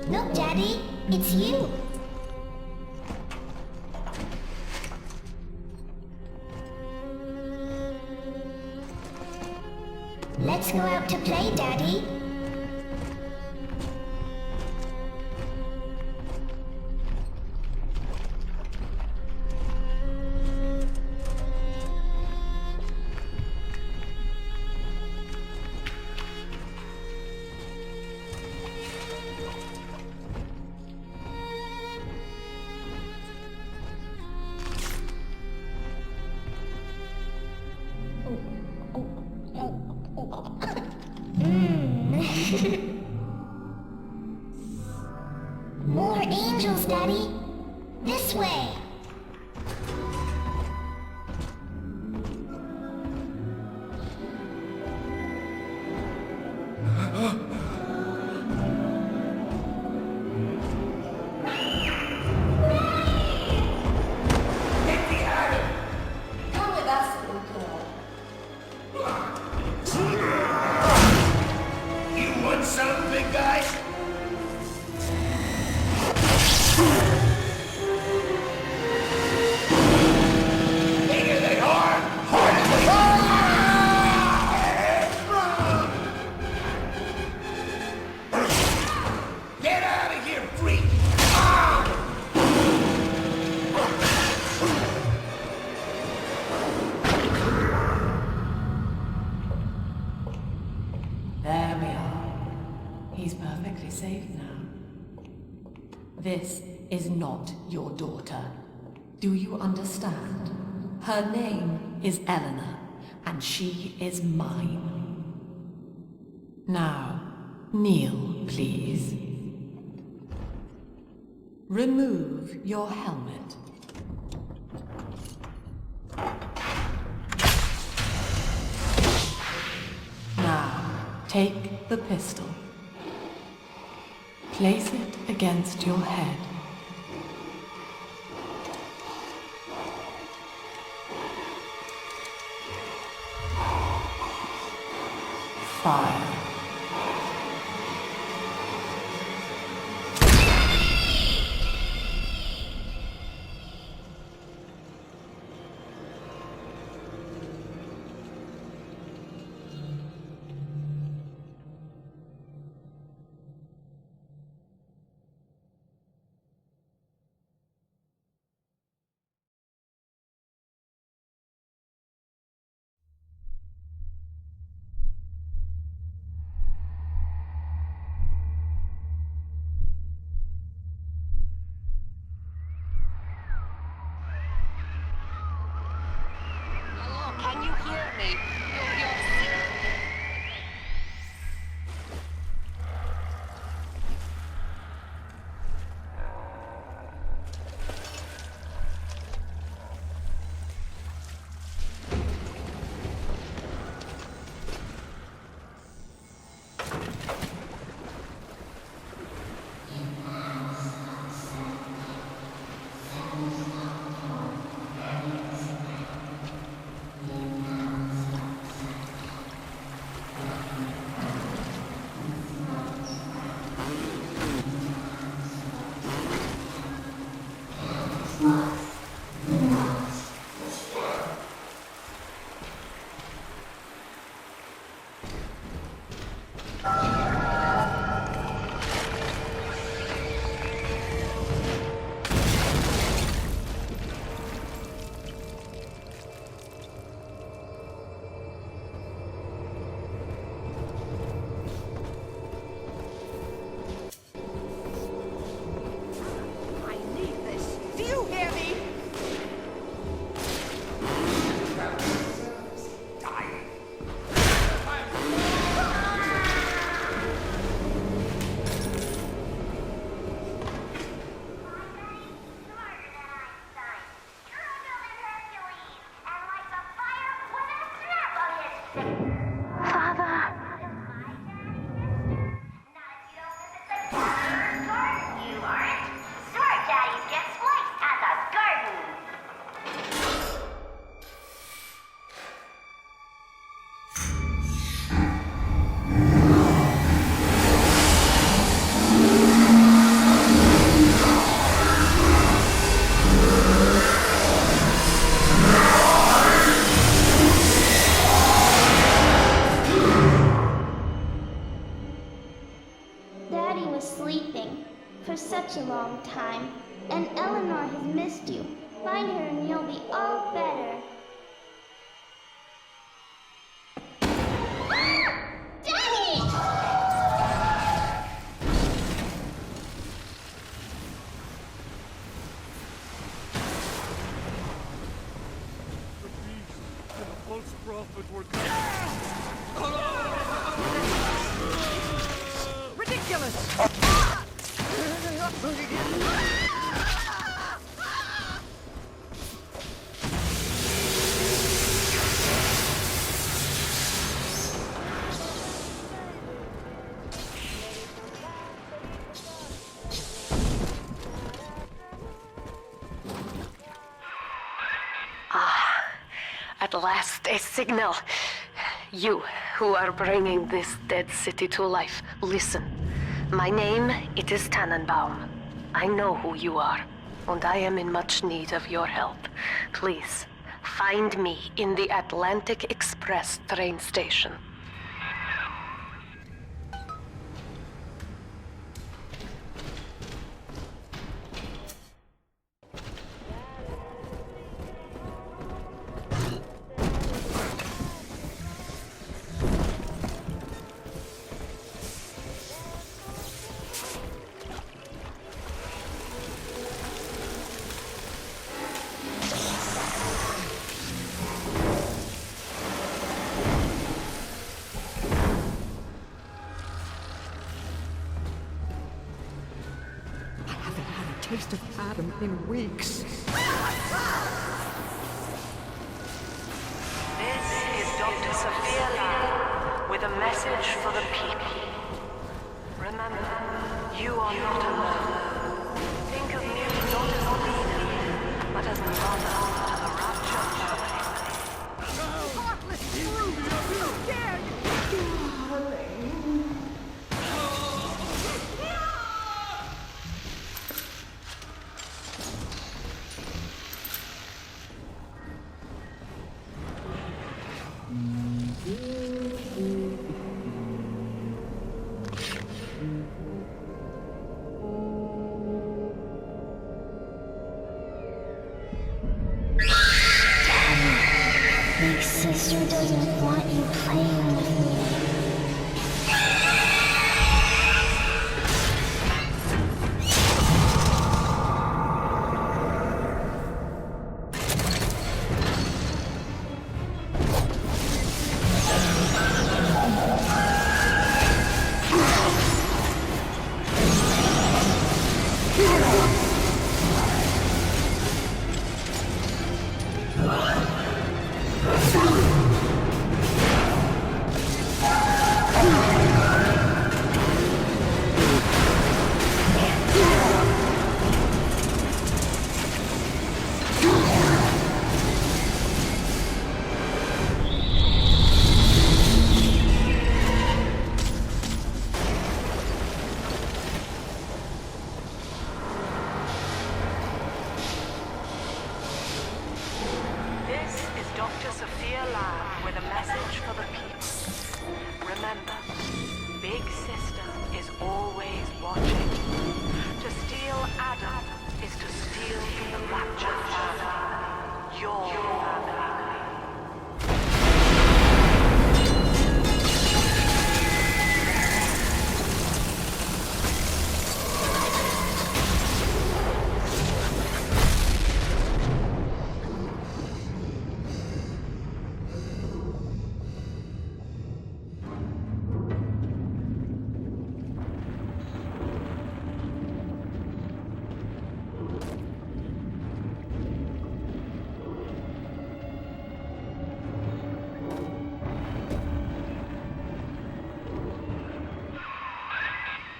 Look, Daddy, it's you. Let's go out to play, Daddy. More angels, Daddy. This way. Come with us, little girl. You want some, big guy? Bigger than hard, harder than Get out of here, freak! There we are. He's perfectly safe now. This is not your daughter. Do you understand? Her name is Eleanor, and she is mine. Now, kneel, please. Remove your helmet. Now, take the pistol. Place it against your head. Fire. for such a long time, and Eleanor has missed you. Find her and you'll be all better. Daddy! The beast and the false prophet were Ridiculous! At last, a signal. You, who are bringing this dead city to life, listen. My name, it is Tannenbaum. I know who you are, and I am in much need of your help. Please, find me in the Atlantic Express train station. Taste of Adam in weeks. This is Dr. Sophia Lab with a message for the people. Remember, you are not alone. Think of me not as a leader, but as the mother to the Rapture family. Heartless brute! How dare you! Big sister doesn't want you playing with me. Dr. Sophia Lab with a message for the people. Remember, Big Sister is always watching. To steal Adam is to steal from the Rapture family. Your family.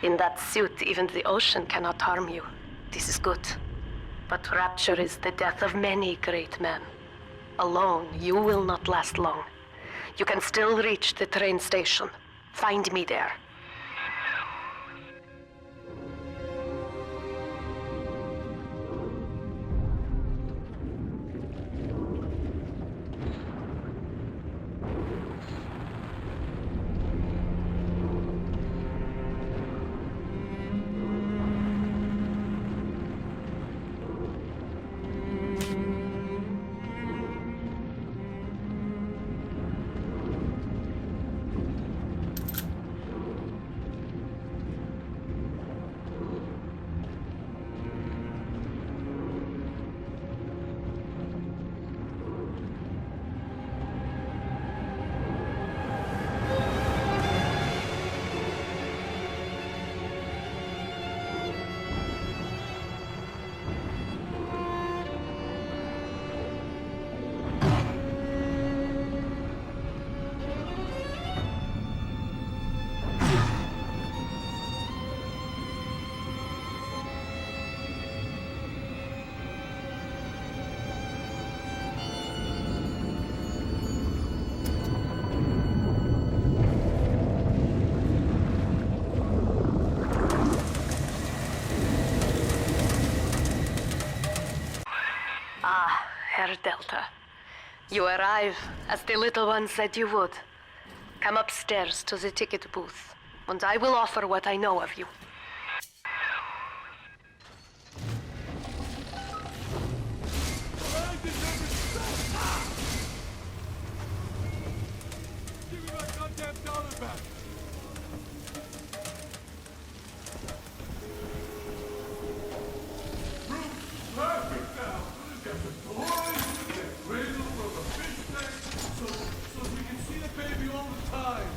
In that suit, even the ocean cannot harm you. This is good. But Rapture is the death of many great men. Alone, you will not last long. You can still reach the train station. Find me there. there, Delta. You arrive as the little one said you would. Come upstairs to the ticket booth, and I will offer what I know of you. Give me my goddamn dollar back! Perfect now! Get the toys, get cradle for the fish tank, so we can see the baby all the time!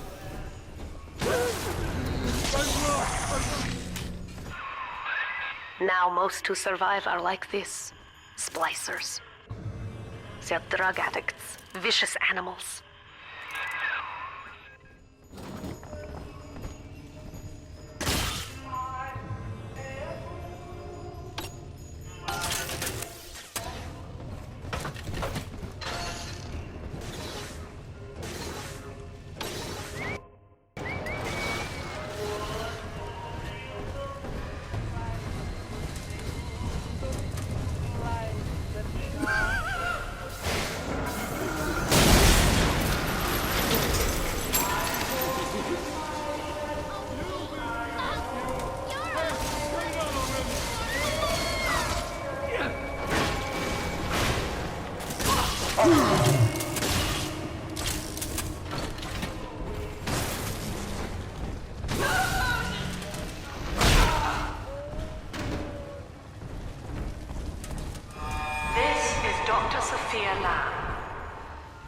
Now most who survive are like this. Splicers. They're drug addicts, vicious animals.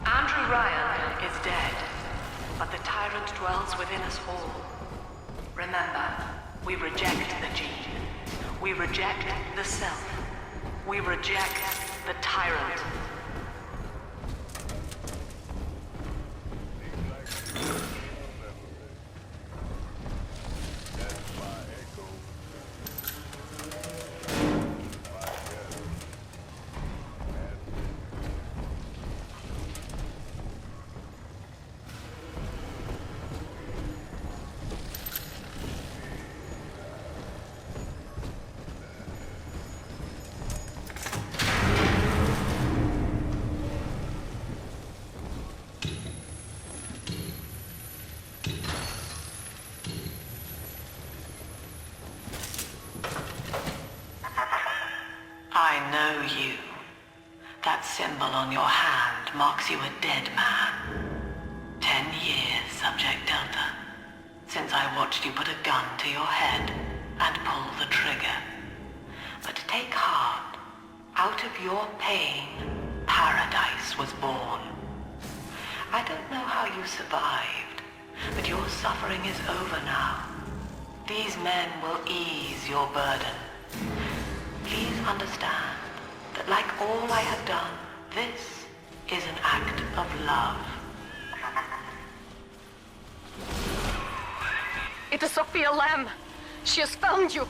Andrew Ryan is dead, but the tyrant dwells within us all. Remember, we reject the gene. We reject the self. We reject the tyrant. I know you. That symbol on your hand marks you a dead man. 10 years, Subject Delta, since I watched you put a gun to your head and pull the trigger. But take heart. Out of your pain, paradise was born. I don't know how you survived, but your suffering is over now. These men will ease your burden. Please understand that like all I have done, this is an act of love. It is Sophia Lamb. She has found you.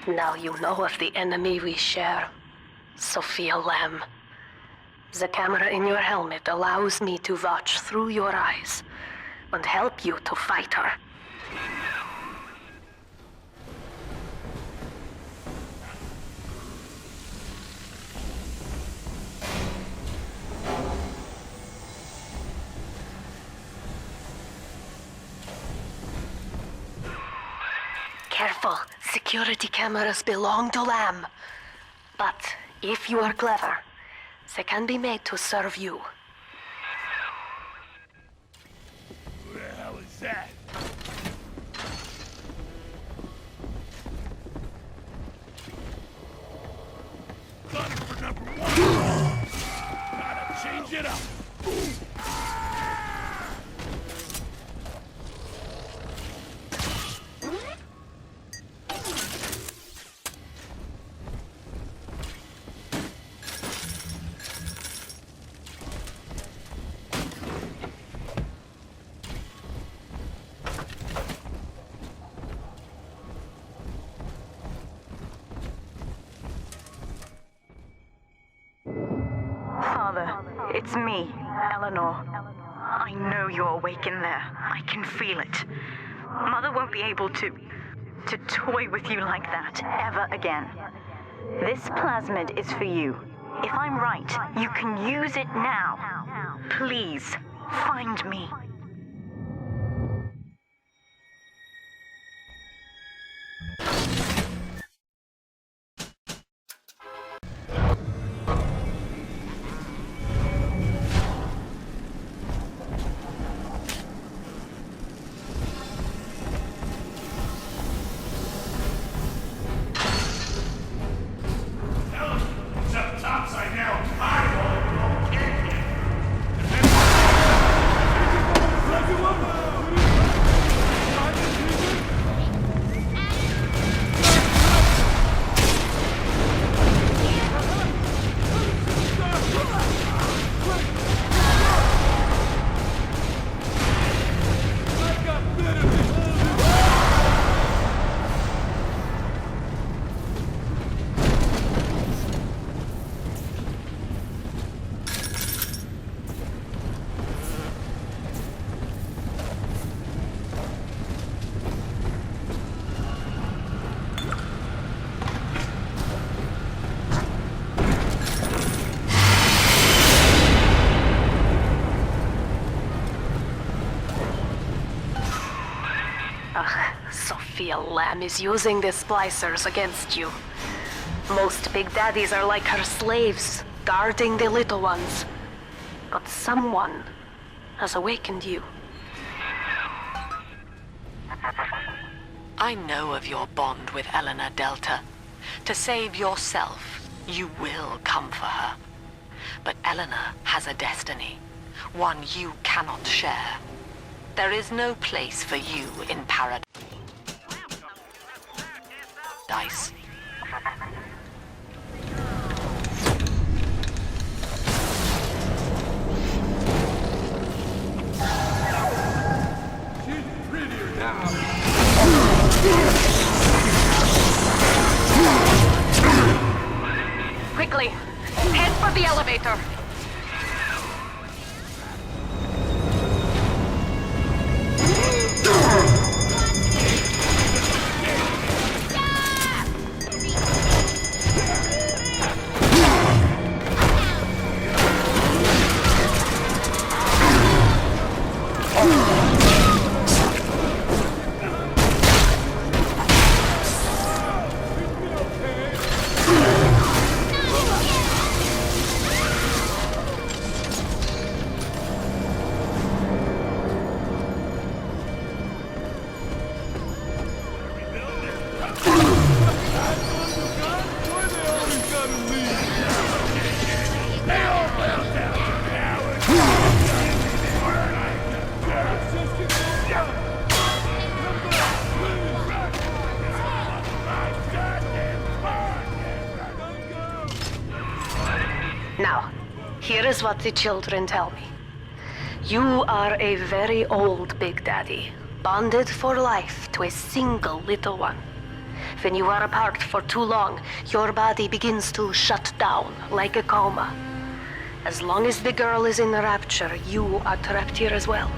Now you know of the enemy we share, Sophia Lamb. The camera in your helmet allows me to watch through your eyes and help you to fight her. Careful, security cameras belong to Lamb. But if you are clever, they can be made to serve you. Who the hell is that? It's me, Eleanor. I know you're awake in there. I can feel it. Mother won't be able to toy with you like that ever again. This plasmid is for you. If I'm right, you can use it now. Please, find me. It's up topside now. I won't get you. Sophia Lamb is using the splicers against you. Most big daddies are like her slaves, guarding the little ones. But someone has awakened you. I know of your bond with Eleanor Delta. To save yourself, you will come for her. But Eleanor has a destiny, one you cannot share. There is no place for you in paradise. She's prettier now. Quickly, head for the elevator. Now, here is what the children tell me. You are a very old Big Daddy, bonded for life to a single little one. When you are apart for too long, your body begins to shut down like a coma. As long as the girl is in rapture, you are trapped here as well.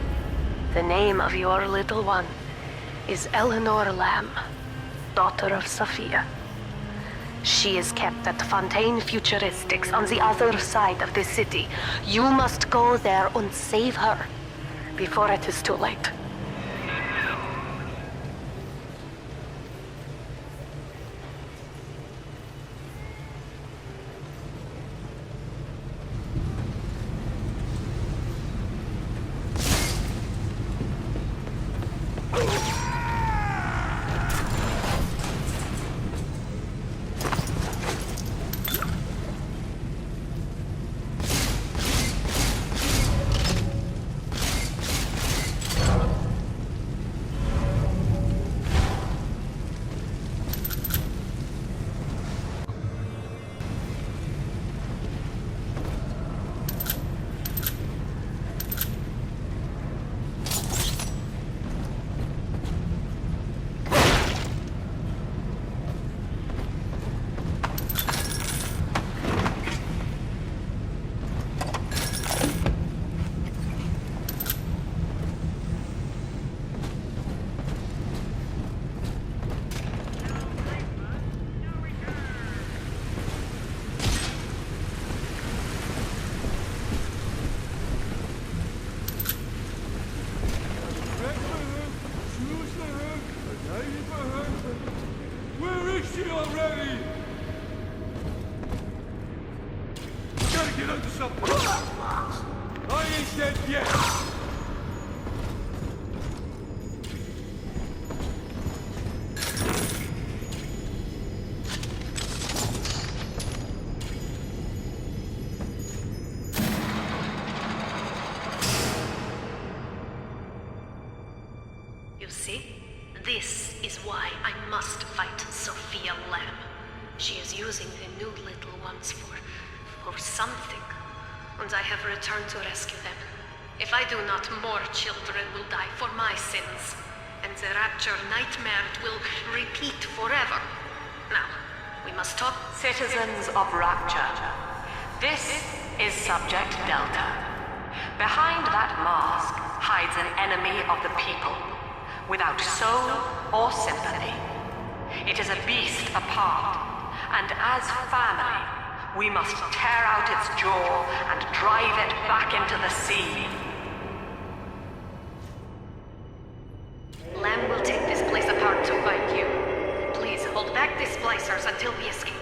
The name of your little one is Eleanor Lamb, daughter of Sophia. She is kept at Fontaine Futuristics on the other side of the city. You must go there and save her before it is too late. already! Gotta get under something! I ain't dead yet! You see? This is why I must fight Sophia Lamb. She is using the new little ones for something. And I have returned to rescue them. If I do not, more children will die for my sins. And the rapture nightmare will repeat forever. Now, we must talk. Citizens of Rapture, this is Subject Delta. Behind that mask hides an enemy of the people, without soul or sympathy. It is a beast apart, and as family, we must tear out its jaw and drive it back into the sea. Lamb will take this place apart to find you. Please hold back the splicers until we escape.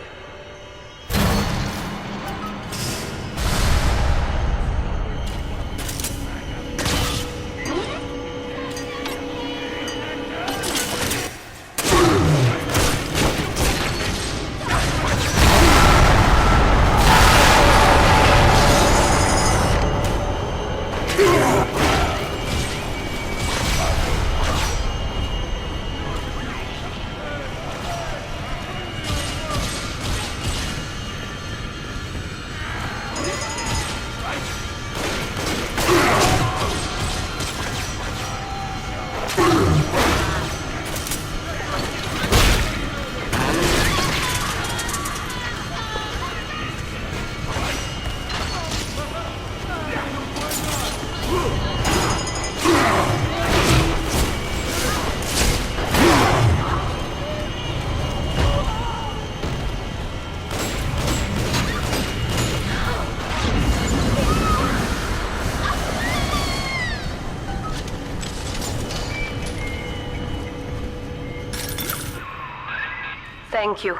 Thank you.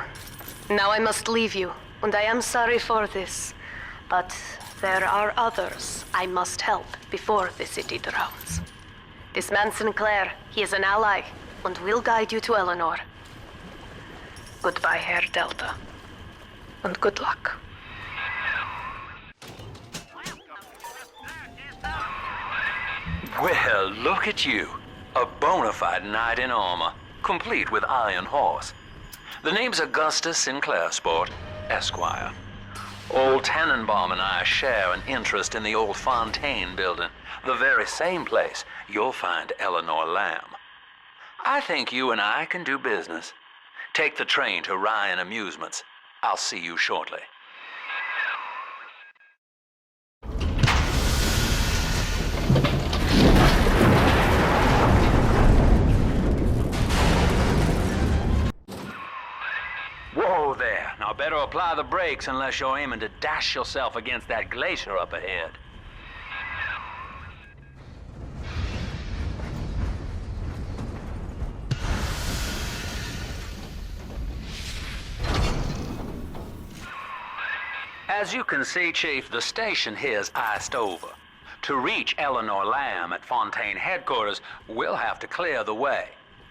Now I must leave you, and I am sorry for this. But there are others I must help before the city drowns. This man Sinclair, he is an ally, and will guide you to Eleanor. Goodbye, Herr Delta. And good luck. Well, look at you. A bona fide knight in armor, complete with iron horse. The name's Augustus Sinclair, Sport, Esquire. Old Tannenbaum and I share an interest in the old Fontaine building, the very same place you'll find Eleanor Lamb. I think you and I can do business. Take the train to Ryan Amusements. I'll see you shortly. Whoa there. Now better apply the brakes unless you're aiming to dash yourself against that glacier up ahead. As you can see, Chief, the station here's iced over. To reach Eleanor Lamb at Fontaine headquarters, we'll have to clear the way.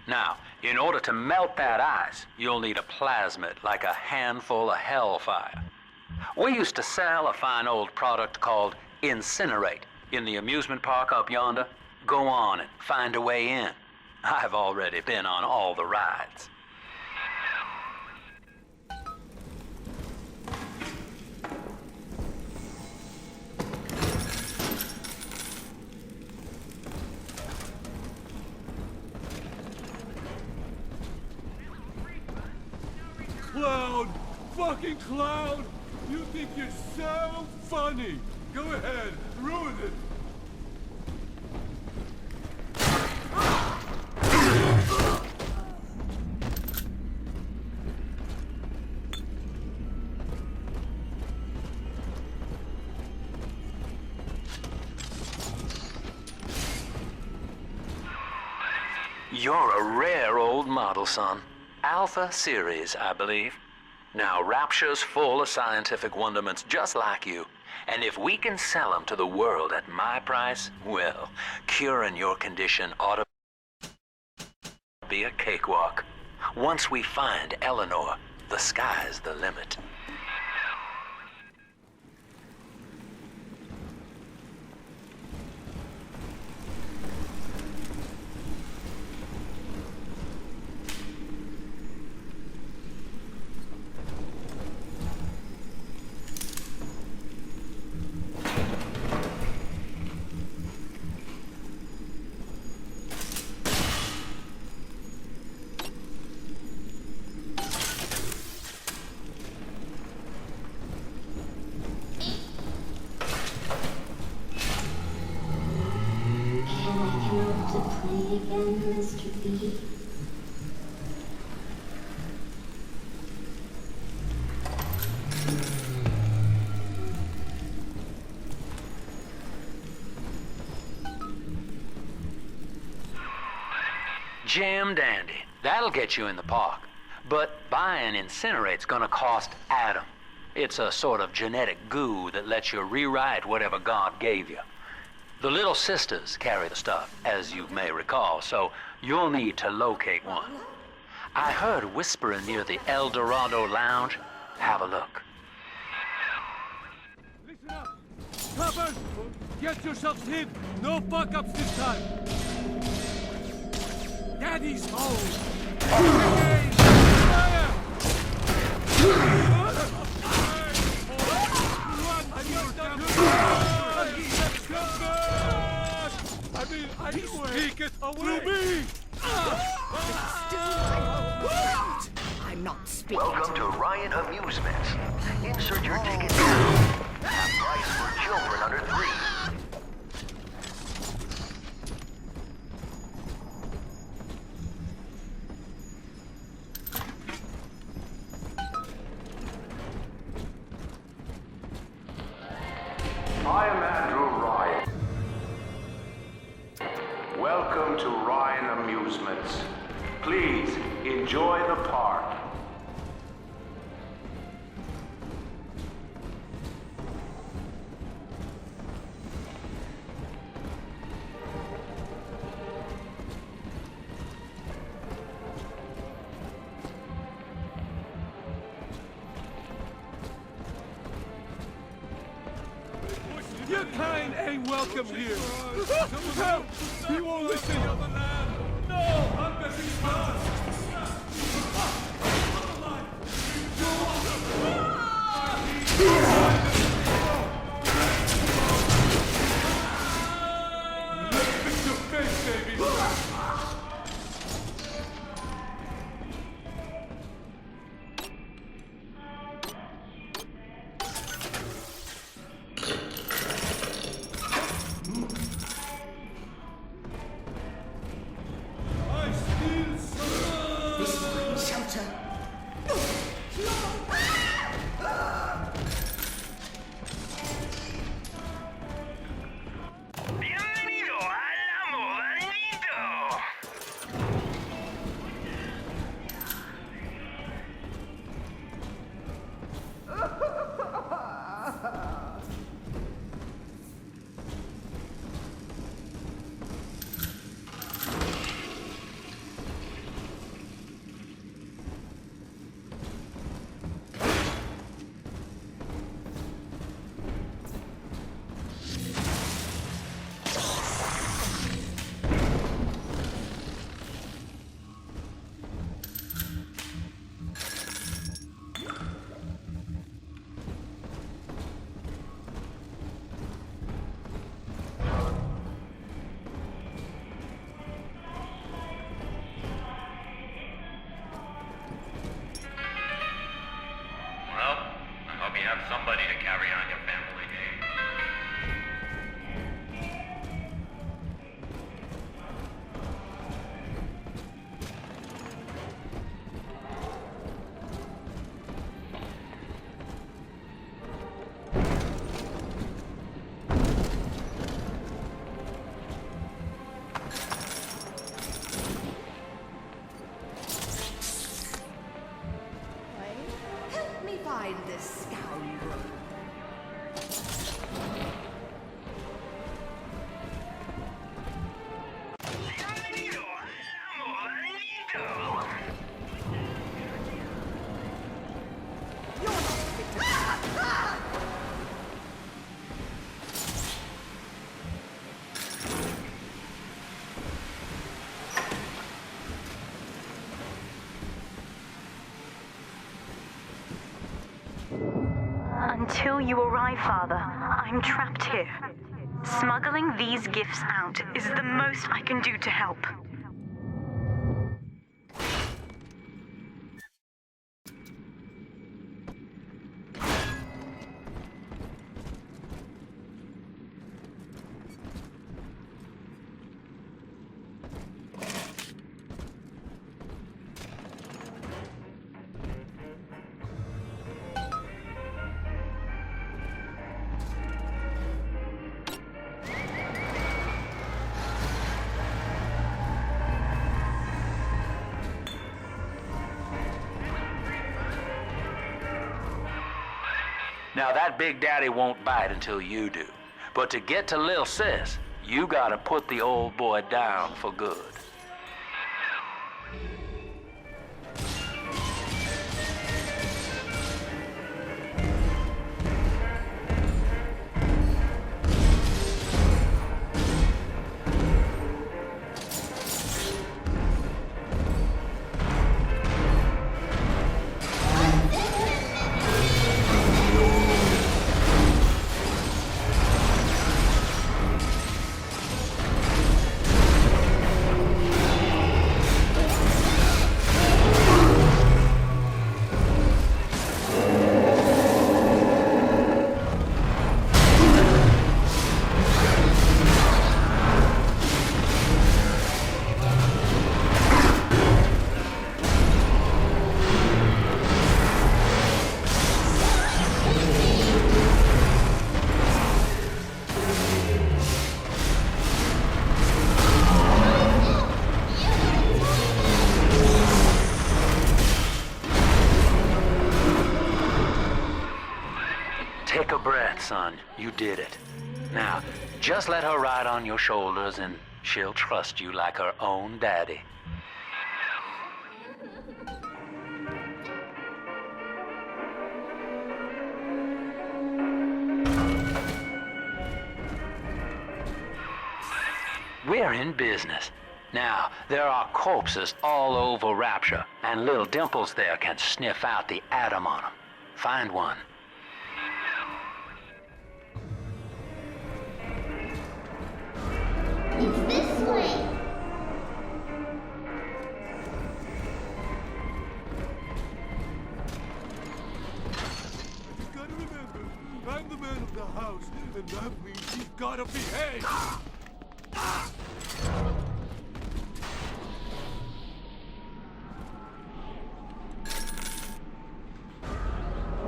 Now, in order to melt that ice, you'll need a plasmid, like a handful of hellfire. We used to sell a fine old product called Incinerate in the amusement park up yonder. Go on and find a way in. I've already been on all the rides. Cloud! Fucking Cloud! You think you're so funny! Go ahead, ruin it! You're a rare old model, son. Alpha series, I believe. Now, Rapture's full of scientific wonderments just like you. And if we can sell them to the world at my price, well, curing your condition ought to be a cakewalk. Once we find Eleanor, the sky's the limit. Again, Mr. B. Jam dandy. That'll get you in the park. But buying Incinerate's gonna cost Adam. It's a sort of genetic goo that lets you rewrite whatever God gave you. The Little Sisters carry the stuff, as you may recall, so you'll need to locate one. I heard whispering near the El Dorado Lounge. Have a look. Listen up! Cover! Get yourselves hid! No fuck-ups this time! Daddy's home! Hey, fire! I speaketh away! Me! I'm not speaking. Welcome to Ryan Amusements. Insert your ticket now. Half price for children under 3. I am Andrew Ryan. Welcome to Ryan Amusements. Please enjoy the park. Your kind ain't welcome here. Help! He won't listen. No, I'm missing Fix your face, baby. Bienvenido al amo bandito. Well, I hope you have somebody to carry on your family name. find this scoundrel. Until you arrive, Father, I'm trapped here. Smuggling these gifts out is the most I can do to help. Now that Big Daddy won't bite until you do. But to get to Lil Sis, you gotta put the old boy down for good. Take a breath, son. You did it. Now, just let her ride on your shoulders and she'll trust you like her own daddy. We're in business. Now, there are corpses all over Rapture, and little Dimples there can sniff out the atom on them. Find one. It's this way. You gotta remember, I'm the man of the house, and that means you gotta behave.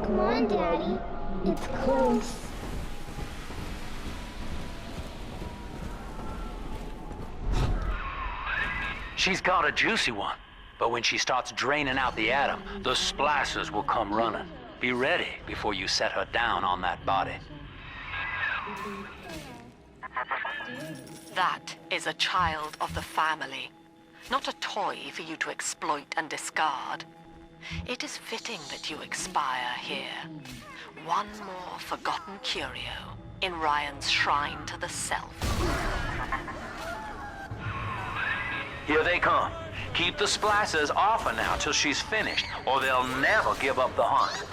Come on, Daddy. It's close. She's got a juicy one, but when she starts draining out the atom, the splicers will come running. Be ready before you set her down on that body. That is a child of the family, not a toy for you to exploit and discard. It is fitting that you expire here. One more forgotten curio in Ryan's shrine to the self. Here they come. Keep the splicers off her now till she's finished, or they'll never give up the hunt.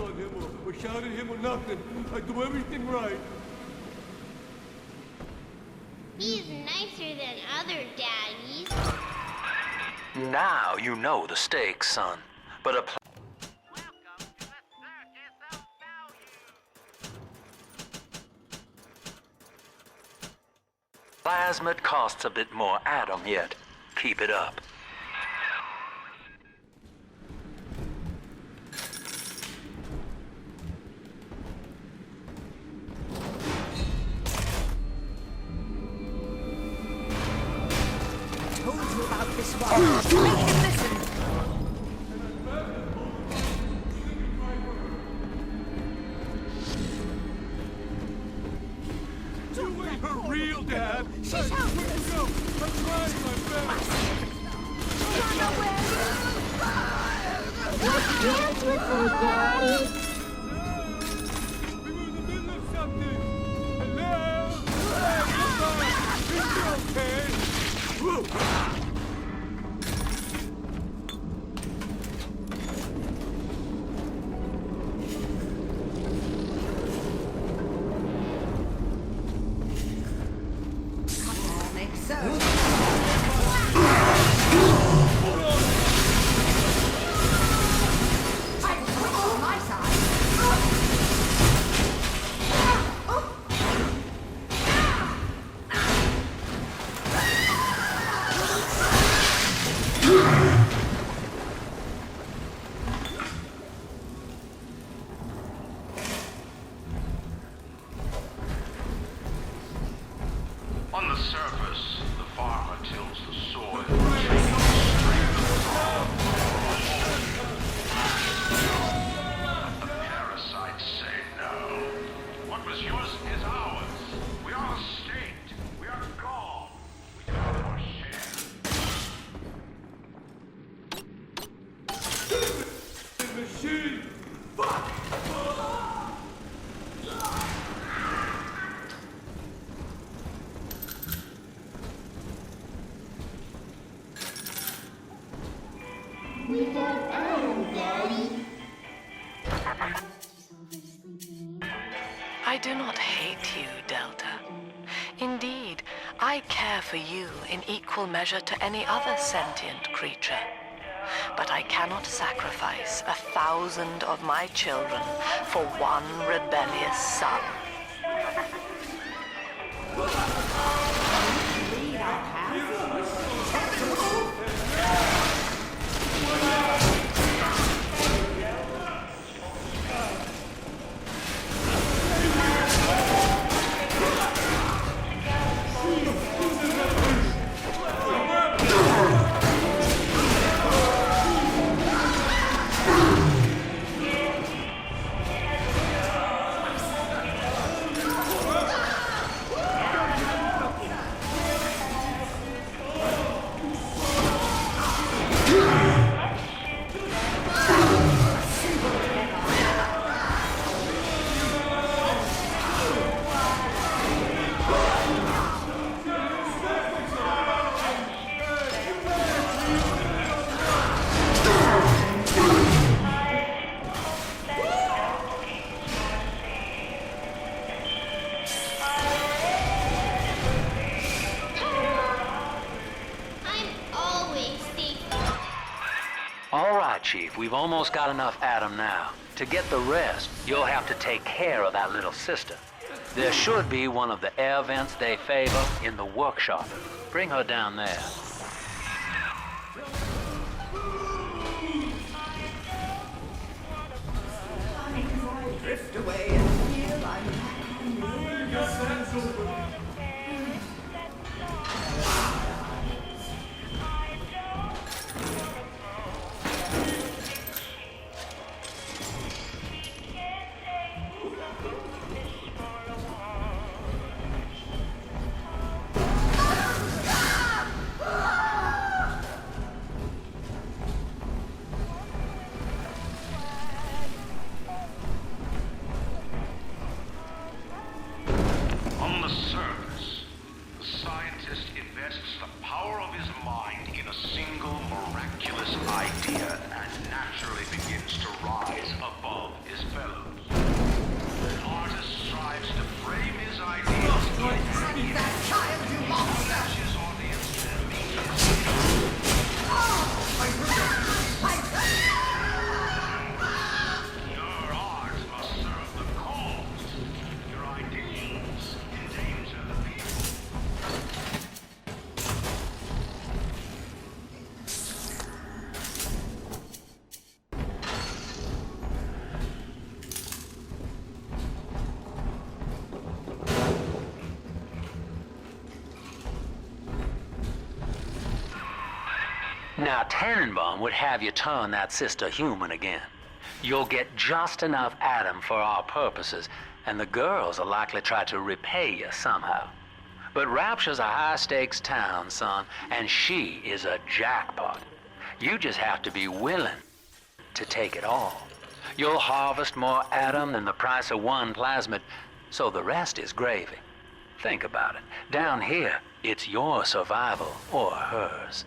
on him or shout at him or nothing. I do everything right. He's nicer than other daddies. Now you know the stakes, son. But a plasmid costs a bit more atom yet. Keep it up. Told you about this one. Make him listen. You ain't her real dad. She's helpless. Go. I'm trying my best. Run away! Let's dance with her, Daddy! We were in the middle of something. Hello? Hey, come on. Is she okay? Make so. On my side. On the surface, the farmer tills the soil. But the parasites say no. What was yours is ours. We are the state. We are God. We have our share. The machine. Fuck. We got Adam, Daddy. I do not hate you, Delta. Indeed, I care for you in equal measure to any other sentient creature. But I cannot sacrifice 1,000 of my children for one rebellious son. All right, Chief, we've almost got enough atom now. To get the rest, you'll have to take care of that little sister. There should be one of the air vents they favor in the workshop. Bring her down there. Drift away and feel I'm back on you. On the surface, the scientist invests the power of his mind in a single miraculous idea and naturally begins to rise above his his fellows. An artist strives to frame his ideas in That child, you monster! his audience and meet Your art must serve the cause. Your ideals endanger the people. Now, Tannenbaum would have you turn that sister human again. You'll get just enough Adam for our purposes, and the girls will likely try to repay you somehow. But Rapture's a high-stakes town, son, and she is a jackpot. You just have to be willing to take it all. You'll harvest more Adam than the price of one plasmid, so the rest is gravy. Think about it. Down here, it's your survival or hers.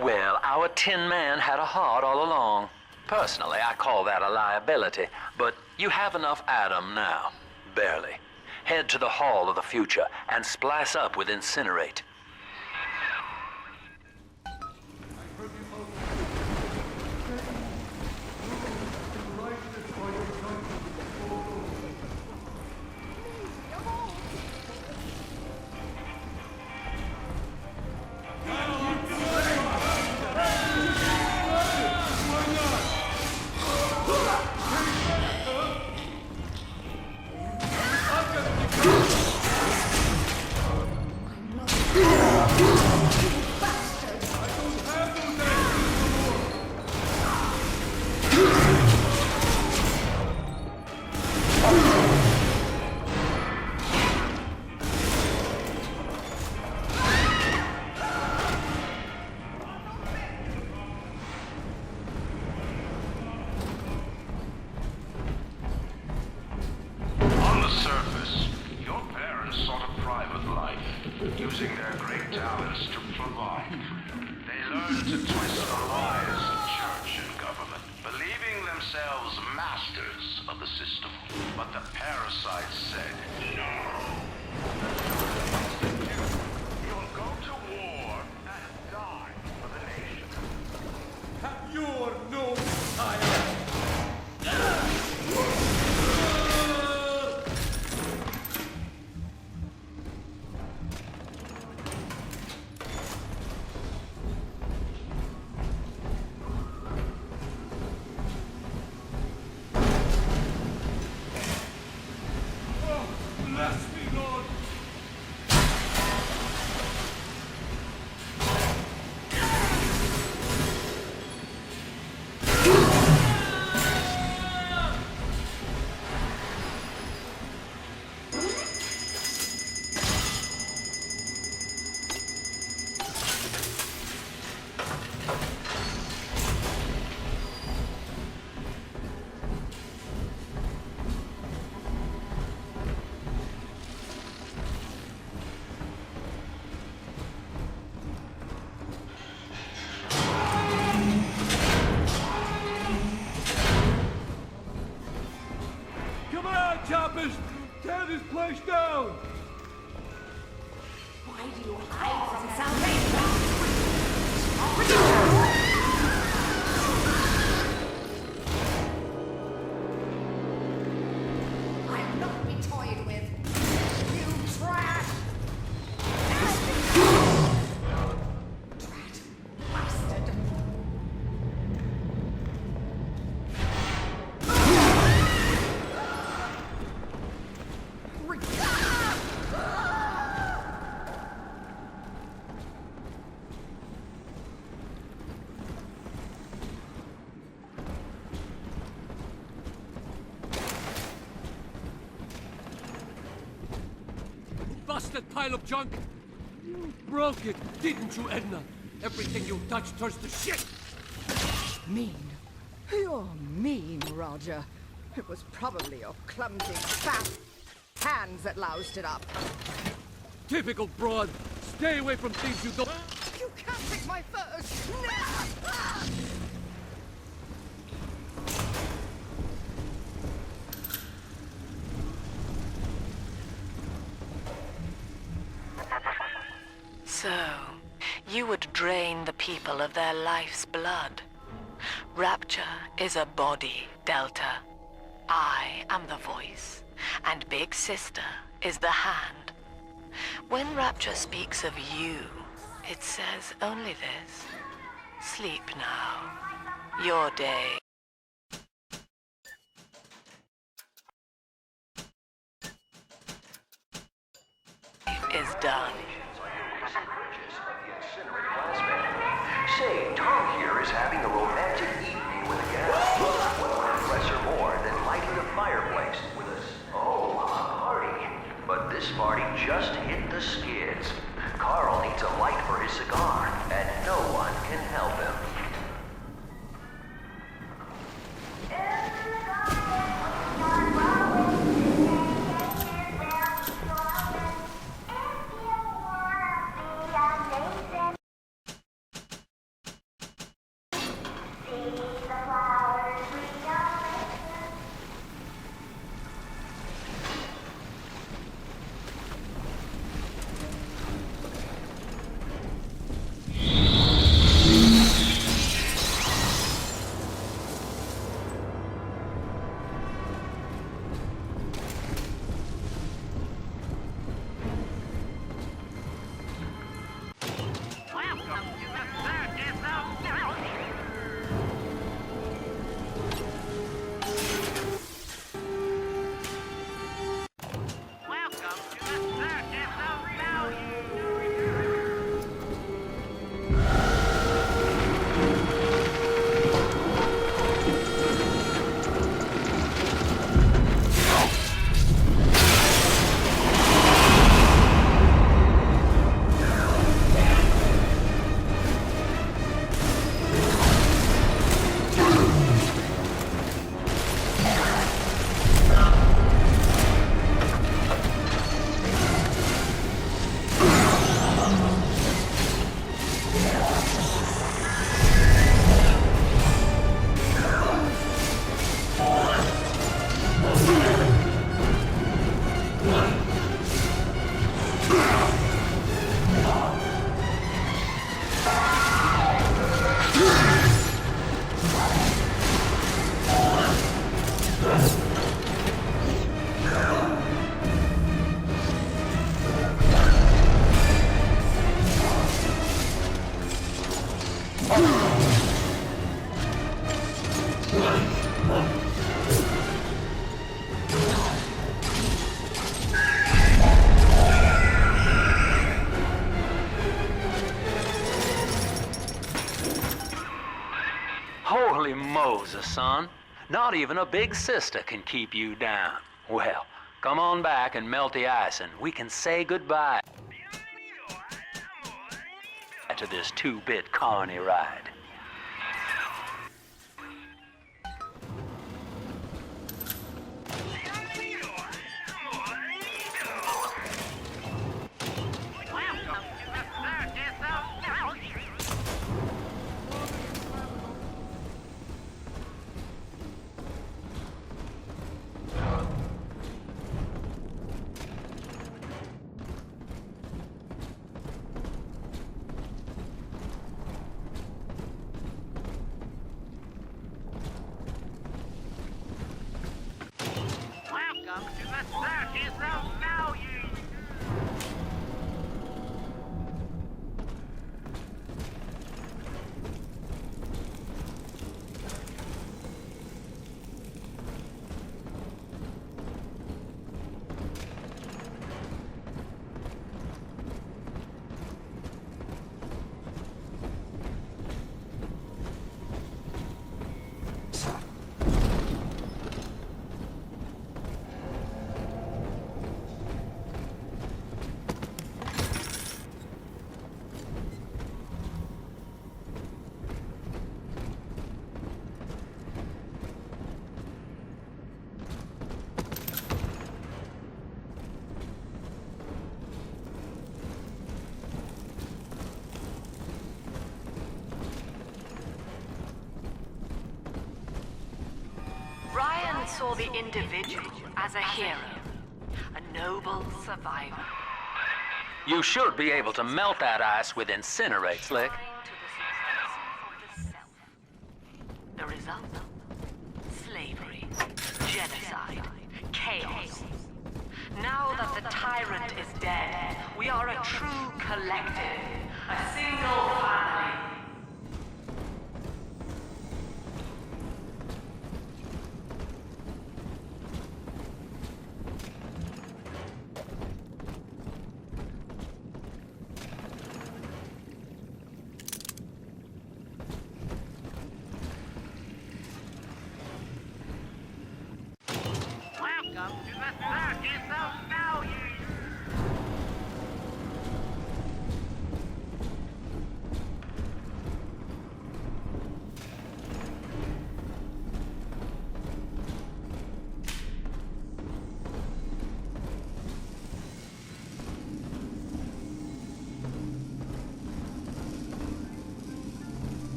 Well, our Tin Man had a heart all along. Personally, I call that a liability, but you have enough Adam now. Barely. Head to the Hall of the Future and splice up with Incinerate. On the surface, your parents sought a private life, using their great talents to provide. They learned to twist the wires of church and government, believing themselves masters of the system. But the parasites said, no. You'll go to war and die for the nation. You're no tyrant. Bless me, Lord. Come on, choppers! Tear this place down! Why do you hide from salvation? I'll not be toyed with. You trash! Drat bastard! lost that pile of junk? You broke it, didn't you, Edna? Everything you touch turns to shit! Mean. You're mean, Roger. It was probably your clumsy, fat hands that loused it up. Typical broad. Stay away from things you don't... You can't take my furs! No! So, you would drain the people of their life's blood. Rapture is a body, Delta. I am the voice, and Big Sister is the hand. When Rapture speaks of you, it says only this. Sleep now. Your day is done. Say, Tom here is having a romantic evening with a gal. What would impress her more than lighting a fireplace with a party? But this party just hit the skids. Carl needs a light for his cigar, and no one can help him. Holy Moses, son. Not even a big sister can keep you down. Well, come on back and melt the ice and we can say goodbye to this two-bit carny ride. once saw the individual as a hero, a noble survivor. You should be able to melt that ice with incinerate, Slick. The result? Slavery, genocide, chaos. Now that the tyrant is dead, we are a true collective, a single family. Welcome to the circus of values.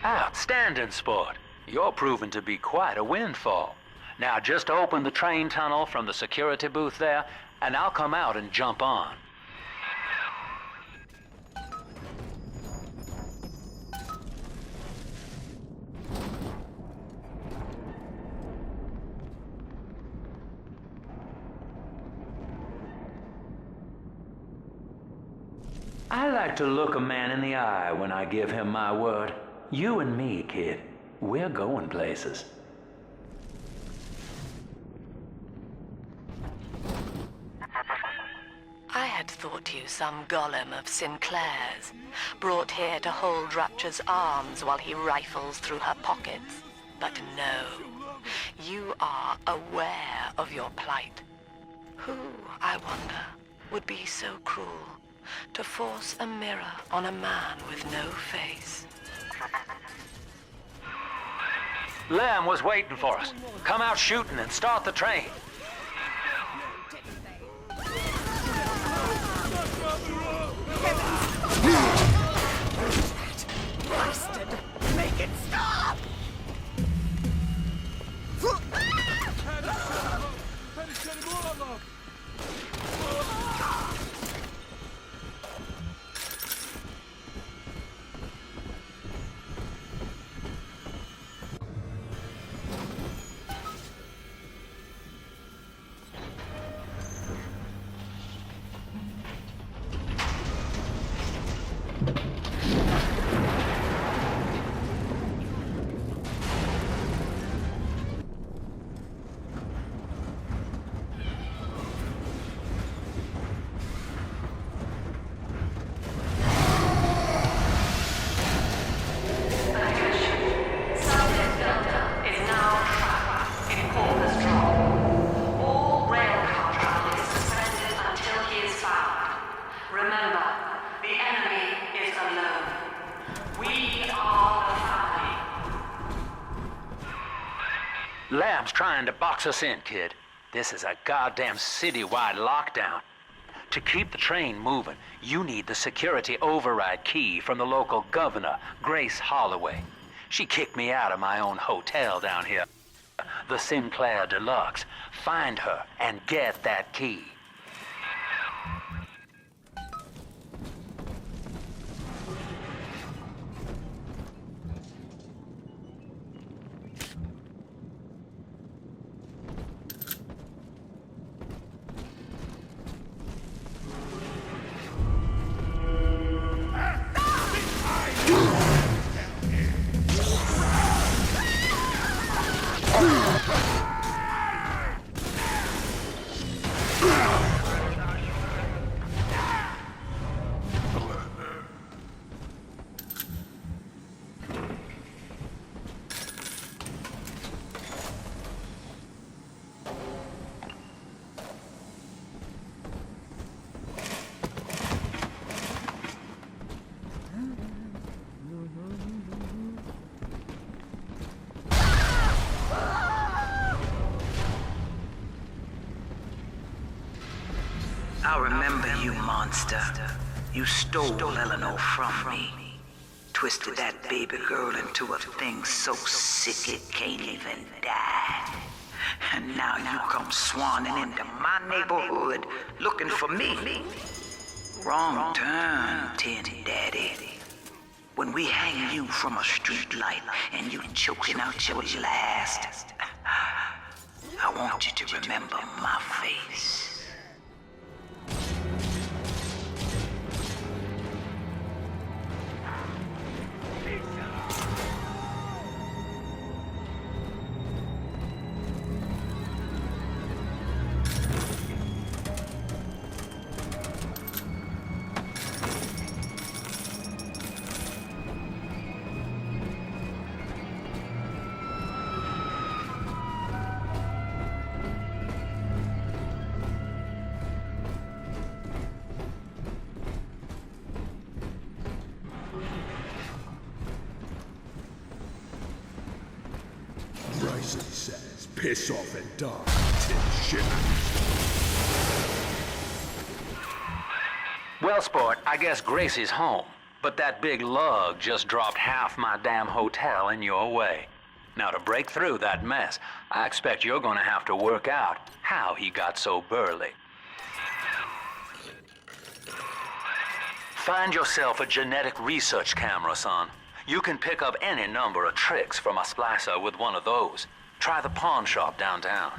Outstanding, sport. You're proving to be quite a windfall. Now just open the train tunnel from the security booth there, and I'll come out and jump on. I like to look a man in the eye when I give him my word. You and me, kid, we're going places. I had thought you some golem of Sinclair's, brought here to hold Rapture's arms while he rifles through her pockets. But no, you are aware of your plight. Who, I wonder, would be so cruel to force a mirror on a man with no face? Lamb was waiting for us. Come out shooting and start the train. Bastard! Make it stop! Lamb's trying to box us in, kid. This is a goddamn citywide lockdown. To keep the train moving, you need the security override key from the local governor, Grace Holloway. She kicked me out of my own hotel down here, the Sinclair Deluxe. Find her and get that key. I remember you, monster. You stole Eleanor from me. Twisted that baby girl into a thing so sick it can't even die. And now you come swanning into my neighborhood looking for me. Wrong turn, Tin Daddy. When we hang you from a street light and you choking out your last, I want you to remember my face. Bryson says, piss off and die, tin shit. Well, sport, I guess Gracie's home. But that big lug just dropped half my damn hotel in your way. Now, to break through that mess, I expect you're gonna have to work out how he got so burly. Find yourself a genetic research camera, son. You can pick up any number of tricks from a splicer with one of those. Try the pawn shop downtown.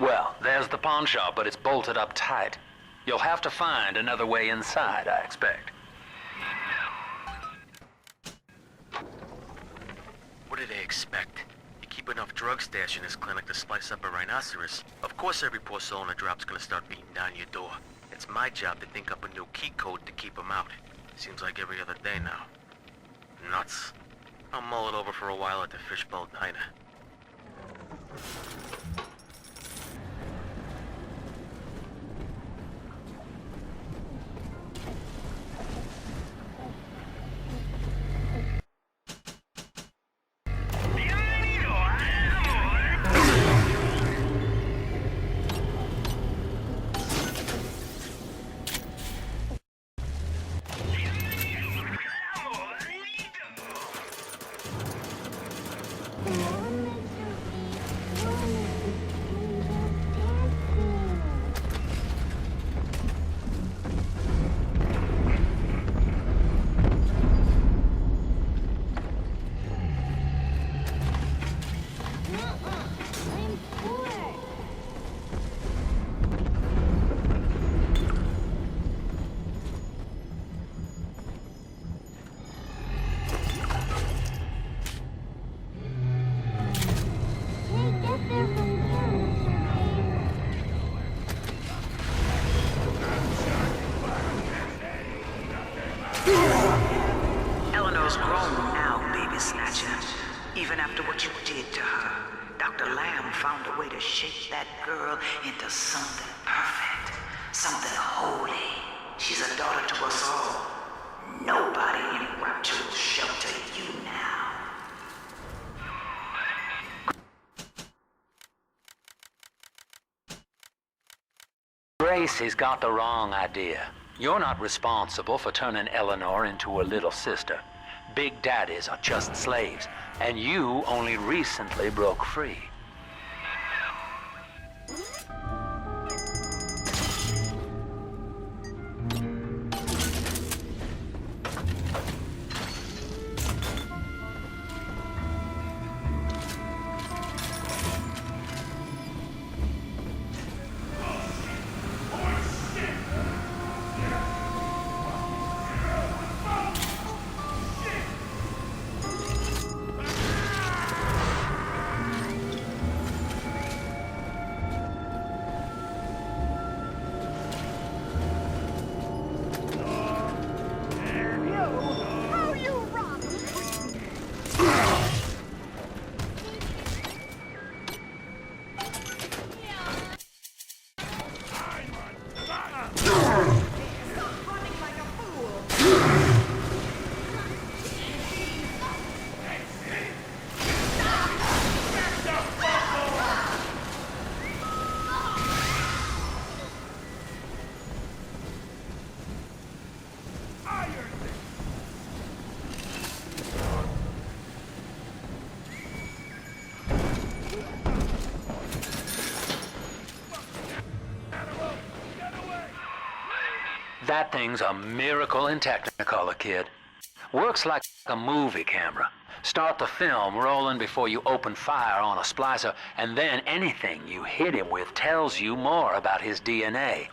Well, there's the pawn shop, but it's bolted up tight. You'll have to find another way inside, I expect. expect? You keep enough drug stash in this clinic to slice up a rhinoceros. Of course every poor soul in a drop's gonna start beating down your door. It's my job to think up a new key code to keep them out. Seems like every other day now. Nuts. I'll mull it over for a while at the Fishbowl Diner. Eleanor's grown now, baby snatcher. Even after what you did to her, Dr. Lamb found a way to shape that girl into something perfect, something holy. She's a daughter to us all. Nobody in Rapture will shelter you now. Gracie's got the wrong idea. You're not responsible for turning Eleanor into a little sister. Big daddies are just slaves, and you only recently broke free. That thing's a miracle in Technicolor, kid. Works like a movie camera. Start the film rolling before you open fire on a splicer, and then anything you hit him with tells you more about his DNA.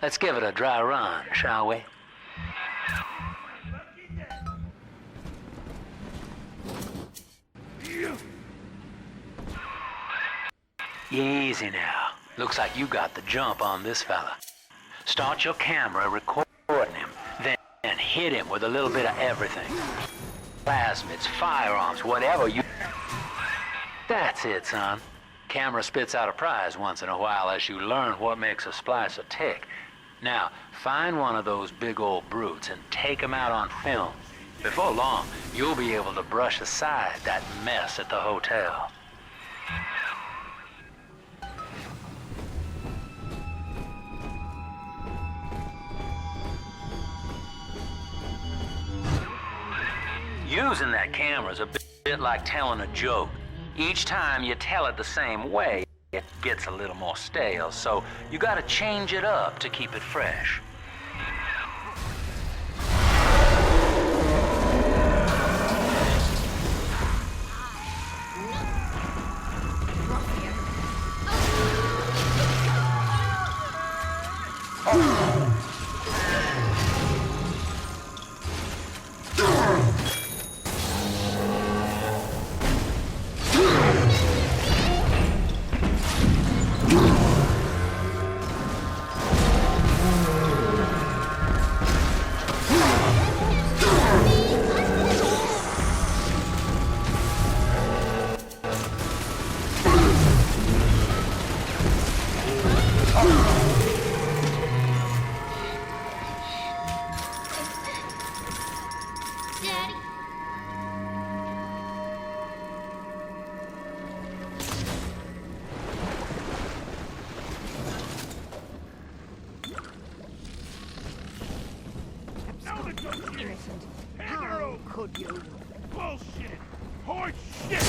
Let's give it a dry run, shall we? Easy now. Looks like you got the jump on this fella. Start your camera recording him, then hit him with a little bit of everything. Plasmids, firearms, whatever you... That's it, son. Camera spits out a prize once in a while as you learn what makes a splicer tick. Now, find one of those big old brutes and take him out on film. Before long, you'll be able to brush aside that mess at the hotel. Using that camera's a bit like telling a joke. Each time you tell it the same way, it gets a little more stale, so you gotta change it up to keep it fresh. could you? Bullshit! Horse shit!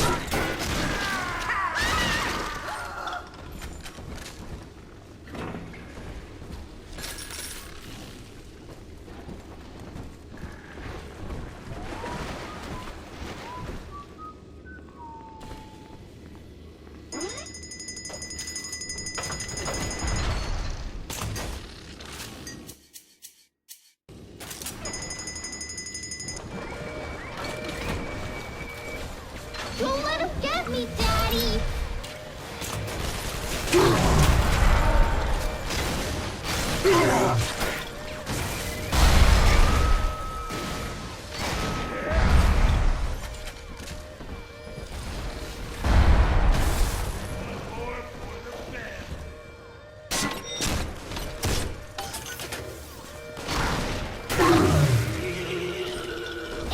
Don't let him get me, Daddy!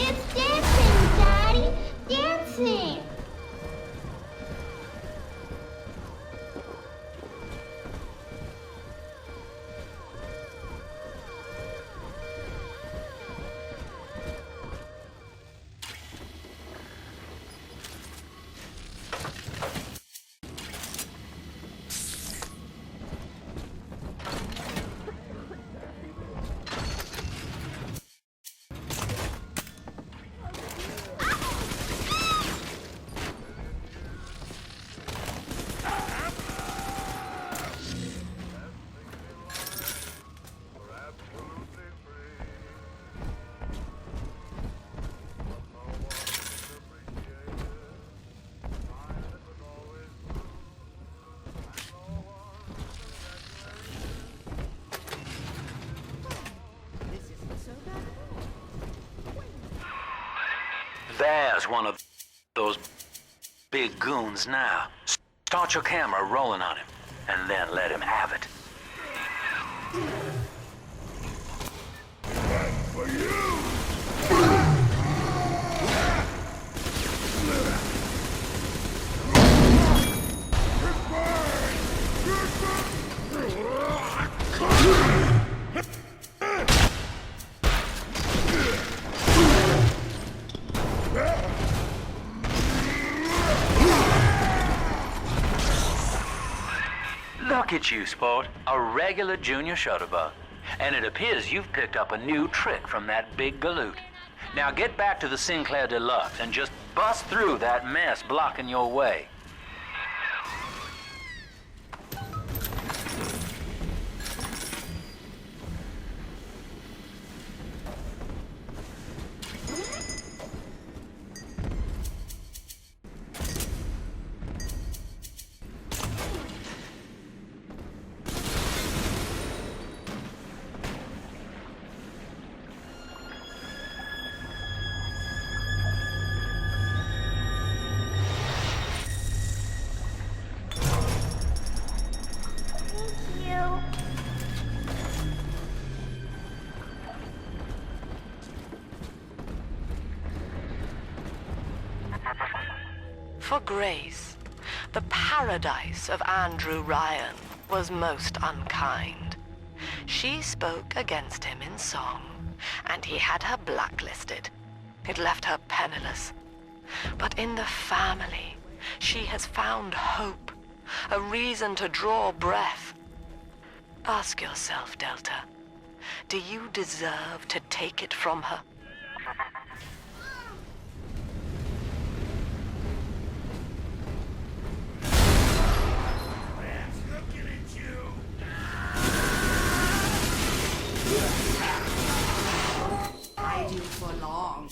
It's dancing, Daddy! Dancing! There's one of those big goons now. Start your camera rolling on him, and then let him have it. For you! Look at you, sport. A regular junior shutterbug. And it appears you've picked up a new trick from that big galoot. Now get back to the Sinclair Deluxe and just bust through that mess blocking your way. For Grace, the paradise of Andrew Ryan was most unkind. She spoke against him in song, and he had her blacklisted. It left her penniless. But in the family, she has found hope, a reason to draw breath. Ask yourself, Delta, do you deserve to take it from her? Hiding for long.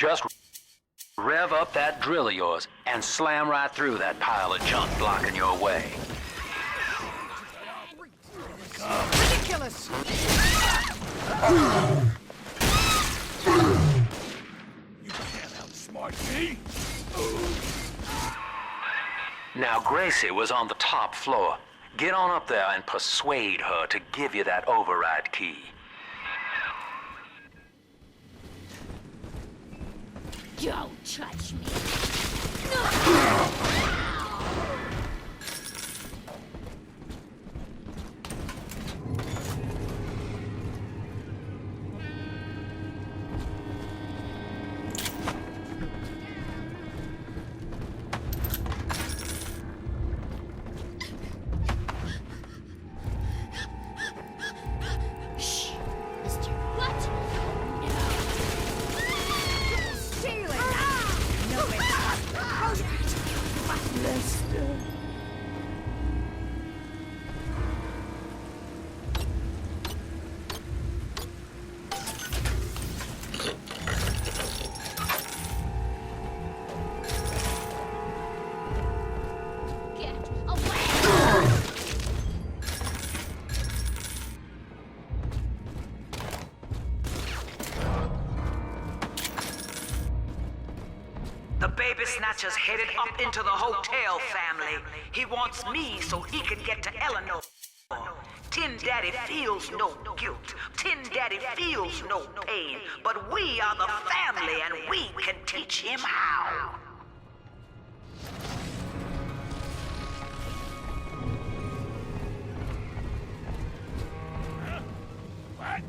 Just rev up that drill of yours and slam right through that pile of junk blocking your way. Ridiculous! You can't outsmart me. Now, Gracie was on the top floor. Get on up there and persuade her to give you that override key. Don't touch me. Shh, Mr. What? Get away! The baby snatcher's headed up into the hotel, family. He wants me so he can get to Eleanor. Tin Daddy feels no guilt. Tin Daddy feels no pain. But we are the family and we can teach him how. What?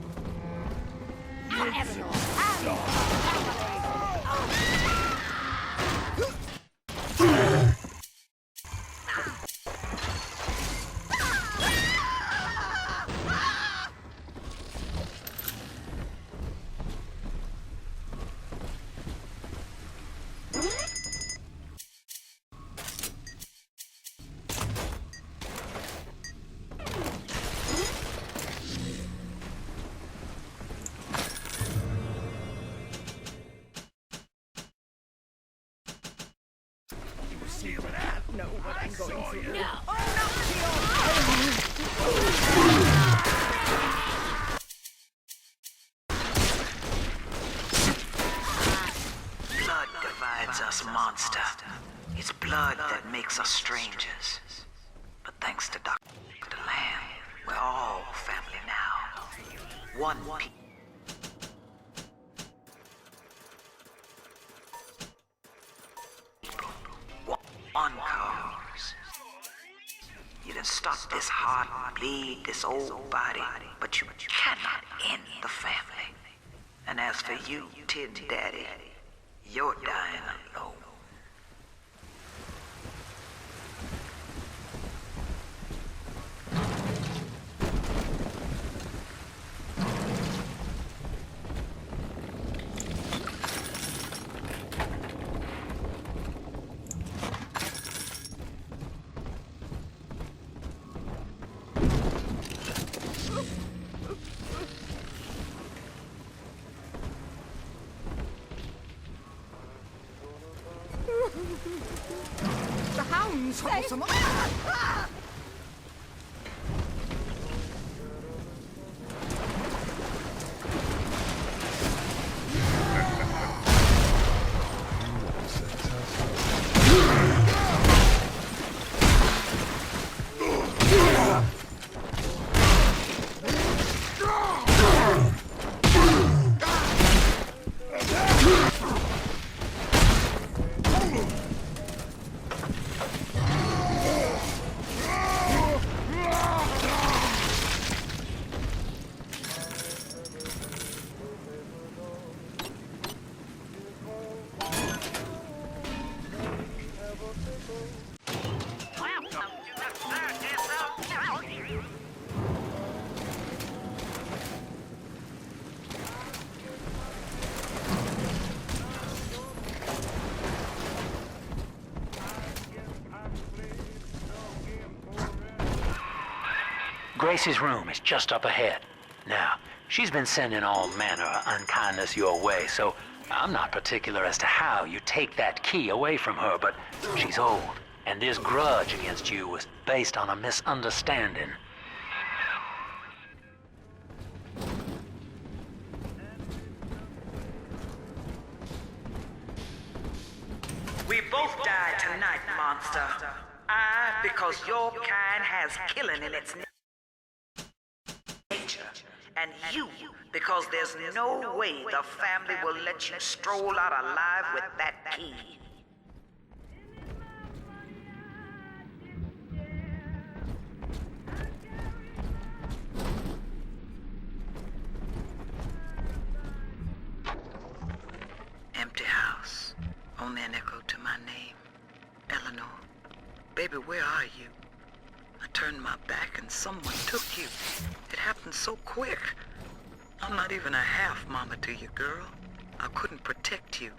See what happened? Know what I'm going through. No! Blood divides us, monster. It's blood that makes us strangers. But thanks to Dr. Lamb, we're all family now. One piece. One cause. You can stop this heart bleed, this old body, but you cannot end the family. And as for you, Tin Daddy, you're dying alone. The hounds hold some. Gracie's room is just up ahead. Now, she's been sending all manner of unkindness your way, so I'm not particular as to how you take that key away from her, but she's old, and this grudge against you was based on a misunderstanding. We both died tonight, monster. I, because your kind has killing in its nature. And you, because there's no way the family will let you stroll out alive with that key. Empty house. Only an echo to my name. Eleanor. Baby, where are you? I turned my back and someone took you. It happened so quick. I'm not even a half mama to you, girl. I couldn't protect you.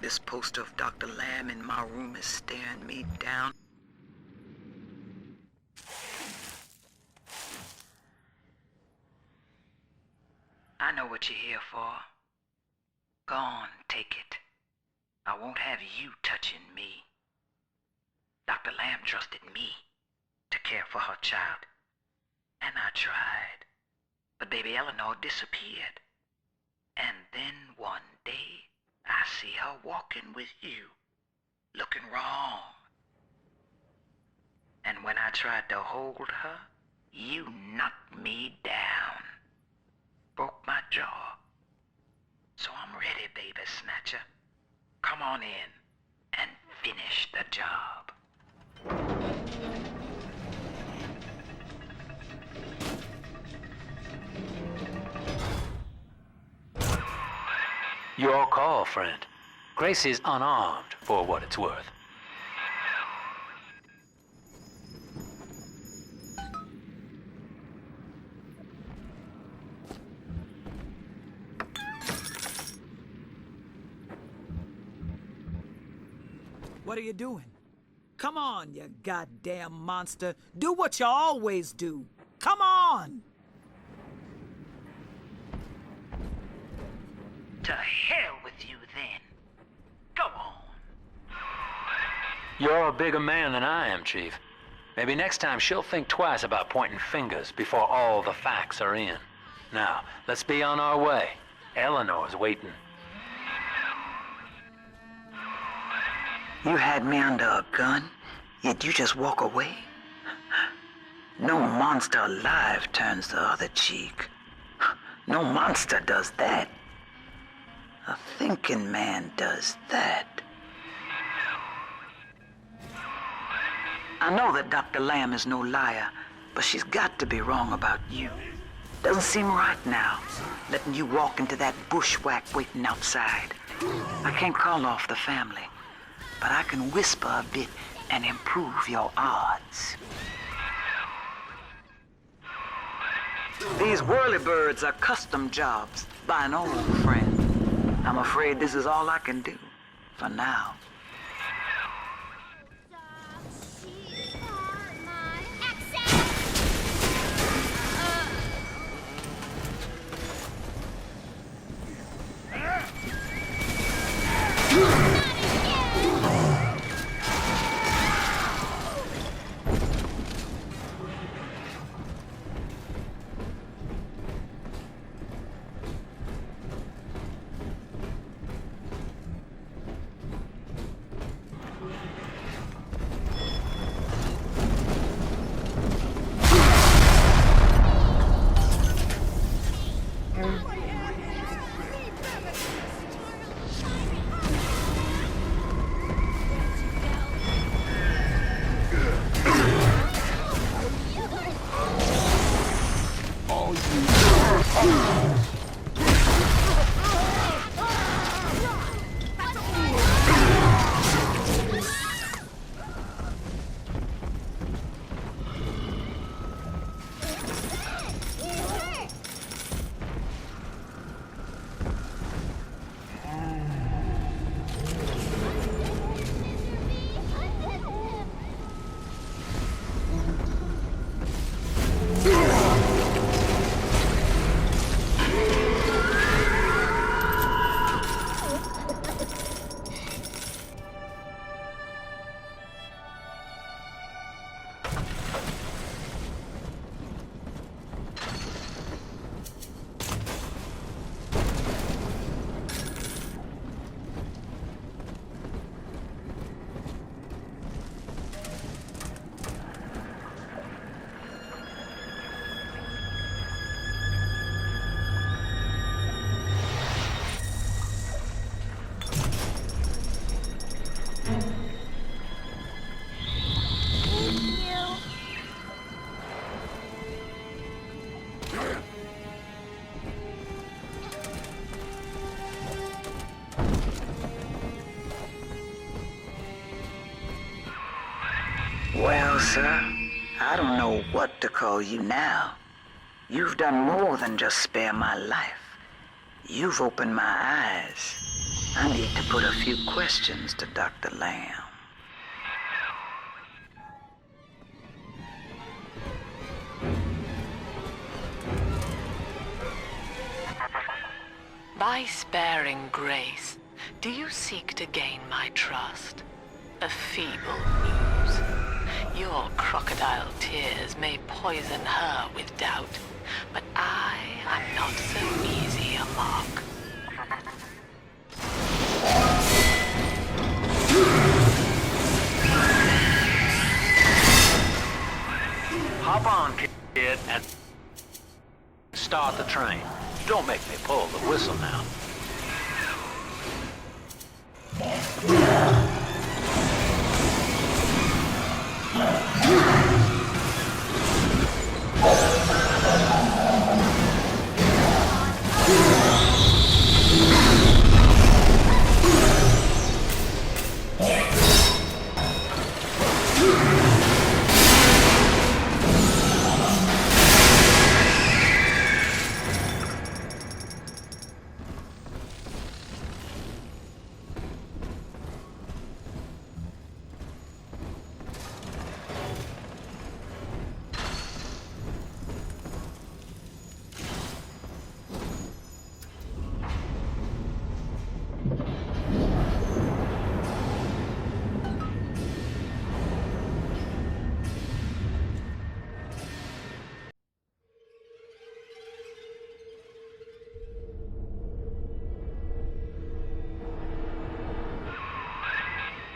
This poster of Dr. Lamb in my room is staring me down. I know what you're here for. Go on, take it. I won't have you touching me. Dr. Lamb trusted me to care for her child. And I tried. But baby Eleanor disappeared. And then one day, I see her walking with you, looking wrong. And when I tried to hold her, you knocked me down. Broke my jaw. So I'm ready, baby snatcher. Come on in and finish the job. Your call, friend. Gracie's unarmed, for what it's worth. What are you doing? Come on, you goddamn monster. Do what you always do. Come on! To hell with you, then. Go on. You're a bigger man than I am, Chief. Maybe next time she'll think twice about pointing fingers before all the facts are in. Now, let's be on our way. Eleanor's waiting. You had me under a gun, yet you just walk away? No monster alive turns the other cheek. No monster does that. A thinking man does that. I know that Dr. Lamb is no liar, but she's got to be wrong about you. Doesn't seem right now, letting you walk into that bushwhack waiting outside. I can't call off the family, but I can whisper a bit and improve your odds. These whirlybirds are custom jobs by an old friend. I'm afraid this is all I can do, for now. Well, sir, I don't know what to call you now. You've done more than just spare my life. You've opened my eyes. I need to put a few questions to Dr. Lamb. By sparing grace, do you seek to gain my trust? A feeble ruse. Your crocodile tears may poison her with doubt, but I am not so easy a mark. Hop on, kid, and start the train. Don't make me pull the whistle now.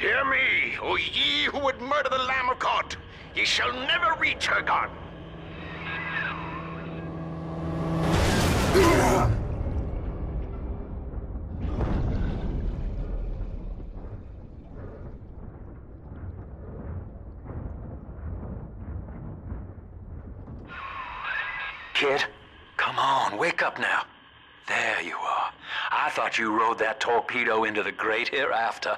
Hear me, O ye who would murder the Lamb of God! Ye shall never reach her God! Kid, come on, wake up now. There you are. I thought you rode that torpedo into the great hereafter.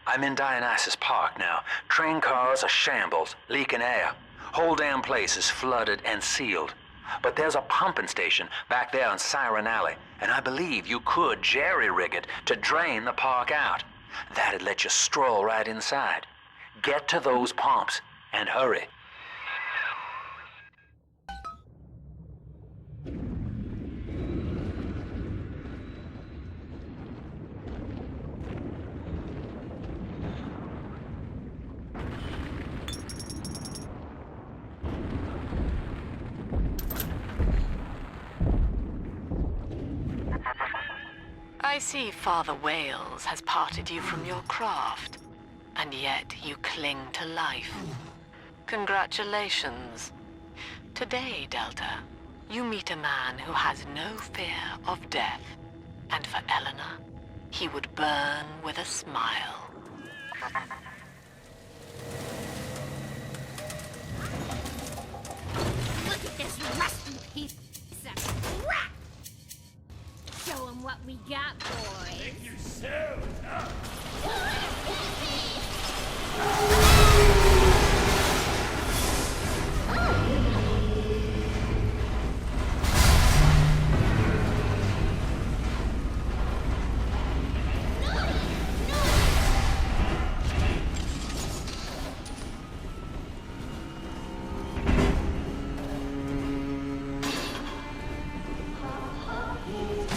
I'm in Dionysus Park now. Train cars are shambles, leaking air. Whole damn place is flooded and sealed. But there's a pumping station back there on Siren Alley, and I believe you could jerry-rig it to drain the park out. That'd let you stroll right inside. Get to those pumps, and hurry. I see Father Wales has parted you from your craft, and yet you cling to life. Congratulations. Today, Delta, you meet a man who has no fear of death, and for Eleanor, he would burn with a smile. Look at this rusty piece of crap! Show 'em what we got, boys. Make you so tough.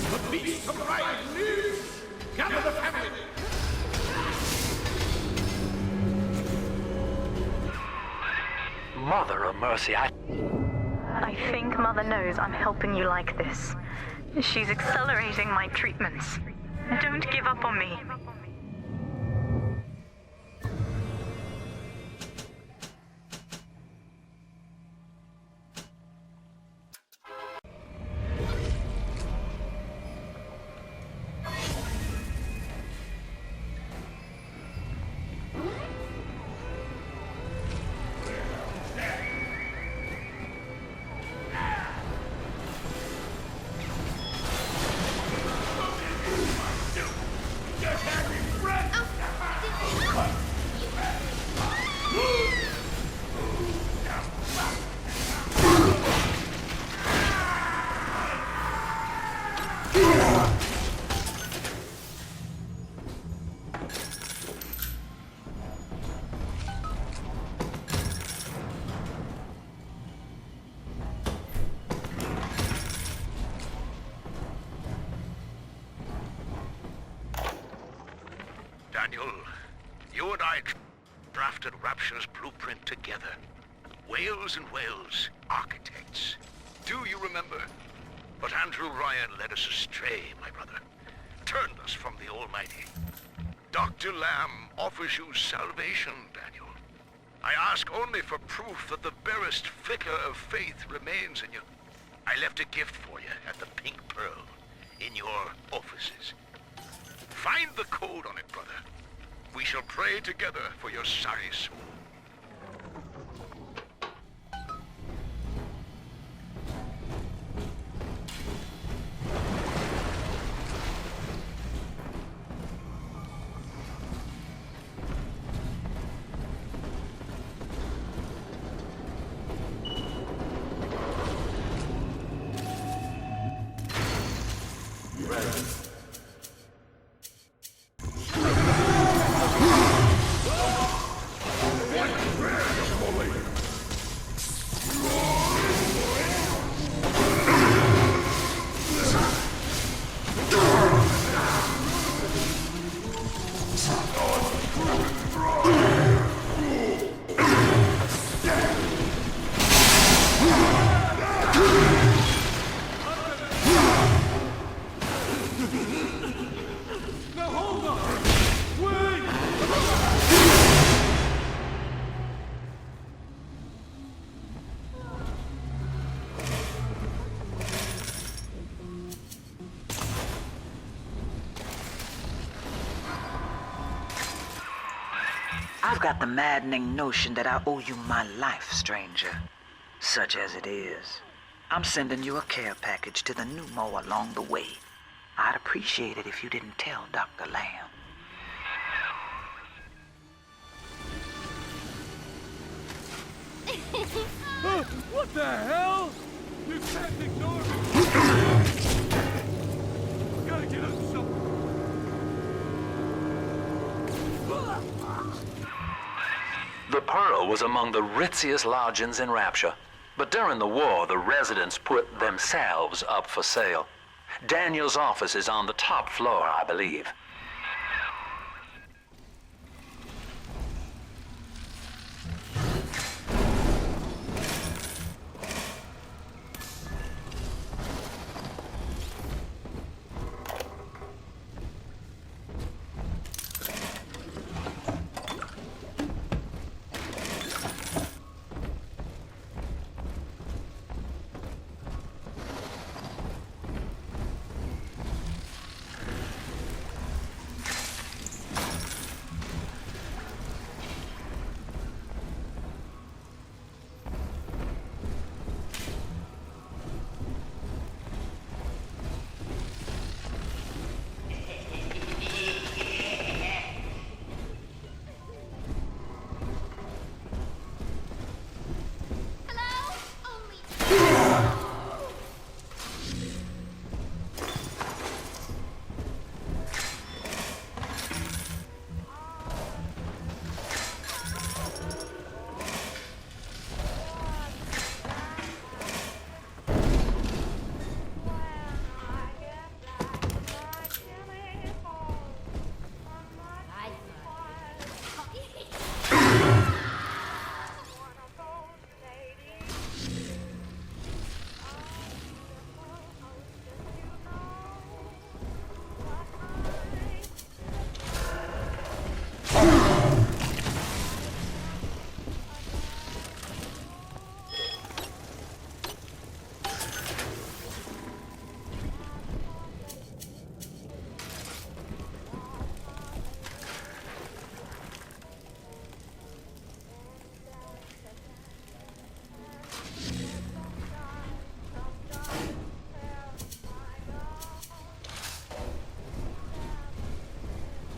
The beast of pride lives! Gather the family! Mother of mercy, I think Mother knows I'm helping you like this. She's accelerating my treatments. Don't give up on me. Daniel. You and I drafted Rapture's blueprint together. Wales and Wales, architects. Do you remember? But Andrew Ryan led us astray, my brother. Turned us from the Almighty. Dr. Lamb offers you salvation, Daniel. I ask only for proof that the barest flicker of faith remains in you. I left a gift for you at the Pink Pearl, in your offices. Find the code on it, brother. We shall pray together for your sorry soul. I've got the maddening notion that I owe you my life, stranger. Such as it is. I'm sending you a care package to the pneumo along the way. I'd appreciate it if you didn't tell Dr. Lamb. What the hell? You can't ignore me. We gotta get up somewhere. The Pearl was among the ritziest lodgings in Rapture. But during the war, the residents put themselves up for sale. Daniel's office is on the top floor, I believe.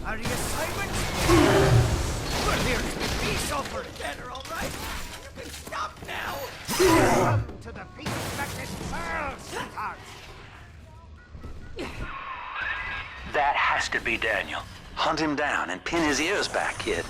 Are the assignments? Well, here's the peace offer. Better, all right? You can stop now. Come to the peace practice pearl, sweetheart. That has to be Daniel. Hunt him down and pin his ears back, kid.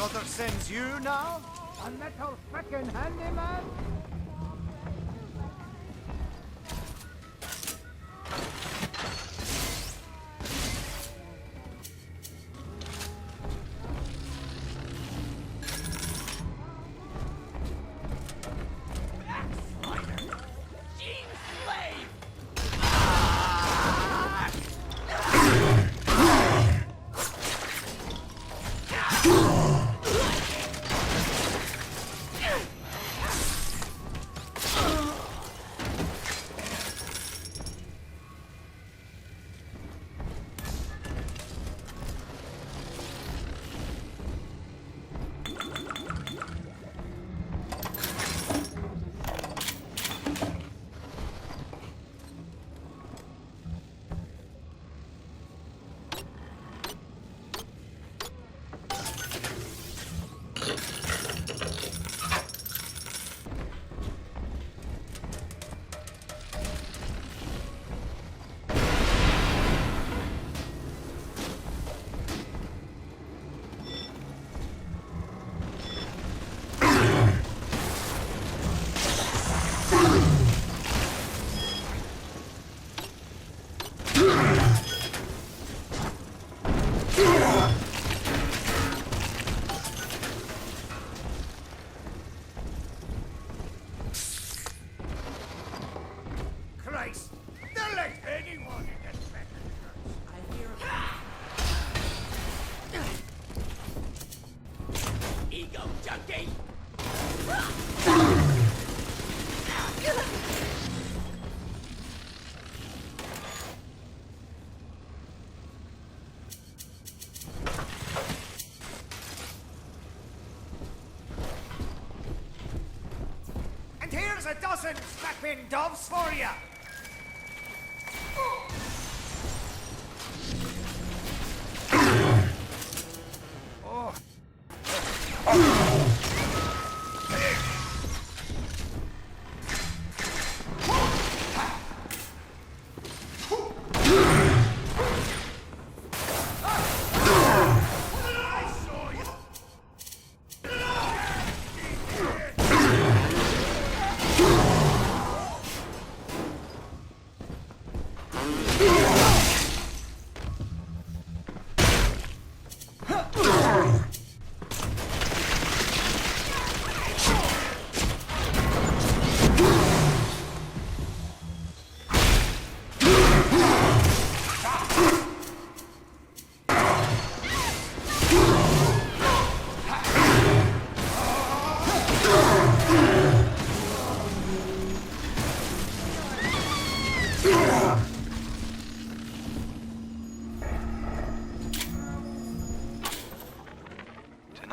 brother sends you now? A little frickin' handyman? Christ! They'll let anyone in this mess. I hear ego junkie! And here's a dozen strapping doves for you!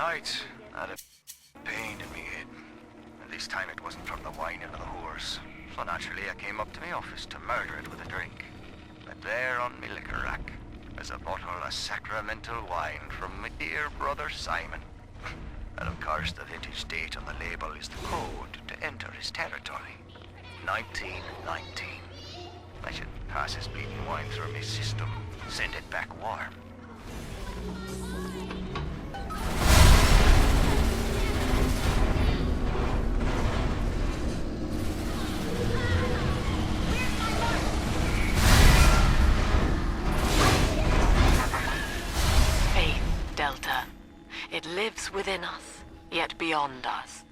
Tonight, I had a pain in me head. And this time it wasn't from the wine or the whores. So naturally I came up to my office to murder it with a drink. But there on my liquor rack was a bottle of sacramental wine from my dear brother Simon. And of course the vintage date on the label is the code to enter his territory. 1919. I should pass this bleeding wine through my system, send it back warm. Delta. It lives within us, yet beyond us.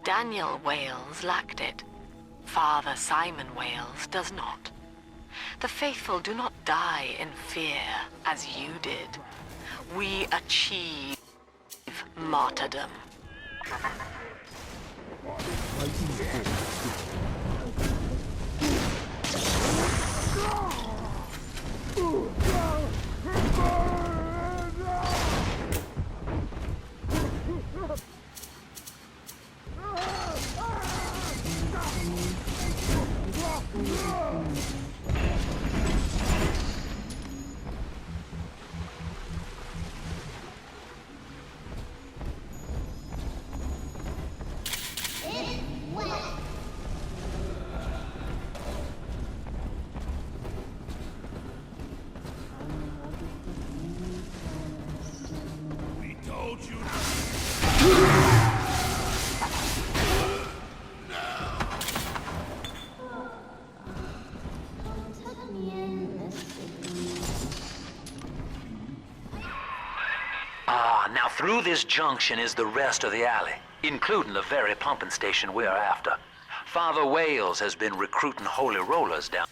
Daniel Wales lacked it. Father Simon Wales does not. The faithful do not die in fear, as you did. We achieve martyrdom. told you Tuck me in, Now through this junction is the rest of the alley, including the very pumping station we're after. Father Wales has been recruiting holy rollers down.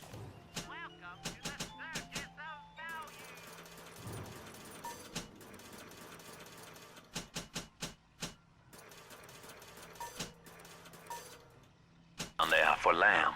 Down there for lamb.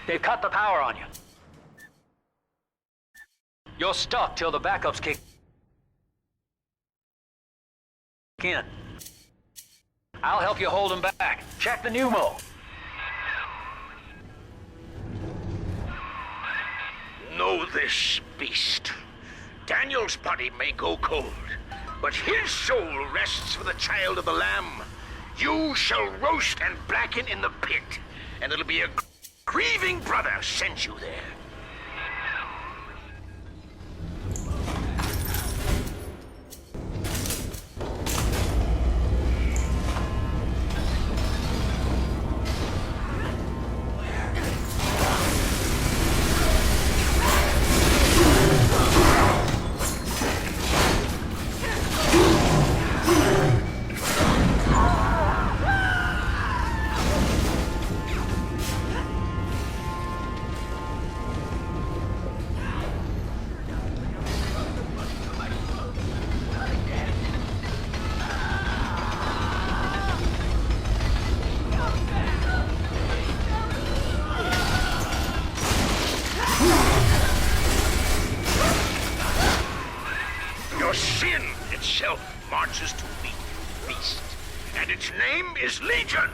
They've cut the power on you. You're stuck till the backups kick in. I'll help you hold them back. Check the pneumo. Know this, beast. Daniel's body may go cold, but his soul rests for the child of the Lamb. You shall roast and blacken in the pit, and it'll be a grieving brother sends you there. Sin itself marches to meet the beast, and its name is Legion.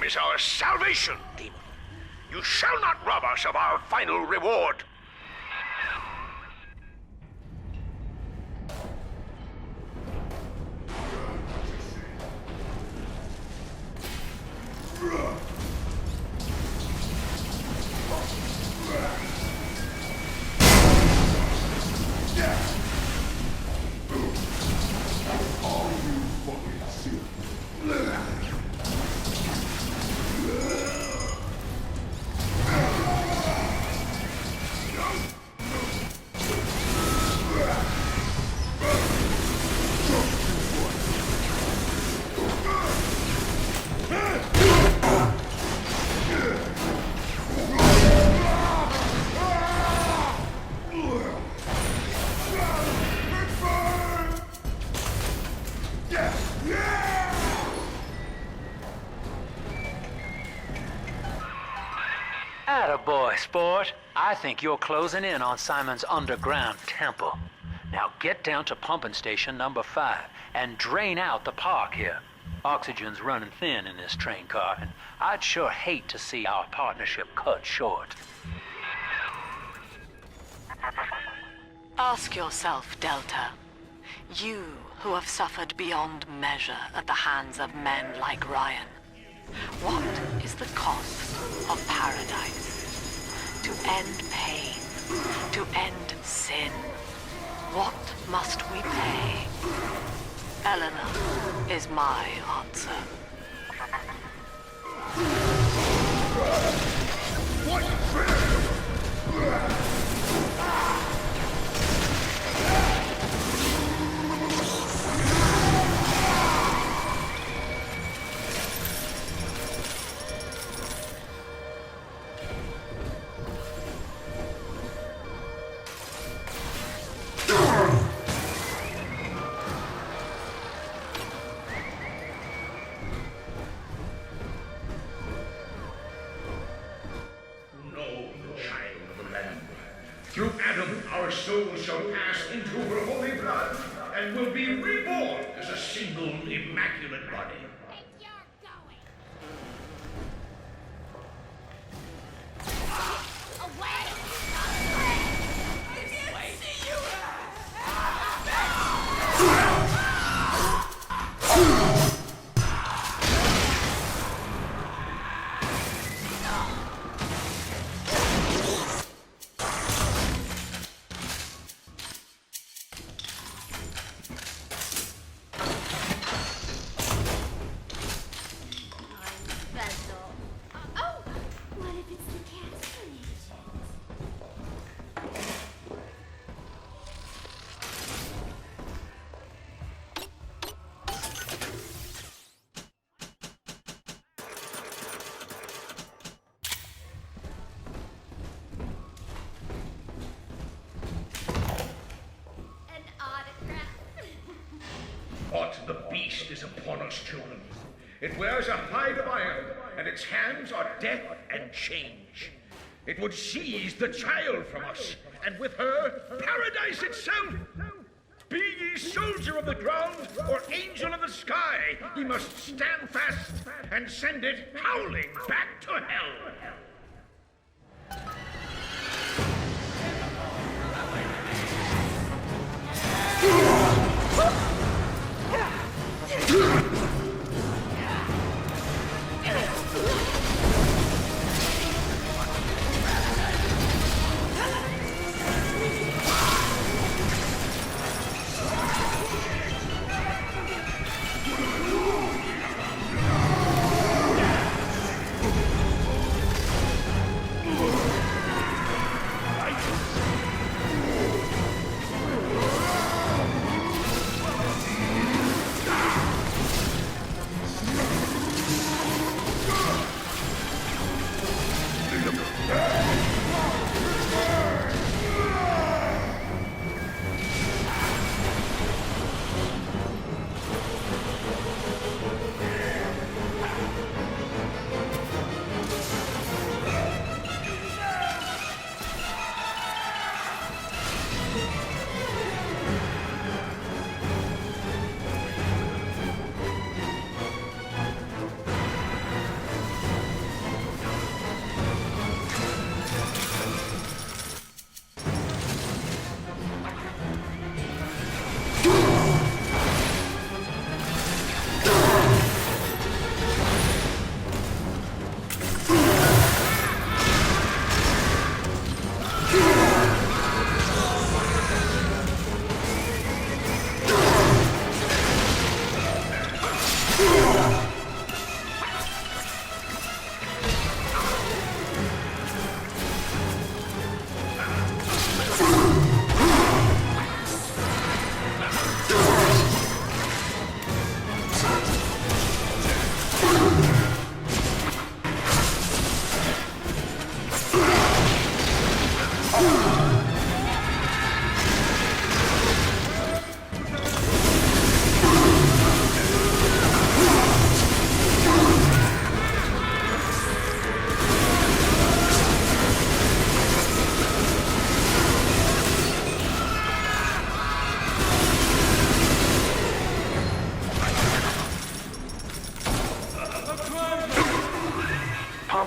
Is our salvation, demon. You shall not rob us of our final reward. Attaboy, sport. I think you're closing in on Simon's underground temple. Now get down to pumping station number 5 and drain out the park here. Oxygen's running thin in this train car, and I'd sure hate to see our partnership cut short. Ask yourself, Delta. You who have suffered beyond measure at the hands of men like Ryan, what is the cost of paradise? To end pain, to end sin, what must we pay? Eleanor is my answer. Through Adam, our souls shall pass into her holy blood, and will be reborn as a single immaculate body. What the beast is upon us, children. It wears a hide of iron, and its hands are death and change. It would seize the child from us, and with her, paradise itself. Be ye soldier of the ground, or angel of the sky, ye must stand fast and send it howling back to hell.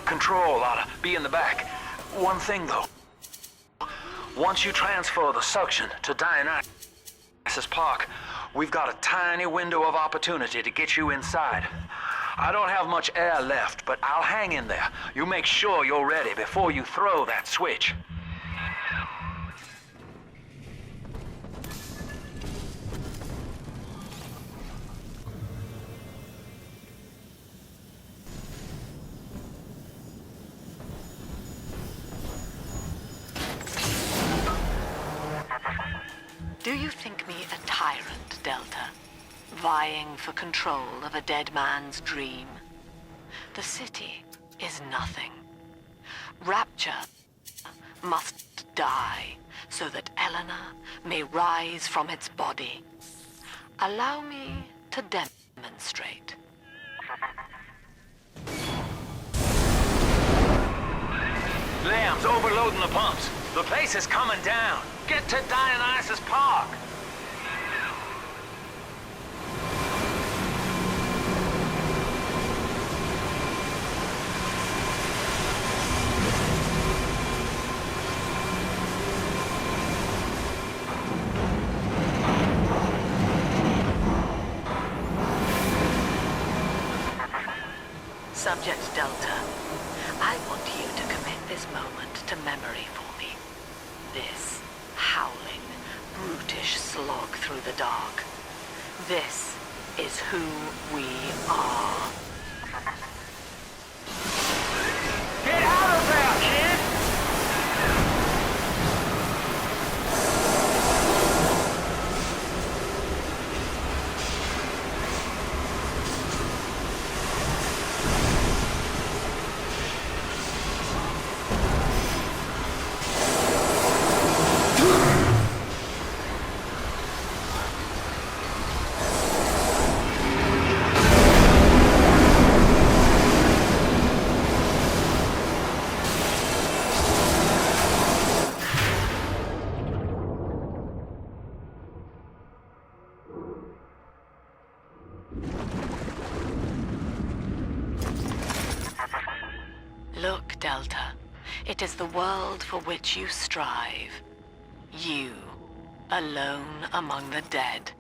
Control ought to be in the back. One thing, though. Once you transfer the suction to Dionysus Park, we've got a tiny window of opportunity to get you inside. I don't have much air left, but I'll hang in there. You make sure you're ready before you throw that switch. Do you think me a tyrant, Delta? Vying for control of a dead man's dream? The city is nothing. Rapture must die so that Eleanor may rise from its body. Allow me to demonstrate. Lamb's overloading the pumps. The place is coming down. Get to Dionysus Park. Subject Delta, I want you to commit this moment to memory for me. This howling, brutish slog through the dark. This is who we are. Get out of there, kid! Look, Delta. It is the world for which you strive. You, alone among the dead.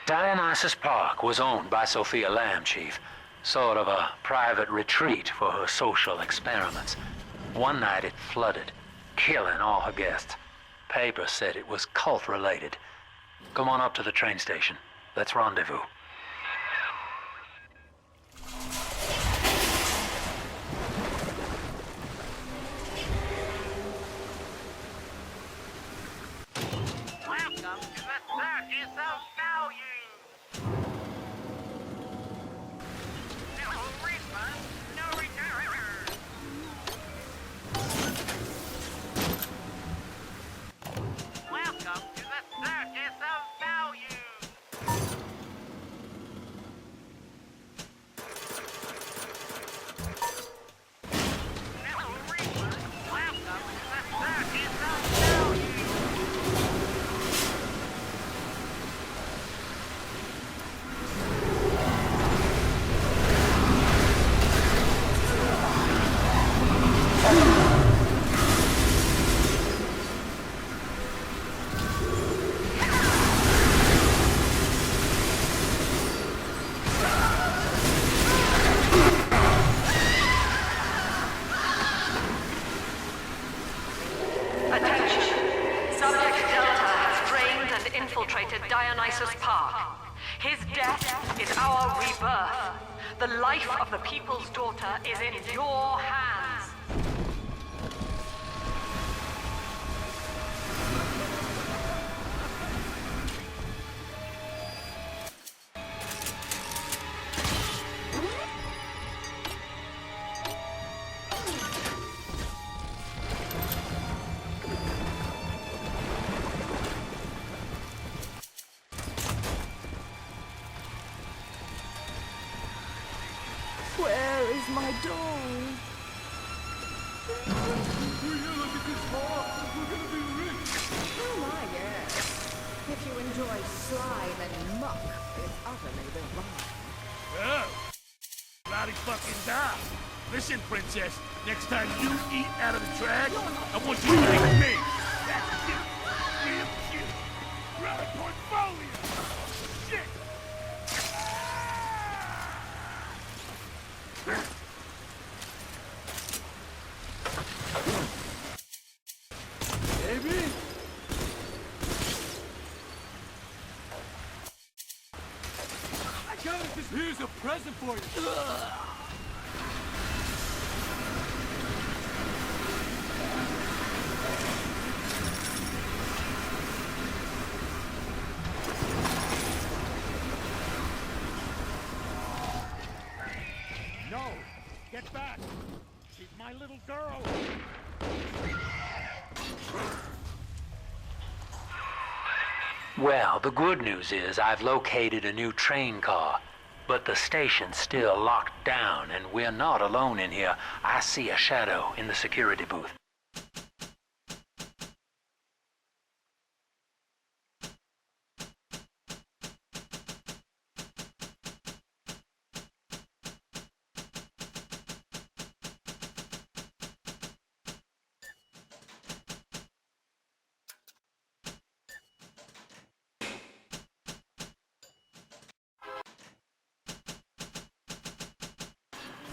Dionysus Park was owned by Sophia Lamb, Chief. Sort of a private retreat for her social experiments. One night it flooded, killing all her guests. Papers said it was cult-related. Come on up to the train station. Let's rendezvous. Welcome to the Circus of Value! No refund, no return! Welcome to the Circus of Value! No refund, welcome to the Circus of Value! Attention! Subject Delta has drained and infiltrated Dionysus Park. His death is our rebirth. The life of the people's daughter is in your hands. Where is my doll? Oh my, yes. If you enjoy slime and muck, it's utterly divine. Oh, bloody fucking die. Listen, princess, next time you eat out of the trash, I want you to thank me. That's cute. Real cute. Right portfolio. Shit. Baby? I got it. Here's a present for you. No! Get back! She's my little girl! Well, the good news is I've located a new train car. But the station's still locked down, and we're not alone in here. I see a shadow in the security booth.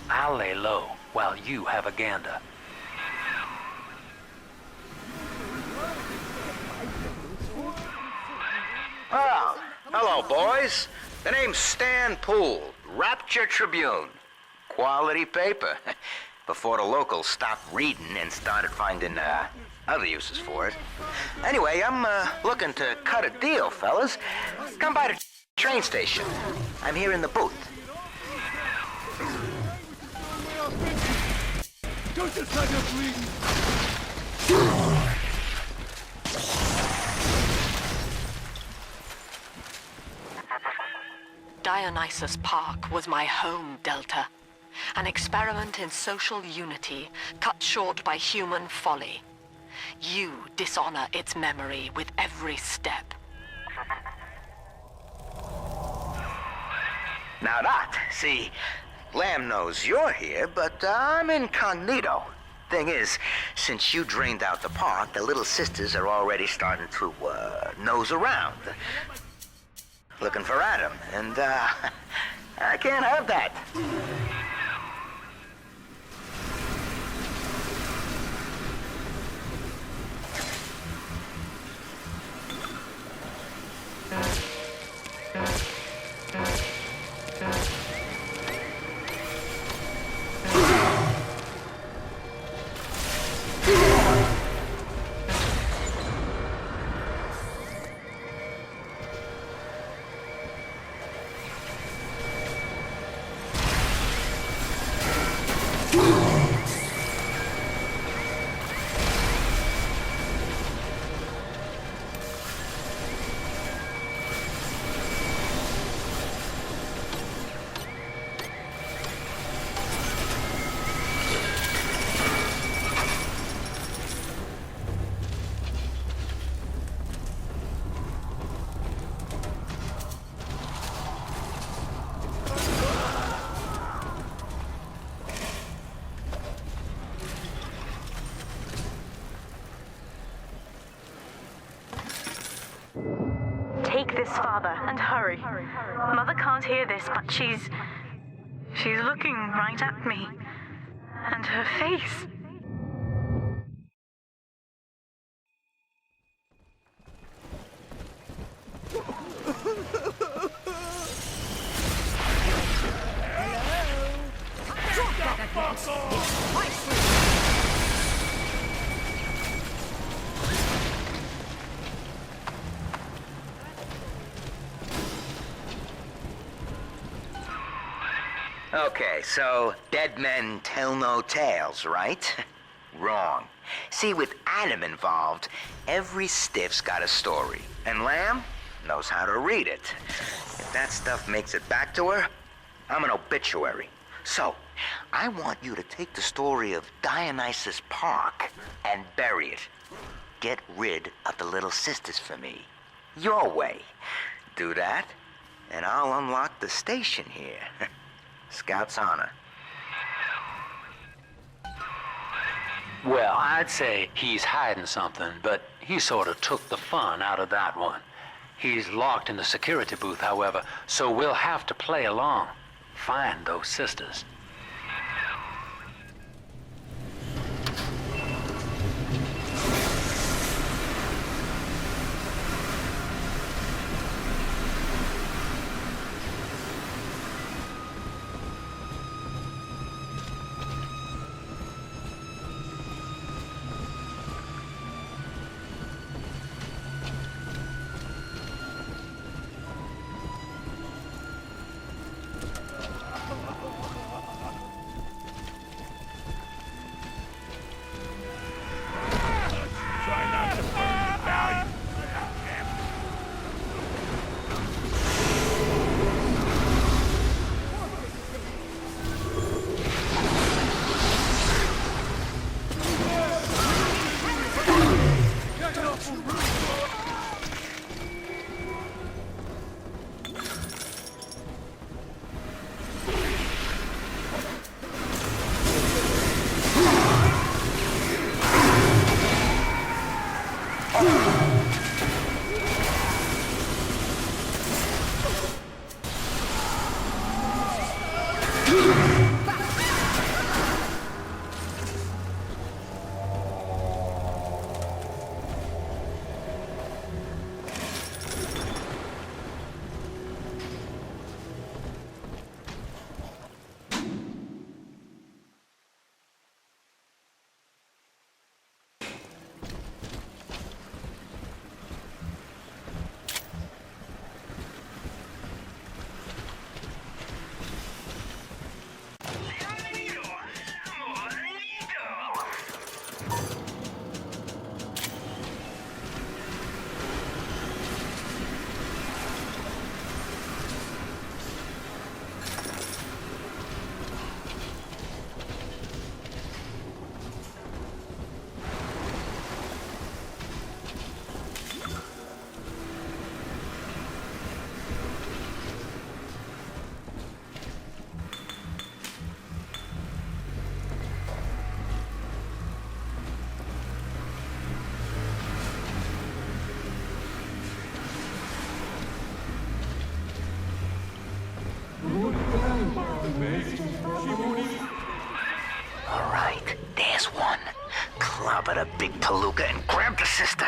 I'll lay low while you have a gander. Oh, hello, boys. The name's Stan Poole, Rapture Tribune. Quality paper. Before the locals stopped reading and started finding other uses for it. Anyway, I'm looking to cut a deal, fellas. Come by the train station. I'm here in the booth. Don't just let her bleed! Dionysus Park was my home, Delta. An experiment in social unity, cut short by human folly. You dishonor its memory with every step. Now that, see, Lamb knows you're here, but I'm incognito. Thing is, since you drained out the park, the little sisters are already starting to, nose around. Looking for Adam, and, I can't have that. Take this, Father, and hurry. Mother can't hear this, but she's looking right at me. And her face. Hello? It's my swing! Okay, so dead men tell no tales, right? Wrong. See, with Adam involved, every stiff's got a story, and Lamb knows how to read it. If that stuff makes it back to her, I'm an obituary. So, I want you to take the story of Dionysus Park and bury it. Get rid of the little sisters for me. Your way. Do that, and I'll unlock the station here. Scout's honor. Well, I'd say he's hiding something, but he sort of took the fun out of that one. He's locked in the security booth, however, so we'll have to play along. Find those sisters. Try not to burn your value. All right, there's one. Clobber the big palooka and grab the sister.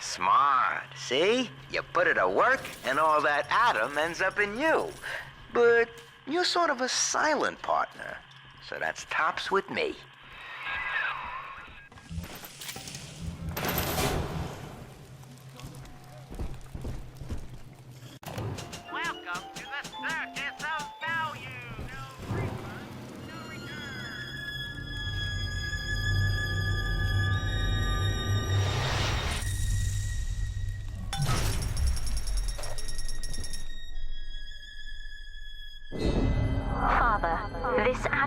Smart. See? You put it to work, and all that Adam ends up in you. But you're sort of a silent partner, so that's tops with me. Welcome to the Circus of Value! No refund, no return!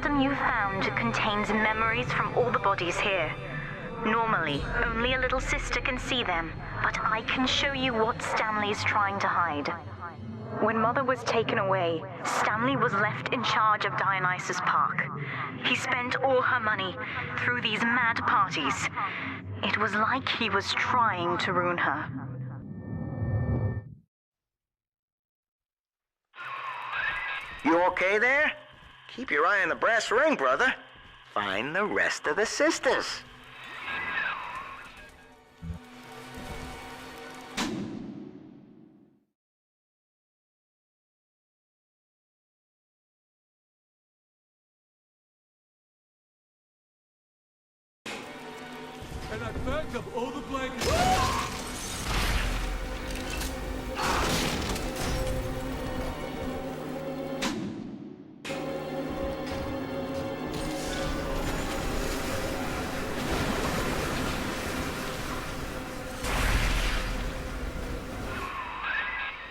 system you found contains memories from all the bodies here. Normally, only a little sister can see them, but I can show you what Stanley's trying to hide. When Mother was taken away, Stanley was left in charge of Dionysus Park. He spent all her money through these mad parties. It was like he was trying to ruin her. You okay there? Keep your eye on the brass ring, brother. Find the rest of the sisters. And I back up all the blankets.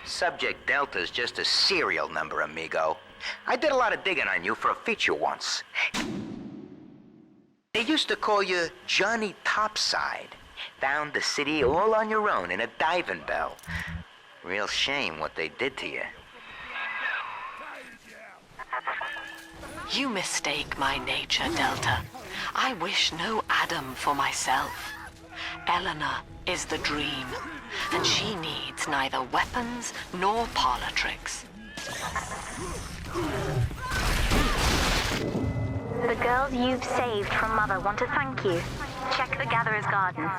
Subject Delta's just a serial number, amigo. I did a lot of digging on you for a feature once. They used to call you Johnny Topside. Found the city all on your own in a diving bell. Real shame what they did to you. You mistake my nature, Delta. I wish no Adam for myself. Eleanor is the dream, and she needs neither weapons nor parlor tricks. The girls you've saved from Mother want to thank you. Check the Gatherer's Garden.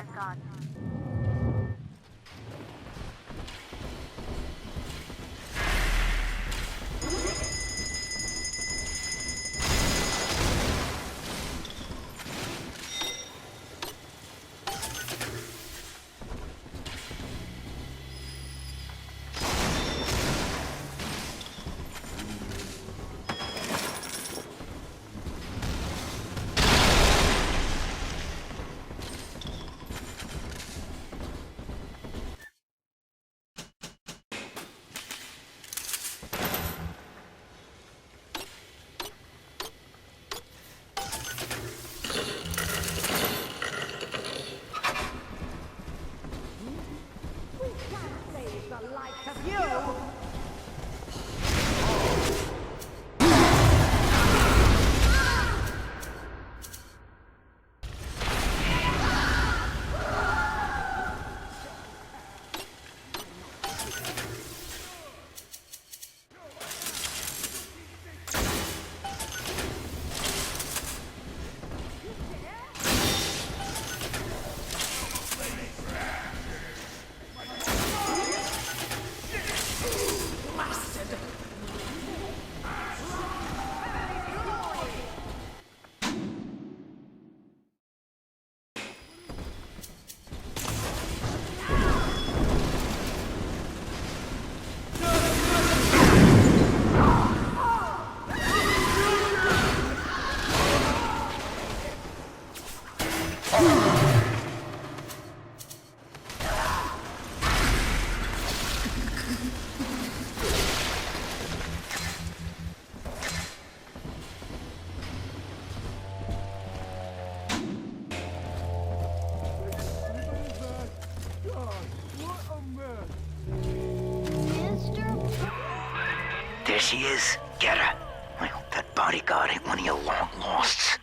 There she is. Get her. I hope that bodyguard ain't one of your long losts.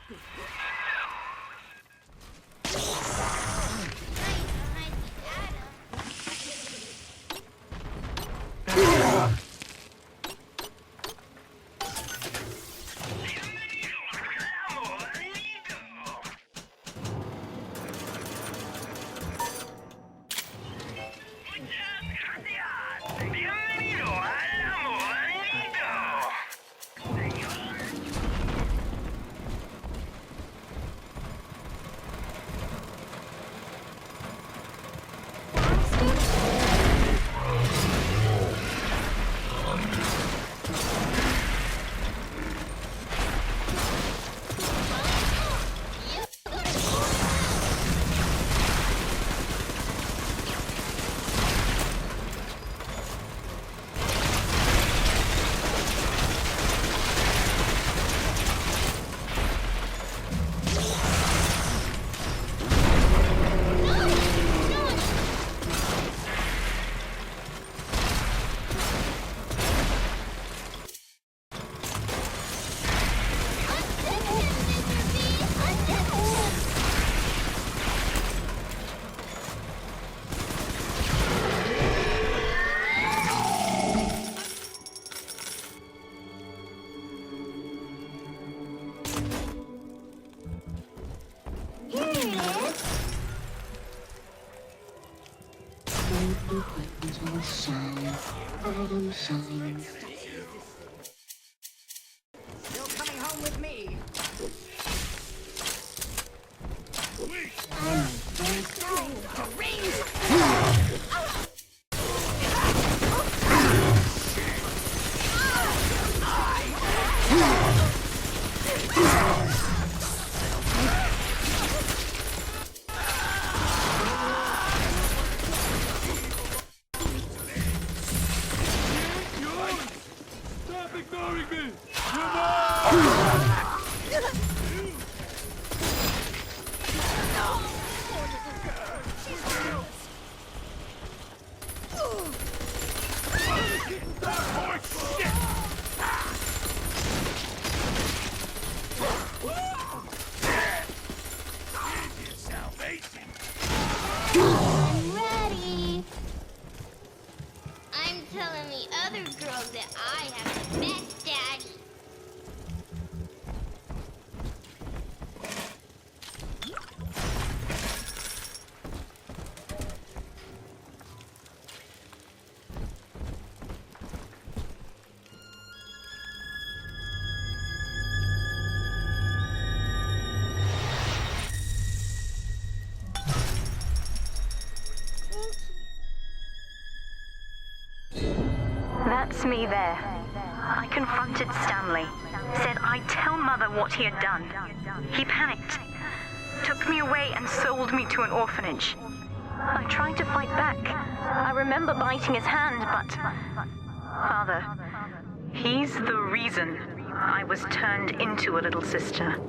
You're coming home with me. Stop ignoring me! I'm ready. I'm telling the other girls that I have the best daddy. That's me there. I confronted Stanley. Said I'd tell Mother what he had done. He panicked. Took me away and sold me to an orphanage. I tried to fight back. I remember biting his hand, but... Father, he's the reason I was turned into a little sister.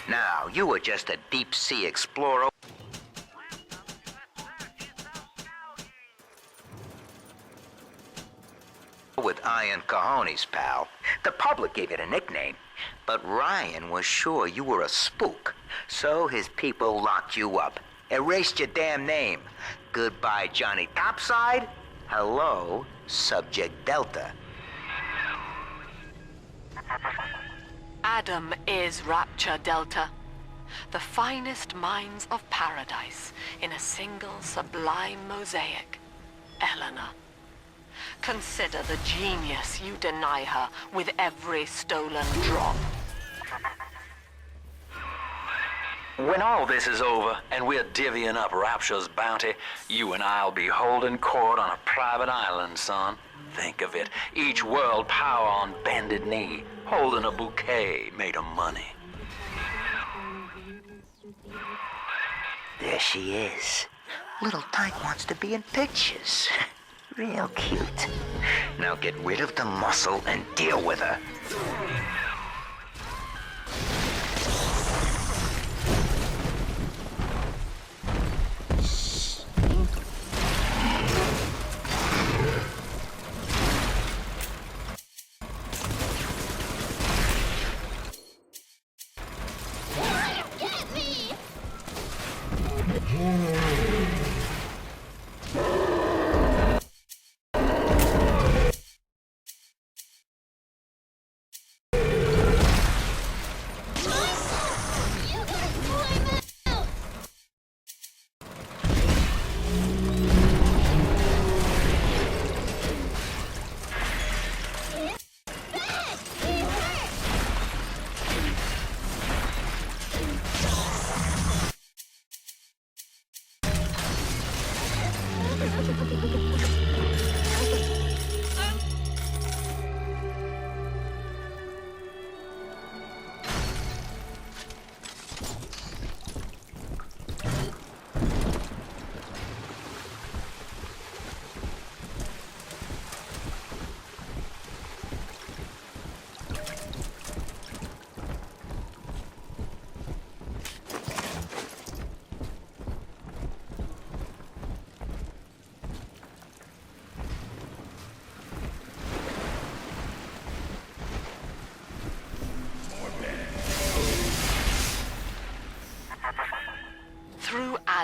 Now, you were just a deep-sea explorer with iron cojones, pal. The public gave it a nickname, but Ryan was sure you were a spook, so his people locked you up, erased your damn name. Goodbye, Johnny Topside. Hello, Subject Delta. Adam is Rapture Delta, the finest minds of paradise in a single sublime mosaic. Eleanor. Consider the genius you deny her with every stolen drop. When all this is over and we're divvying up Rapture's bounty, you and I'll be holding court on a private island, son. Think of it. Each world power on bended knee, holding a bouquet made of money. There she is. Little Tyke wants to be in pictures. Real cute. Now get rid of the muscle and deal with her. Get me!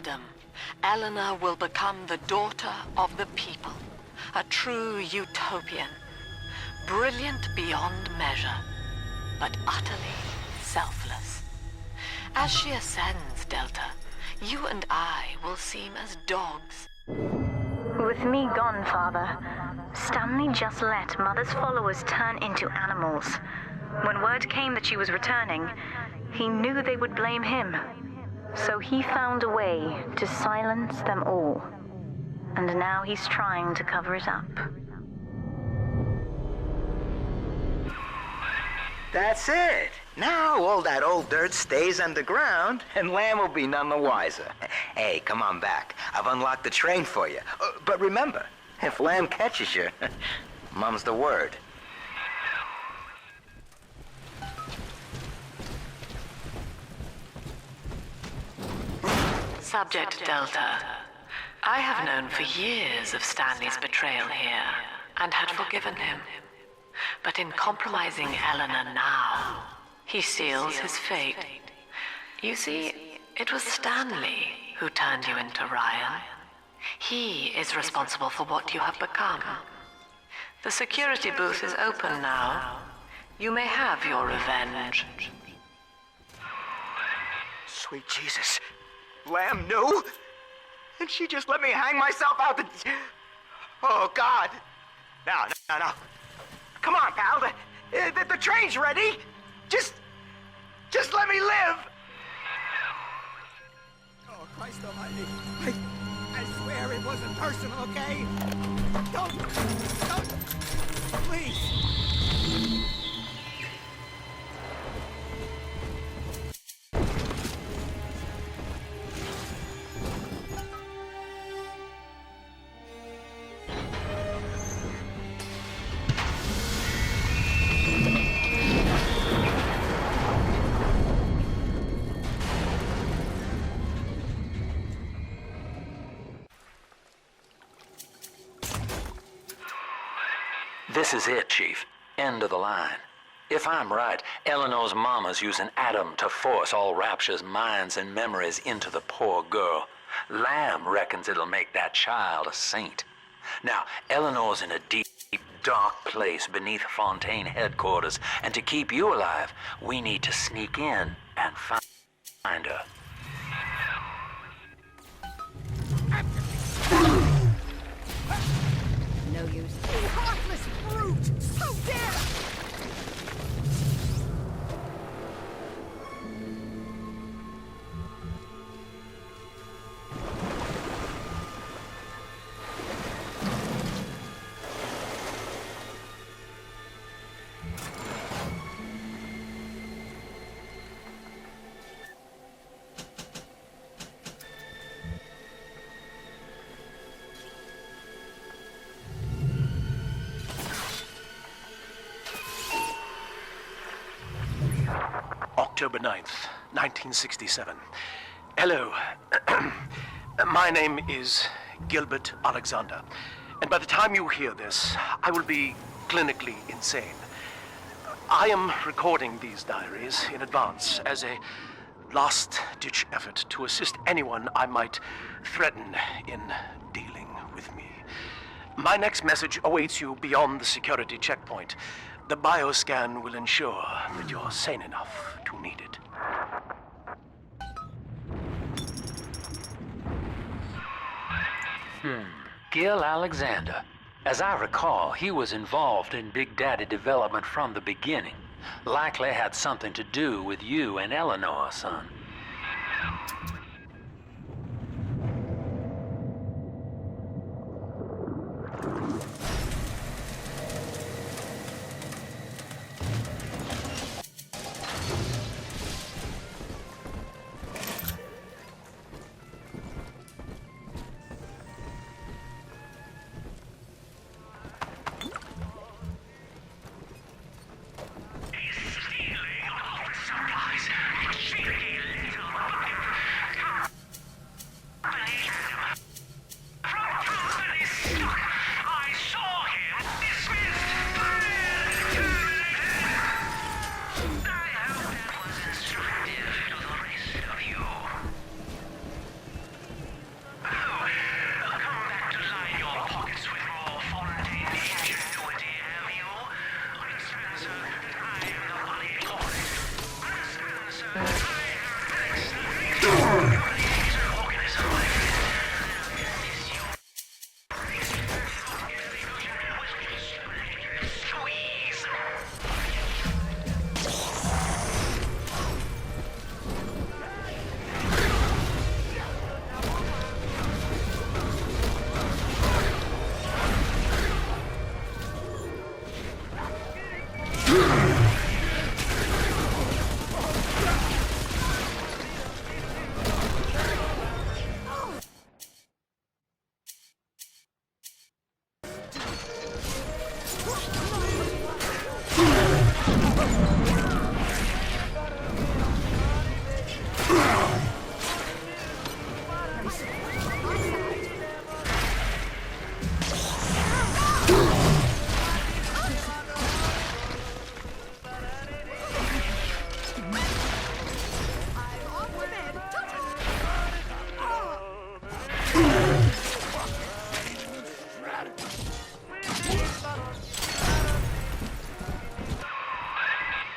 Adam, Eleanor will become the daughter of the people, a true utopian, brilliant beyond measure, but utterly selfless. As she ascends, Delta, you and I will seem as dogs. With me gone, Father, Stanley just let Mother's followers turn into animals. When word came that she was returning, he knew they would blame him. So he found a way to silence them all. And now he's trying to cover it up. That's it. Now all that old dirt stays underground, and Lamb will be none the wiser. Hey, come on back. I've unlocked the train for you. But remember, if Lamb catches you, mum's the word. Subject Delta, I have known for years of Stanley's betrayal here, and had forgiven him. But in compromising Eleanor now, he seals his fate. You see, it was Stanley who turned you into Ryan. He is responsible for what you have become. The security booth is open now. You may have your revenge. Sweet Jesus. Lamb knew? And she just let me hang myself out the... Oh, God. No. Come on, pal. The train's ready. Just let me live. Oh, Christ almighty. I swear it wasn't personal, okay? Don't, please. This is it, Chief. End of the line. If I'm right, Eleanor's mama's using Adam to force all Rapture's minds and memories into the poor girl. Lamb reckons it'll make that child a saint. Now, Eleanor's in a deep, dark place beneath Fontaine headquarters, and to keep you alive, we need to sneak in and find her. No use. You heartless brute! So dare! October 9th, 1967. Hello. My name is Gilbert Alexander, and by the time you hear this, I will be clinically insane. I am recording these diaries in advance as a last-ditch effort to assist anyone I might threaten in dealing with me. My next message awaits you beyond the security checkpoint. The bioscan will ensure that you're sane enough to need it. Gil Alexander. As I recall, he was involved in Big Daddy development from the beginning. Likely had something to do with you and Eleanor, son.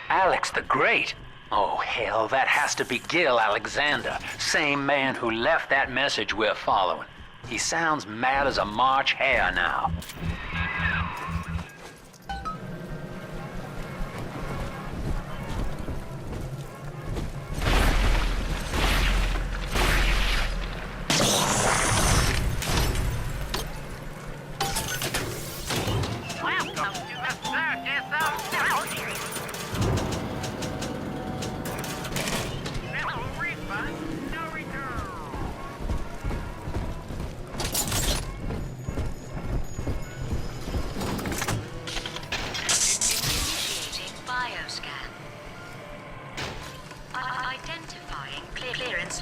Alex the Great? Oh, hell, that has to be Gil Alexander, same man who left that message we're following. He sounds mad as a March hare now.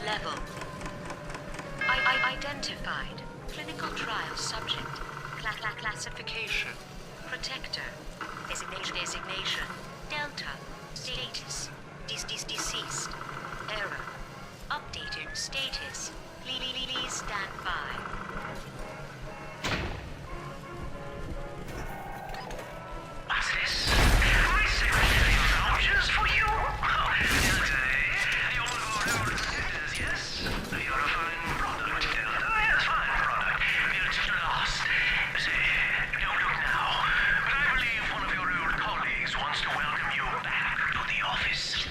Level. Identified. Clinical trial subject. Classification. Protector. Designation. Delta. Status. Deceased. Error. Updating status. Please stand by. What's this? My secretary vouchers for you? Yes, you're a fine product, Delta. Yes, fine product. You're just lost. Say, don't look now, but I believe one of your old colleagues wants to welcome you back to the office.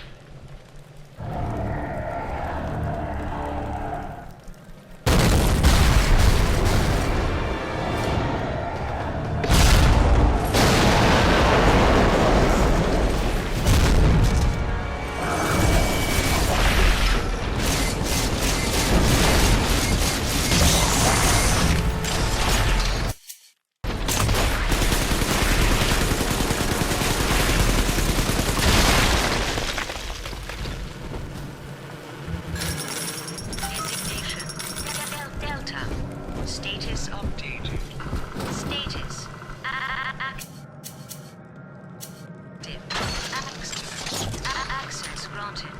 Status updated. Status active. Access granted.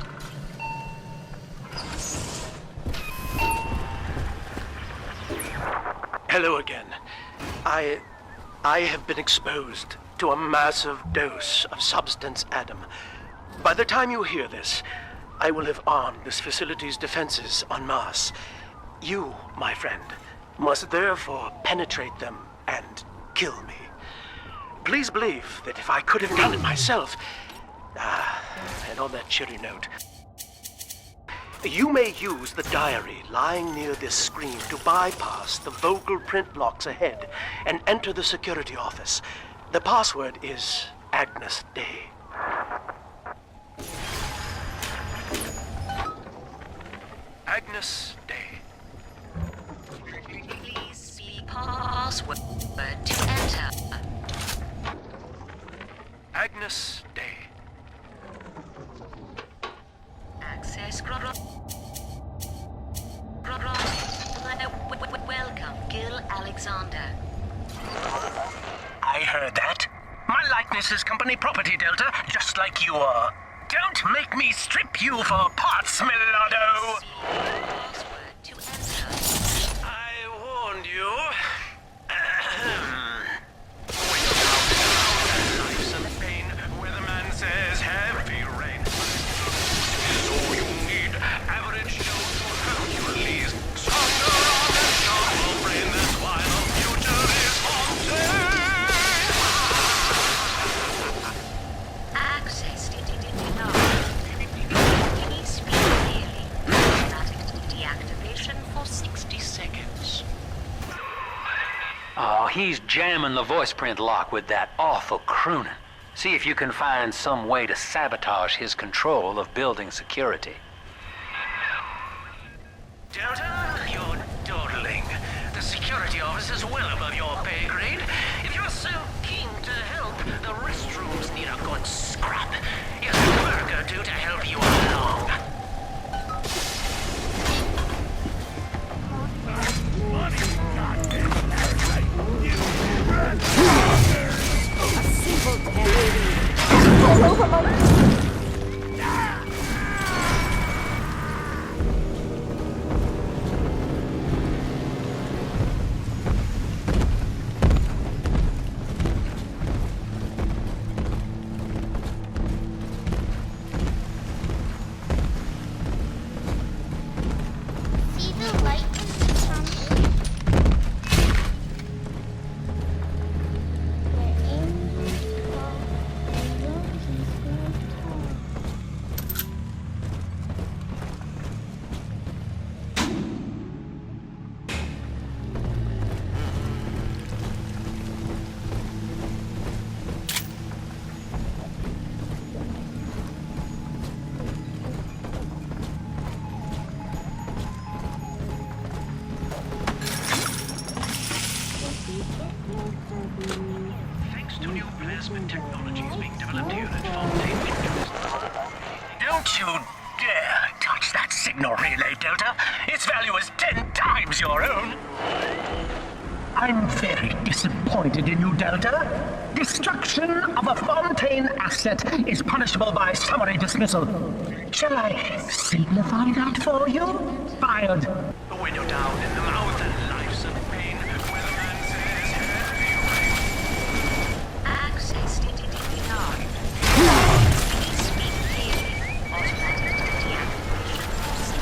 Hello again. I have been exposed to a massive dose of Substance Adam. By the time you hear this, I will have armed this facility's defenses en masse. You, my friend, must therefore penetrate them and kill me. Please believe that if I could have done it myself... and on that cheery note, you may use the diary lying near this screen to bypass the vocal print locks ahead and enter the security office. The password is Agnes Day. Agnes Day. Please see password to enter. Agnes Day. Access granted. Welcome, Gil Alexander. I heard that. My likeness is company property, Delta, just like you are. Don't make me strip you for parts, Millardo! Password to enter. I warned you. Life's a pain, where the man says heavy rain. Is all you need. Average Joe to Hercules. Stronger on the jungle brain, that's why the future is haunted. Access denied. Please speak clearly. Automatic deactivation for 60 seconds. Oh, he's jamming the voice print lock with that awful crooning. See if you can find some way to sabotage his control of building security. Delta, you're dawdling. The security office is well above your pay grade. If you're so keen to help, the restrooms need a good scrub. Here's a clerk or two to help you along. A simple lady. See the light in the tunnel? Where angels fall and roses grow tall. Thanks to new plasmid technologies being developed here at Fontaine Windows. Don't you dare touch that signal relay, Delta. Its value is 10 times your own. I'm very disappointed in you, Delta. Destruction of a Fontaine asset is punishable by summary dismissal. Shall I signify that for you? Fired. A window down in the mouth and life's a pain. When a man says heavyweight. Access denied. Please speak clearly. Automatic deactivation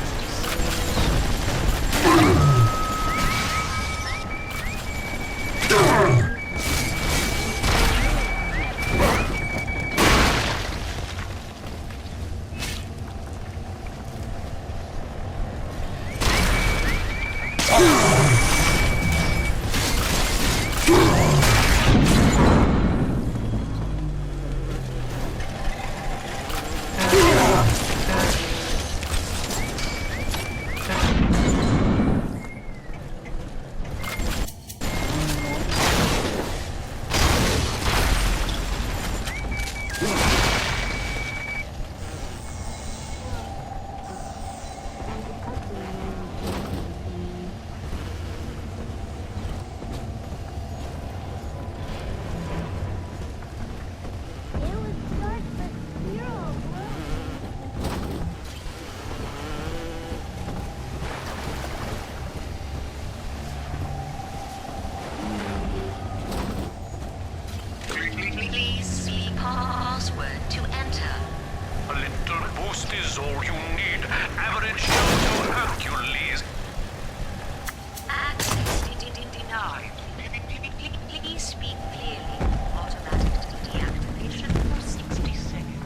Please speak password to enter. A little boost is all you need. Average to Hercules. Access denied. Please speak clearly. Automatic deactivation for 60 seconds.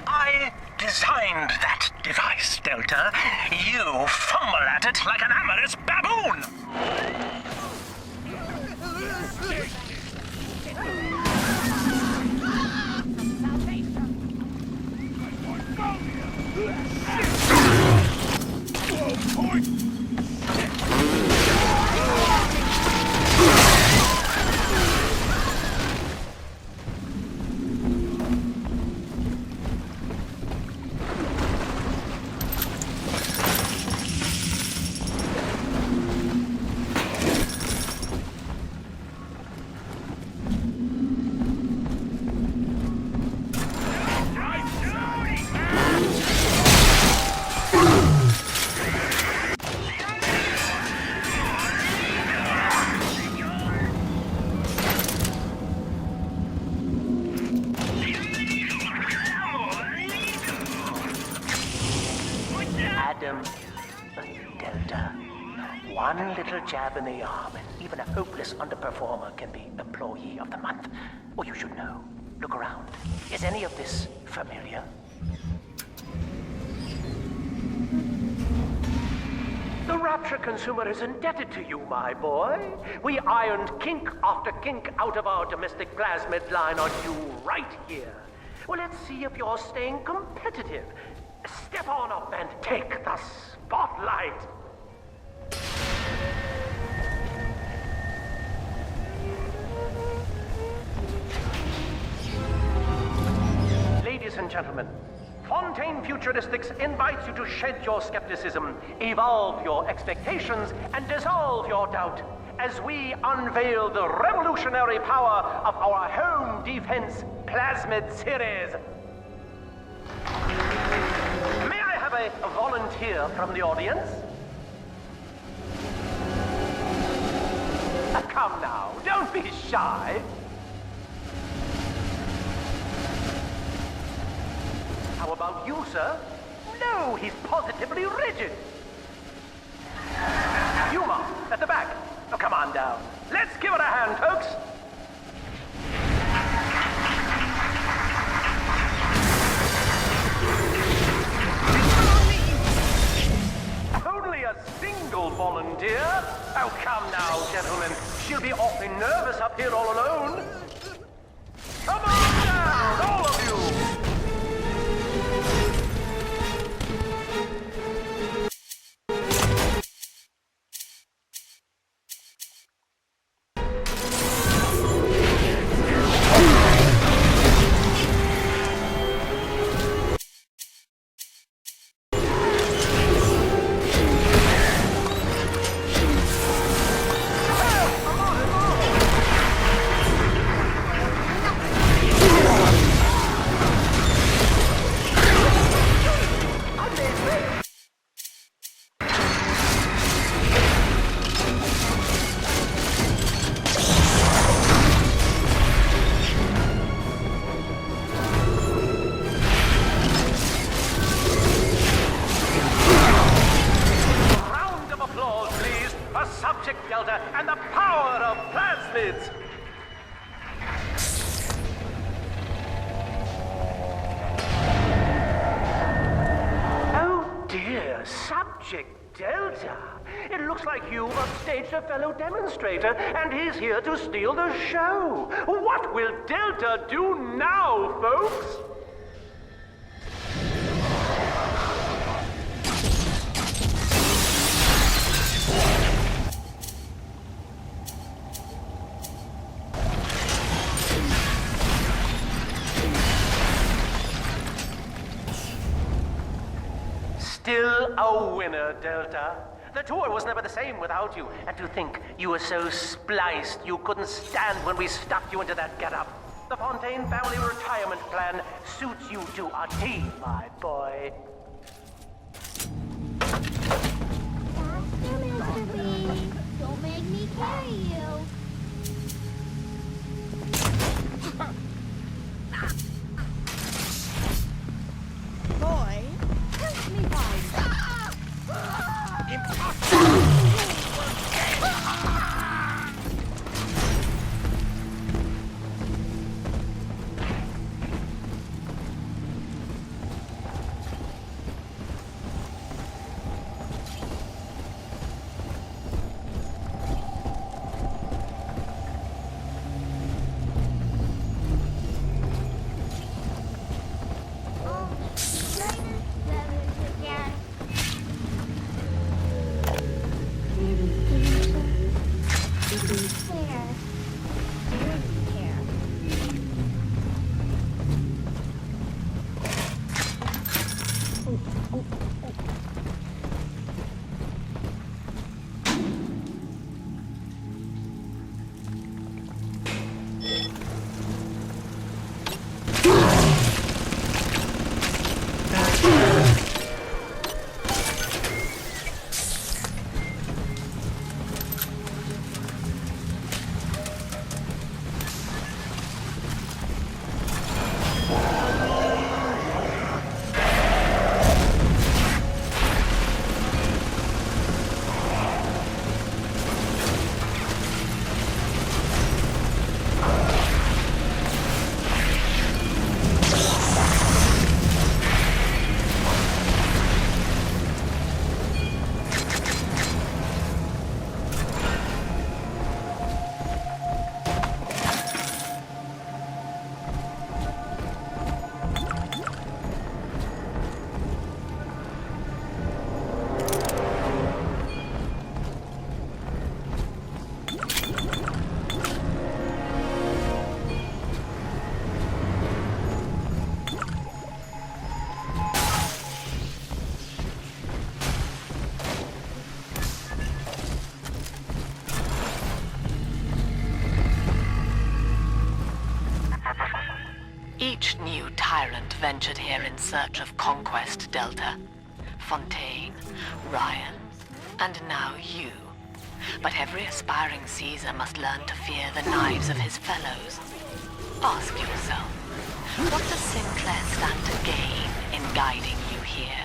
I designed that device, Delta. You fumble at it like an amorous baboon. Salvation. Delta. One little jab in the arm, and even a hopeless underperformer can be Employee of the Month. Or you should know. Look around. Is any of this familiar? The Rapture consumer is indebted to you, my boy. We ironed kink after kink out of our domestic plasmid line on you right here. Well, let's see if you're staying competitive. Step on up and take the spotlight. Ladies and gentlemen, Fontaine Futuristics invites you to shed your skepticism, evolve your expectations, and dissolve your doubt as we unveil the revolutionary power of our home defense plasmid series. May I have a volunteer from the audience? Come now, don't be shy. How about you, sir? No, he's positively rigid. Yuma, at the back. Oh, come on down. Let's give it a hand, folks. Only a single volunteer? Oh, come now, gentlemen. She'll be awfully nervous up here all alone. Come on down, all of you! Delta and the power of plasmids! Oh dear, Subject Delta. It looks like you've upstaged a fellow demonstrator, and he's here to steal the show. What will Delta do now, folks? Still a winner, Delta. The tour was never the same without you. And to think you were so spliced you couldn't stand when we stuffed you into that getup. The Fontaine family retirement plan suits you to a T, my boy. Faster, Mr. B. Don't make me carry you. Boy, help me find. ventured here in search of conquest, Delta. Fontaine, Ryan, and now you. But every aspiring Caesar must learn to fear the knives of his fellows. Ask yourself, what does Sinclair stand to gain in guiding you here?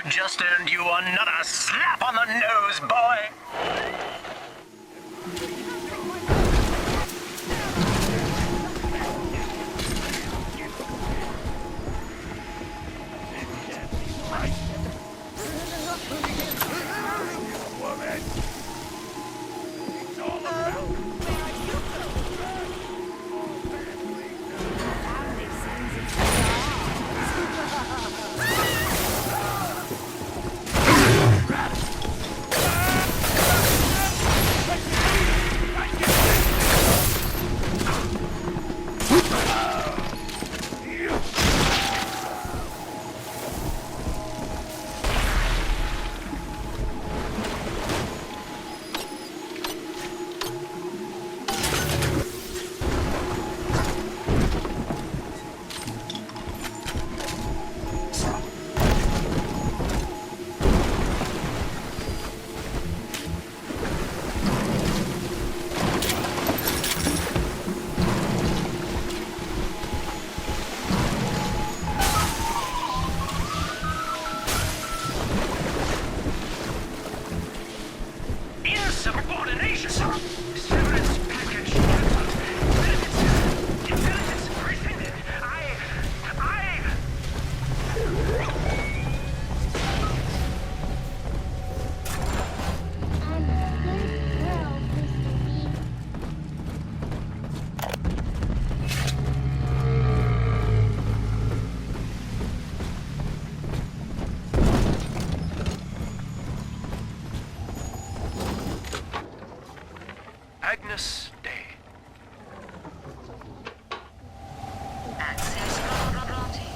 Just earned you another slap on the nose, boy! Agnes Day. Access granted.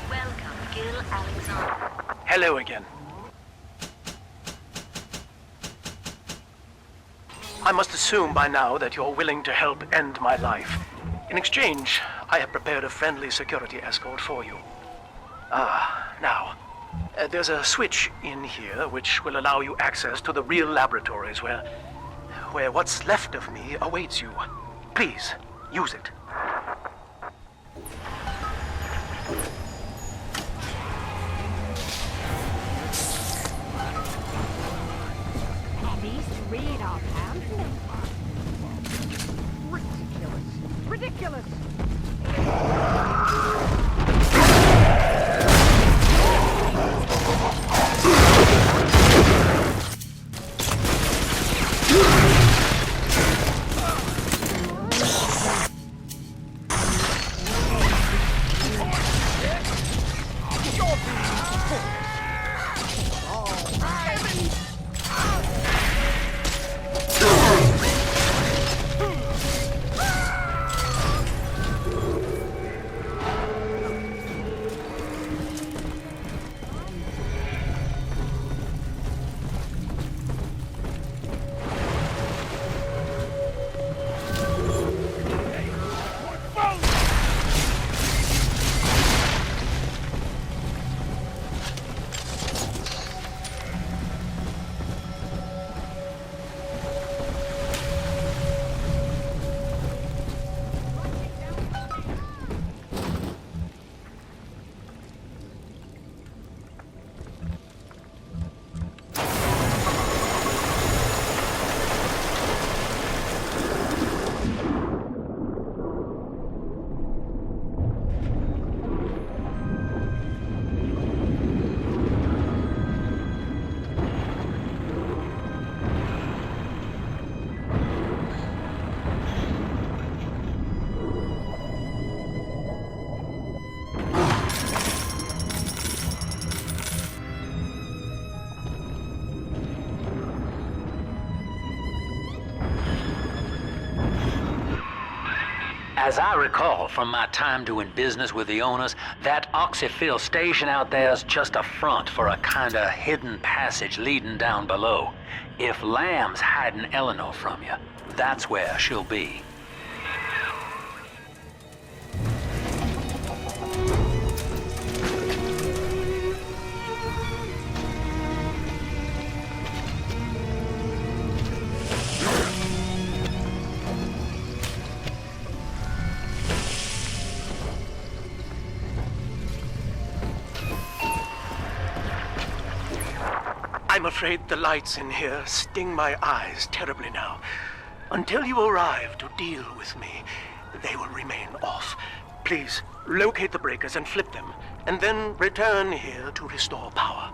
Welcome, Gil Alexander. Hello again. I must assume by now that you're willing to help end my life. In exchange, I have prepared a friendly security escort for you. Now, there's a switch in here which will allow you access to the real laboratories where what's left of me awaits you. Please, use it. These read our pamphlet. Ridiculous. Ridiculous. As I recall from my time doing business with the owners, that Oxyfill station out there's just a front for a kinda hidden passage leading down below. If Lamb's hiding Eleanor from you, that's where she'll be. I'm afraid the lights in here sting my eyes terribly now. Until you arrive to deal with me, they will remain off. Please, locate the breakers and flip them, and then return here to restore power.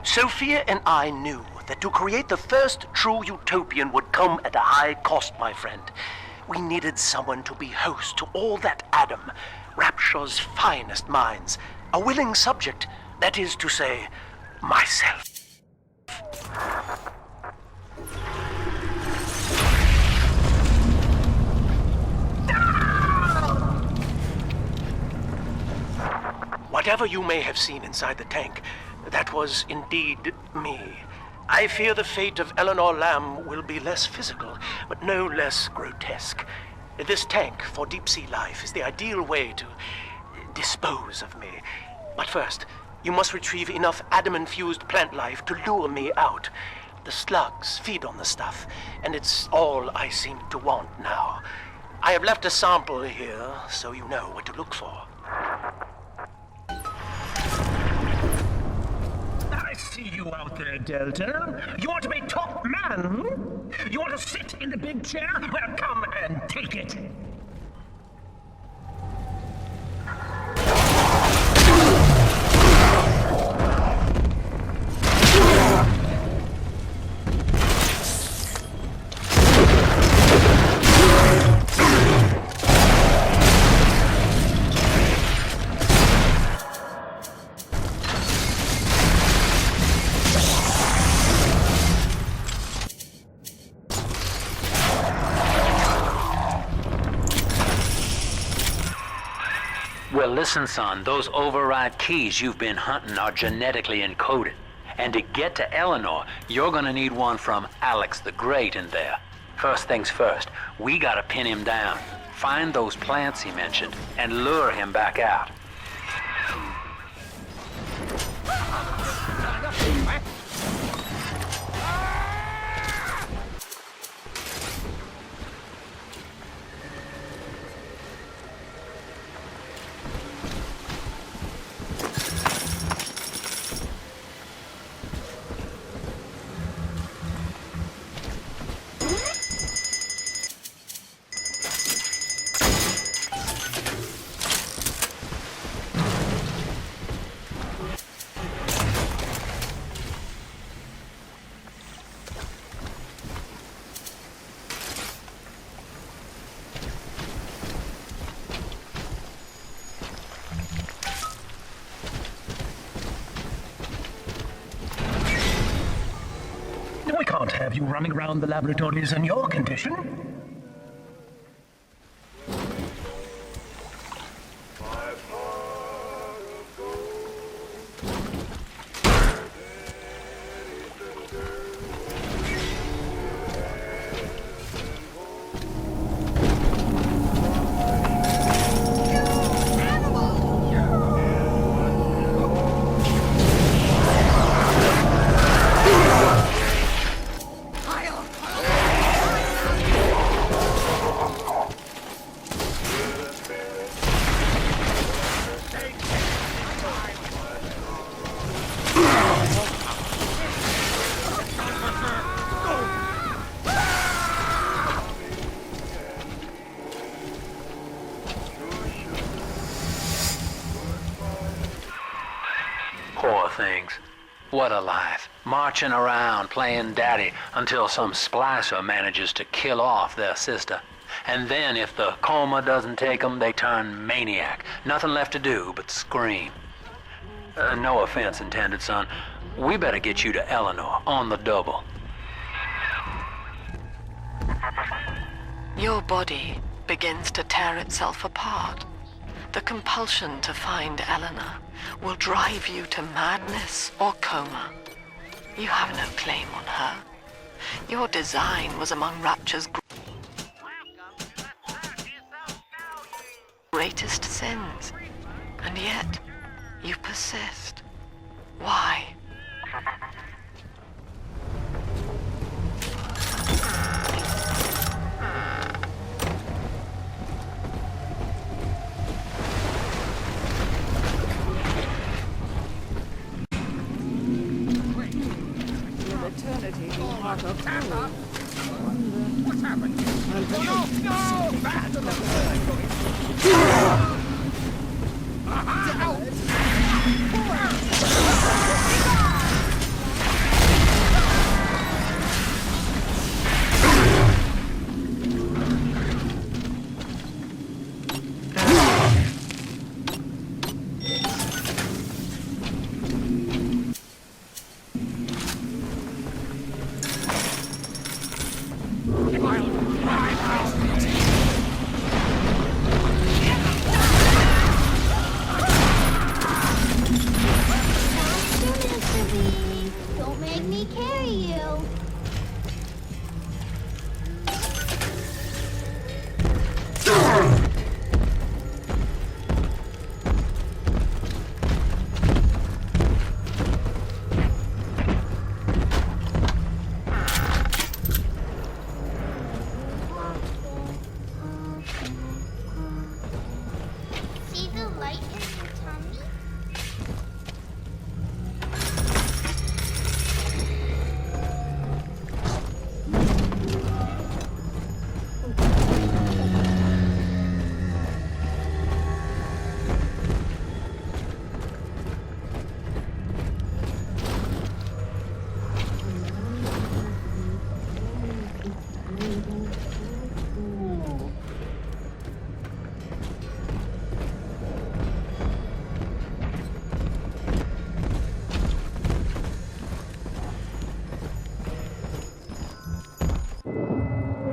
Sophia and I knew that to create the first true utopian would come at a high cost, my friend. We needed someone to be host to all that Adam, Rapture's finest minds, a willing subject, that is to say, myself. Whatever you may have seen inside the tank, that was indeed me. I fear the fate of Eleanor Lamb will be less physical, but no less grotesque. This tank for deep-sea life is the ideal way to dispose of me. But first, you must retrieve enough Adam-infused plant life to lure me out. The slugs feed on the stuff, and it's all I seem to want now. I have left a sample here, so you know what to look for. I see you out there, Delta. You want to be top man? You want to sit in the big chair? Well, come and take it. Well, listen, son, those override keys you've been hunting are genetically encoded. And to get to Eleanor, you're gonna need one from Alex the Great in there. First things first, we gotta pin him down, find those plants he mentioned, and lure him back out. We can't have you running around the laboratories in your condition. What a life. Marching around, playing daddy, until some splicer manages to kill off their sister. And then if the coma doesn't take them, they turn maniac. Nothing left to do but scream. No offense intended, son. We better get you to Eleanor, on the double. Your body begins to tear itself apart. The compulsion to find Eleanor will drive you to madness or coma. You have no claim on her. Your design was among Rapture's greatest sins, and yet you persist. Why? Eternity not a clue. What's happened? Oh, no! Back to the Don't make me carry you. See the light in your tummy?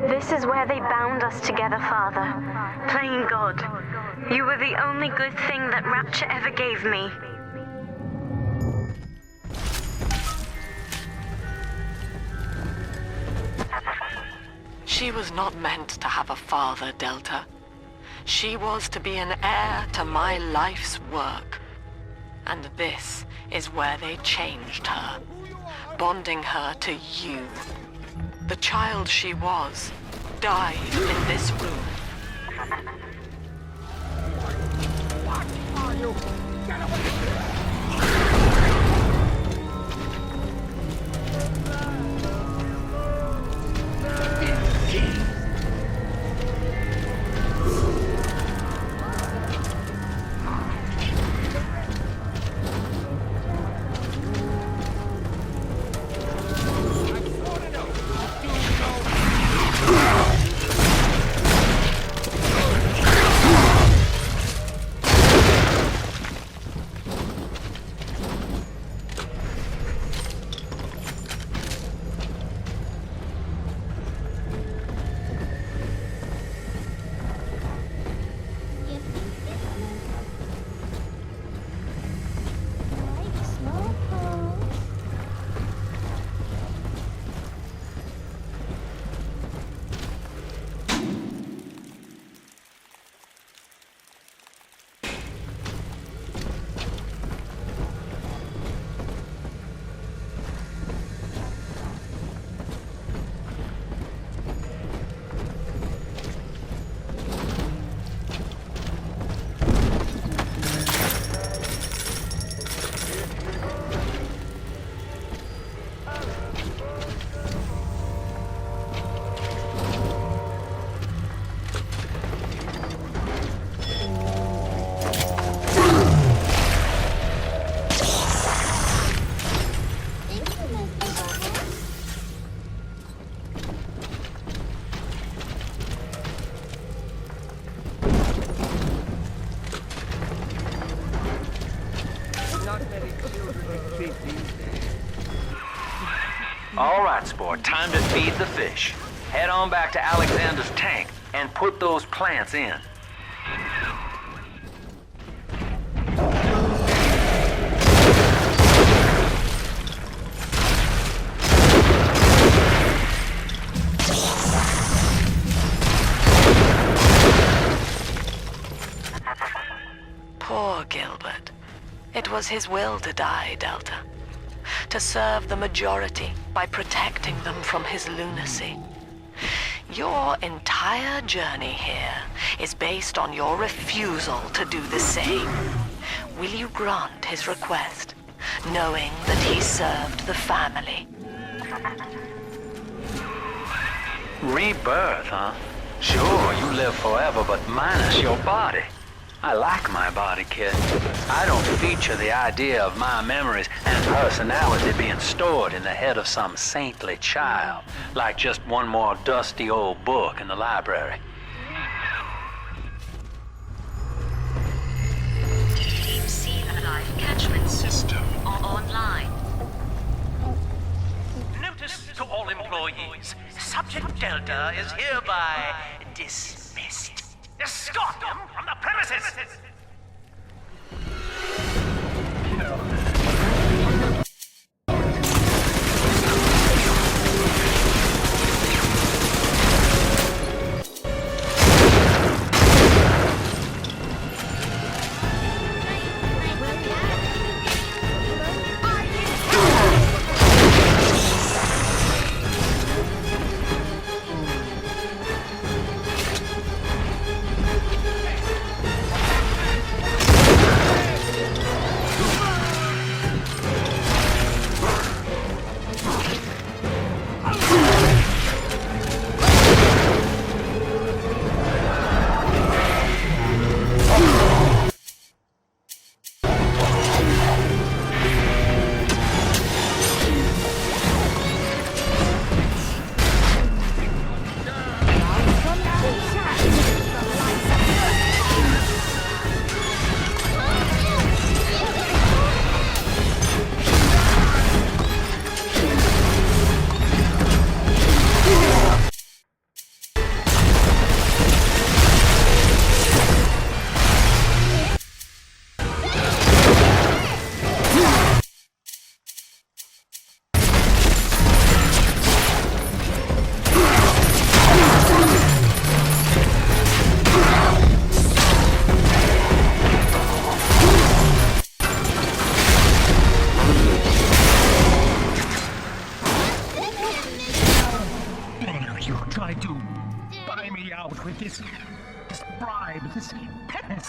This is where they bound us together, Father. Playing God. You were the only good thing that Rapture ever gave me. She was not meant to have a father, Delta. She was to be an heir to my life's work. And this is where they changed her, bonding her to you. The child she was died in this room. What are you? Get away! for. Time to feed the fish. Head on back to Alexander's tank and put those plants in. Poor Gilbert. It was his will to die, Delta. To serve the majority by protecting them from his lunacy. Your entire journey here is based on your refusal to do the same. Will you grant his request, knowing that he served the family? Rebirth, huh? Sure, you live forever, but minus your body. I like my body, kid. I don't feature the idea of my memories and personality being stored in the head of some saintly child, like just one more dusty old book in the library. Deep Sea Life Catchment System online. Notice to all employees, Subject Delta is hereby dismissed. Escort them from the premises!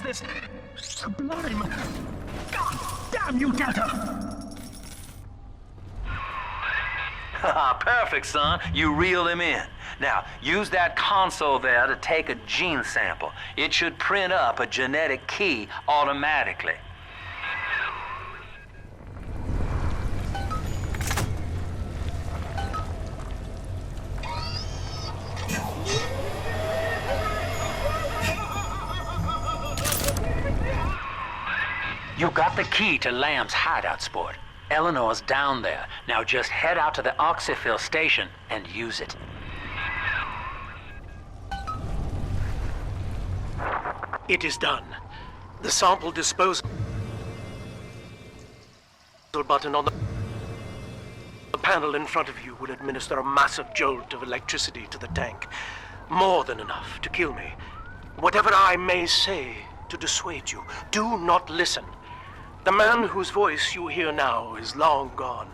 This sublime. God damn you, Delta! Perfect, son. You reeled him in. Now, use that console there to take a gene sample. It should print up a genetic key automatically. You got the key to Lamb's hideout, sport. Eleanor's down there. Now just head out to the oxyfill station and use it. It is done. The sample disposal button on the panel in front of you will administer a massive jolt of electricity to the tank. More than enough to kill me. Whatever I may say to dissuade you, do not listen. The man whose voice you hear now is long gone.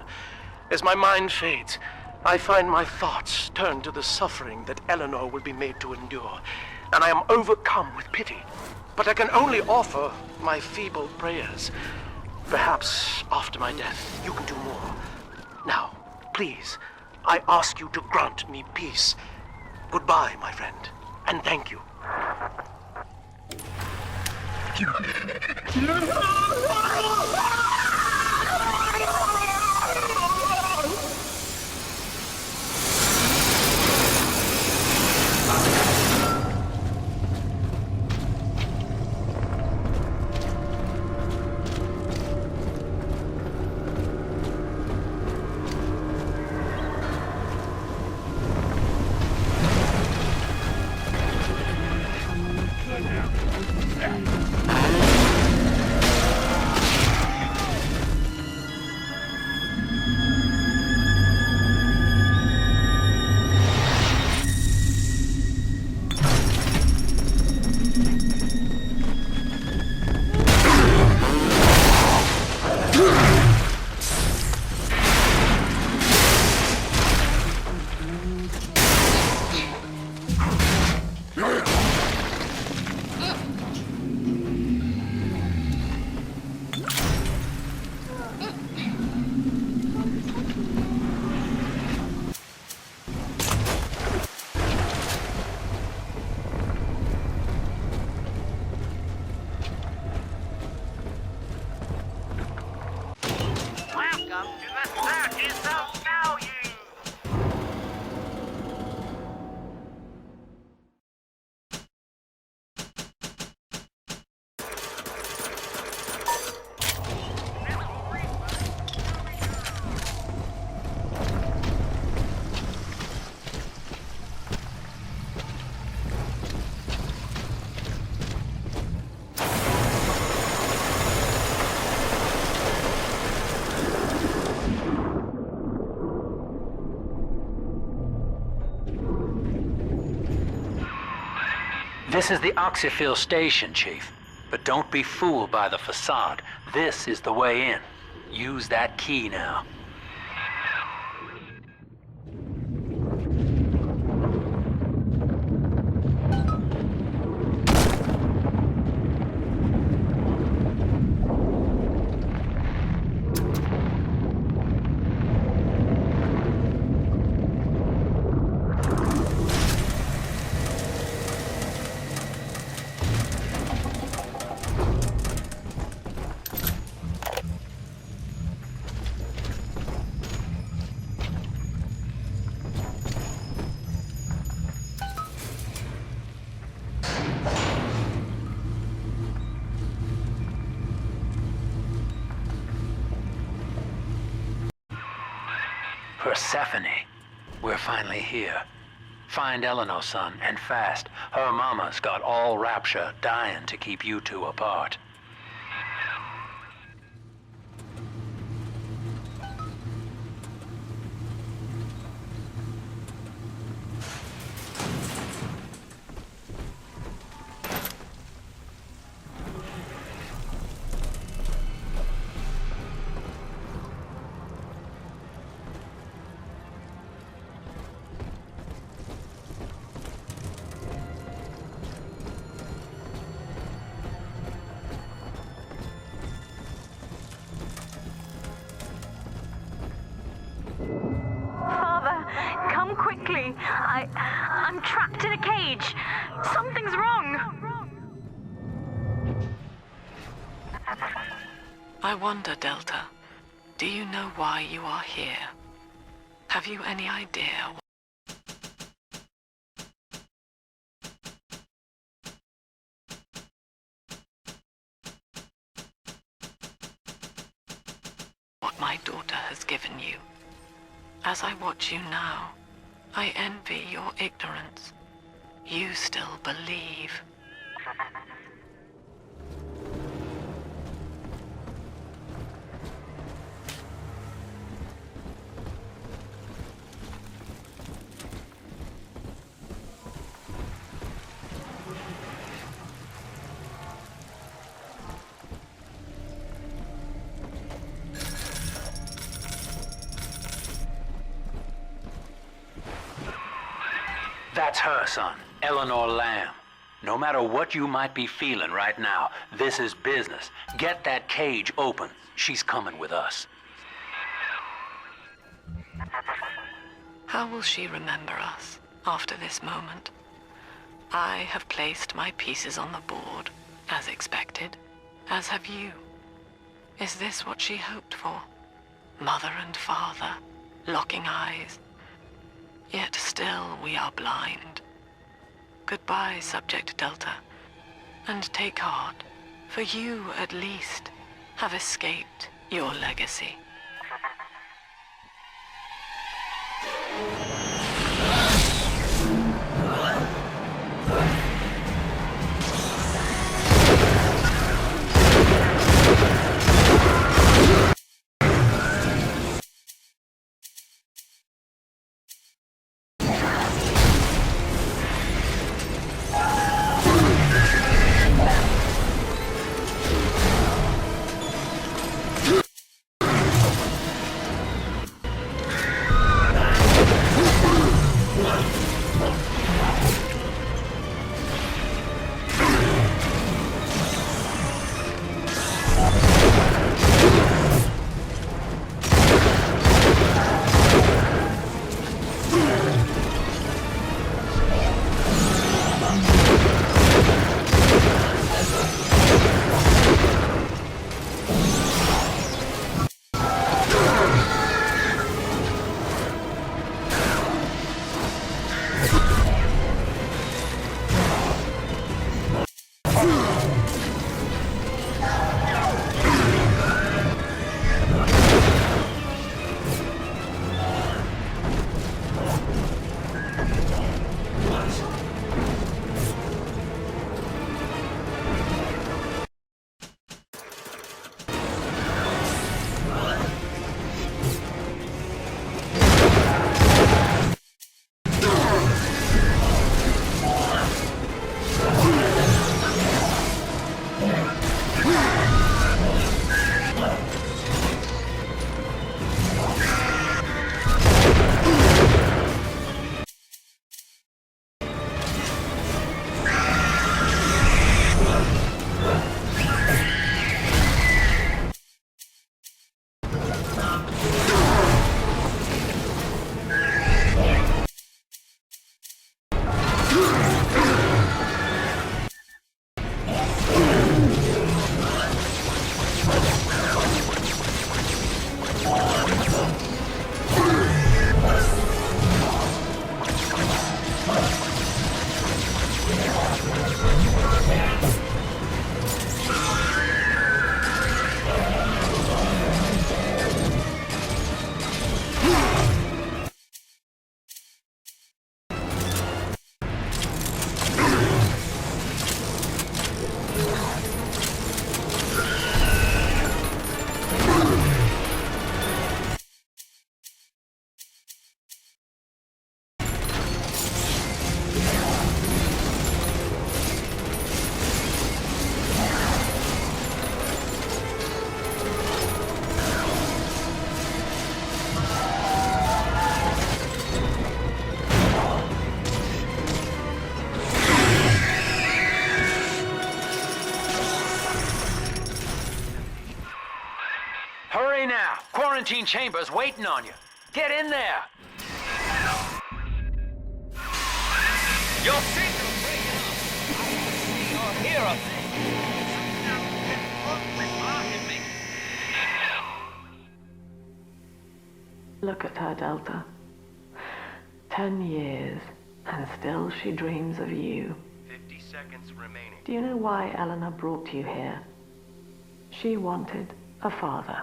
As my mind fades, I find my thoughts turn to the suffering that Eleanor will be made to endure, and I am overcome with pity. But I can only offer my feeble prayers. Perhaps after my death, you can do more. Now, please, I ask you to grant me peace. Goodbye, my friend, and thank you. This is the Oxyphil station, Chief. But don't be fooled by the facade. This is the way in. Use that key now. Persephone, we're finally here. Find Eleanor, son, and fast. Her mama's got all Rapture dying to keep you two apart. Father, come quickly. I'm trapped in a cage. Something's wrong. I wonder, Delta, do you know why you are here? Have you any idea? What my daughter has given you? As I watch you now, I envy your ignorance. You still believe. That's her, son, Eleanor Lamb. No matter what you might be feeling right now, this is business. Get that cage open. She's coming with us. How will she remember us after this moment? I have placed my pieces on the board, as expected, as have you. Is this what she hoped for? Mother and father, locking eyes. Yet still we are blind. Goodbye, Subject Delta. And take heart, for you, at least, have escaped your legacy. Hurry now! Quarantine chamber's waiting on you. Get in there! Your signal's breaking up. I hear a thing. Look at her, Delta. 10 years, and still she dreams of you. 50 seconds remaining. Do you know why Eleanor brought you here? She wanted a father.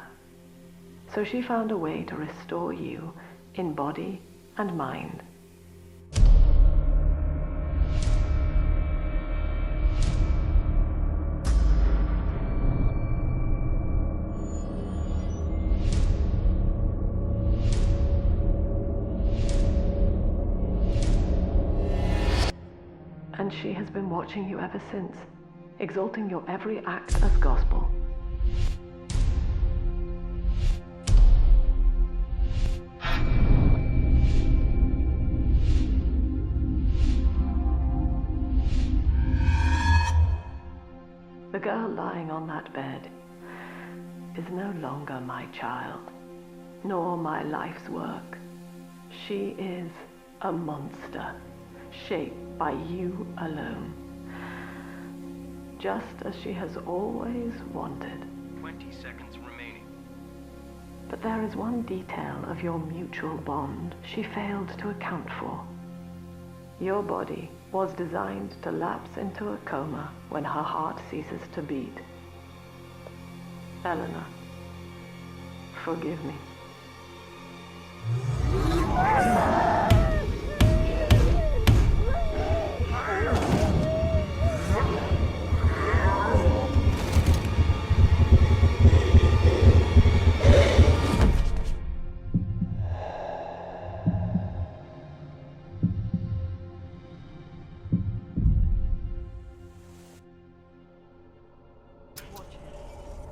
So she found a way to restore you in body and mind. And she has been watching you ever since, exalting your every act as gospel. The girl lying on that bed is no longer my child, nor my life's work. She is a monster, shaped by you alone, just as she has always wanted. 20 seconds remaining. But there is one detail of your mutual bond she failed to account for. Your body was designed to lapse into a coma when her heart ceases to beat. Eleanor, forgive me.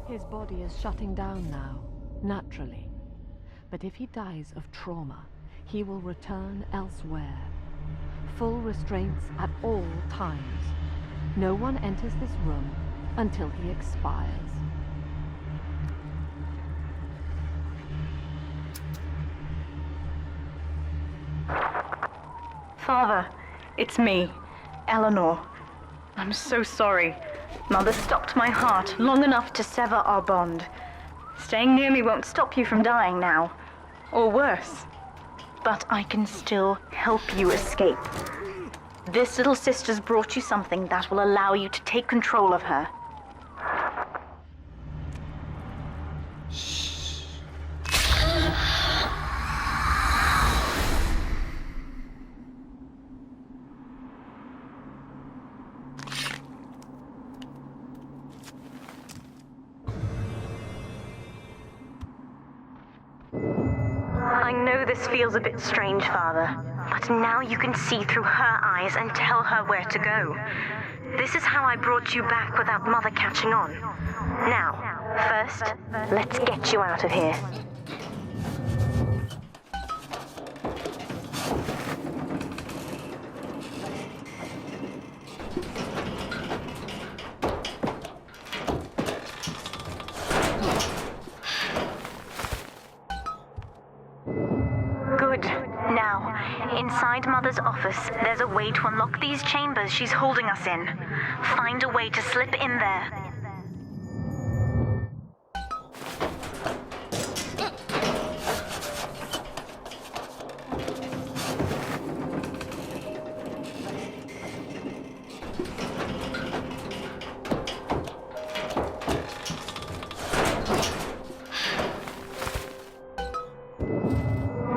His body is shutting down now, naturally. But if he dies of trauma, he will return elsewhere. Full restraints at all times. No one enters this room until he expires. Father, it's me, Eleanor. I'm so sorry. Mother stopped my heart long enough to sever our bond. Staying near me won't stop you from dying now. Or worse. But I can still help you escape. This little sister's brought you something that will allow you to take control of her. I know this feels a bit strange, Father, but now you can see through her eyes and tell her where to go. This is how I brought you back without Mother catching on. Now, first, let's get you out of here. Good. Now, inside Mother's office, there's a way to unlock these chambers she's holding us in. Find a way to slip in there.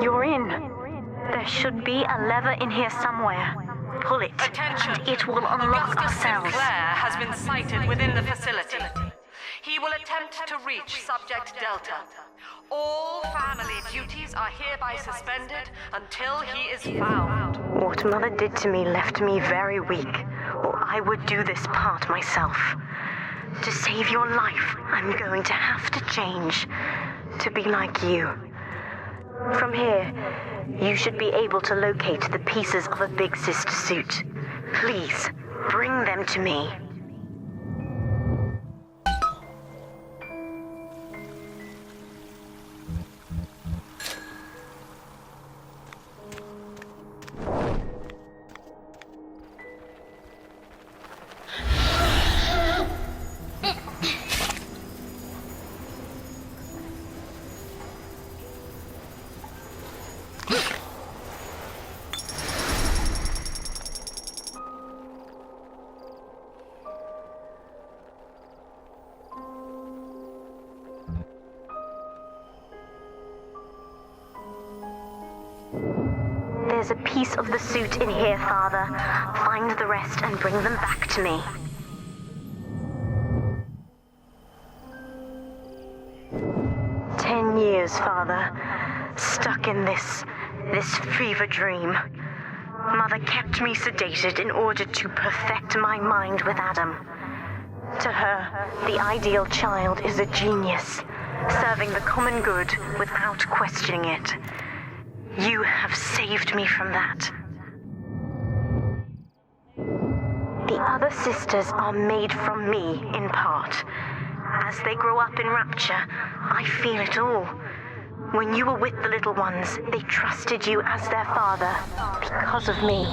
You're in. There should be a lever in here somewhere. Pull it, Attention. and it will unlock Augustus ourselves. Sinclair has been sighted within the facility. He will attempt to reach Subject Delta. All family duties are hereby suspended until he is found. What Mother did to me left me very weak, or I would do this part myself. To save your life, I'm going to have to change to be like you. From here, you should be able to locate the pieces of a Big Sister suit. Please, bring them to me. There's a piece of the suit in here, Father. Find the rest and bring them back to me. Years, Father. Stuck in this fever dream. Mother kept me sedated in order to perfect my mind with Adam. To her, the ideal child is a genius, serving the common good without questioning it. You have saved me from that. The other sisters are made from me, in part. As they grow up in Rapture, I feel it all. When you were with the little ones, they trusted you as their father, because of me.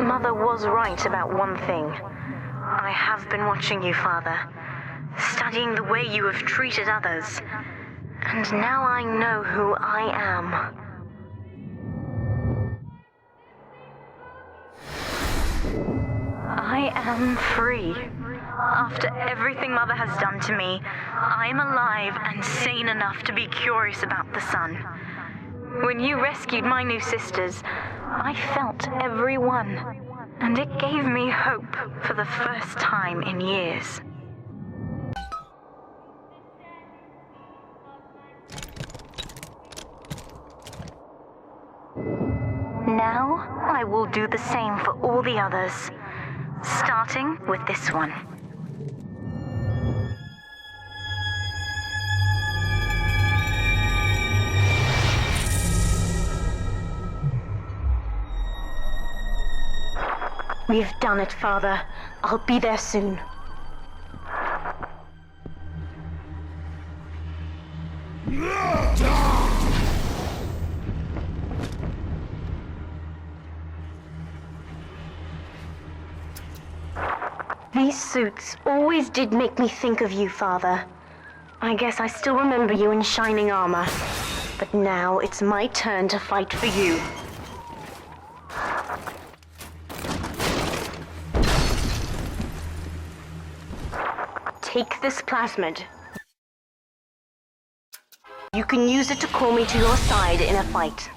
Mother was right about one thing. I have been watching you, Father, studying the way you have treated others, and now I know who I am. I am free. After everything Mother has done to me, I am alive and sane enough to be curious about the sun. When you rescued my new sisters, I felt every one, and it gave me hope for the first time in years. Now, I will do the same for all the others, starting with this one. We've done it, Father. I'll be there soon. These suits always did make me think of you, Father. I guess I still remember you in shining armor. But now it's my turn to fight for you. Take this plasmid. You can use it to call me to your side in a fight.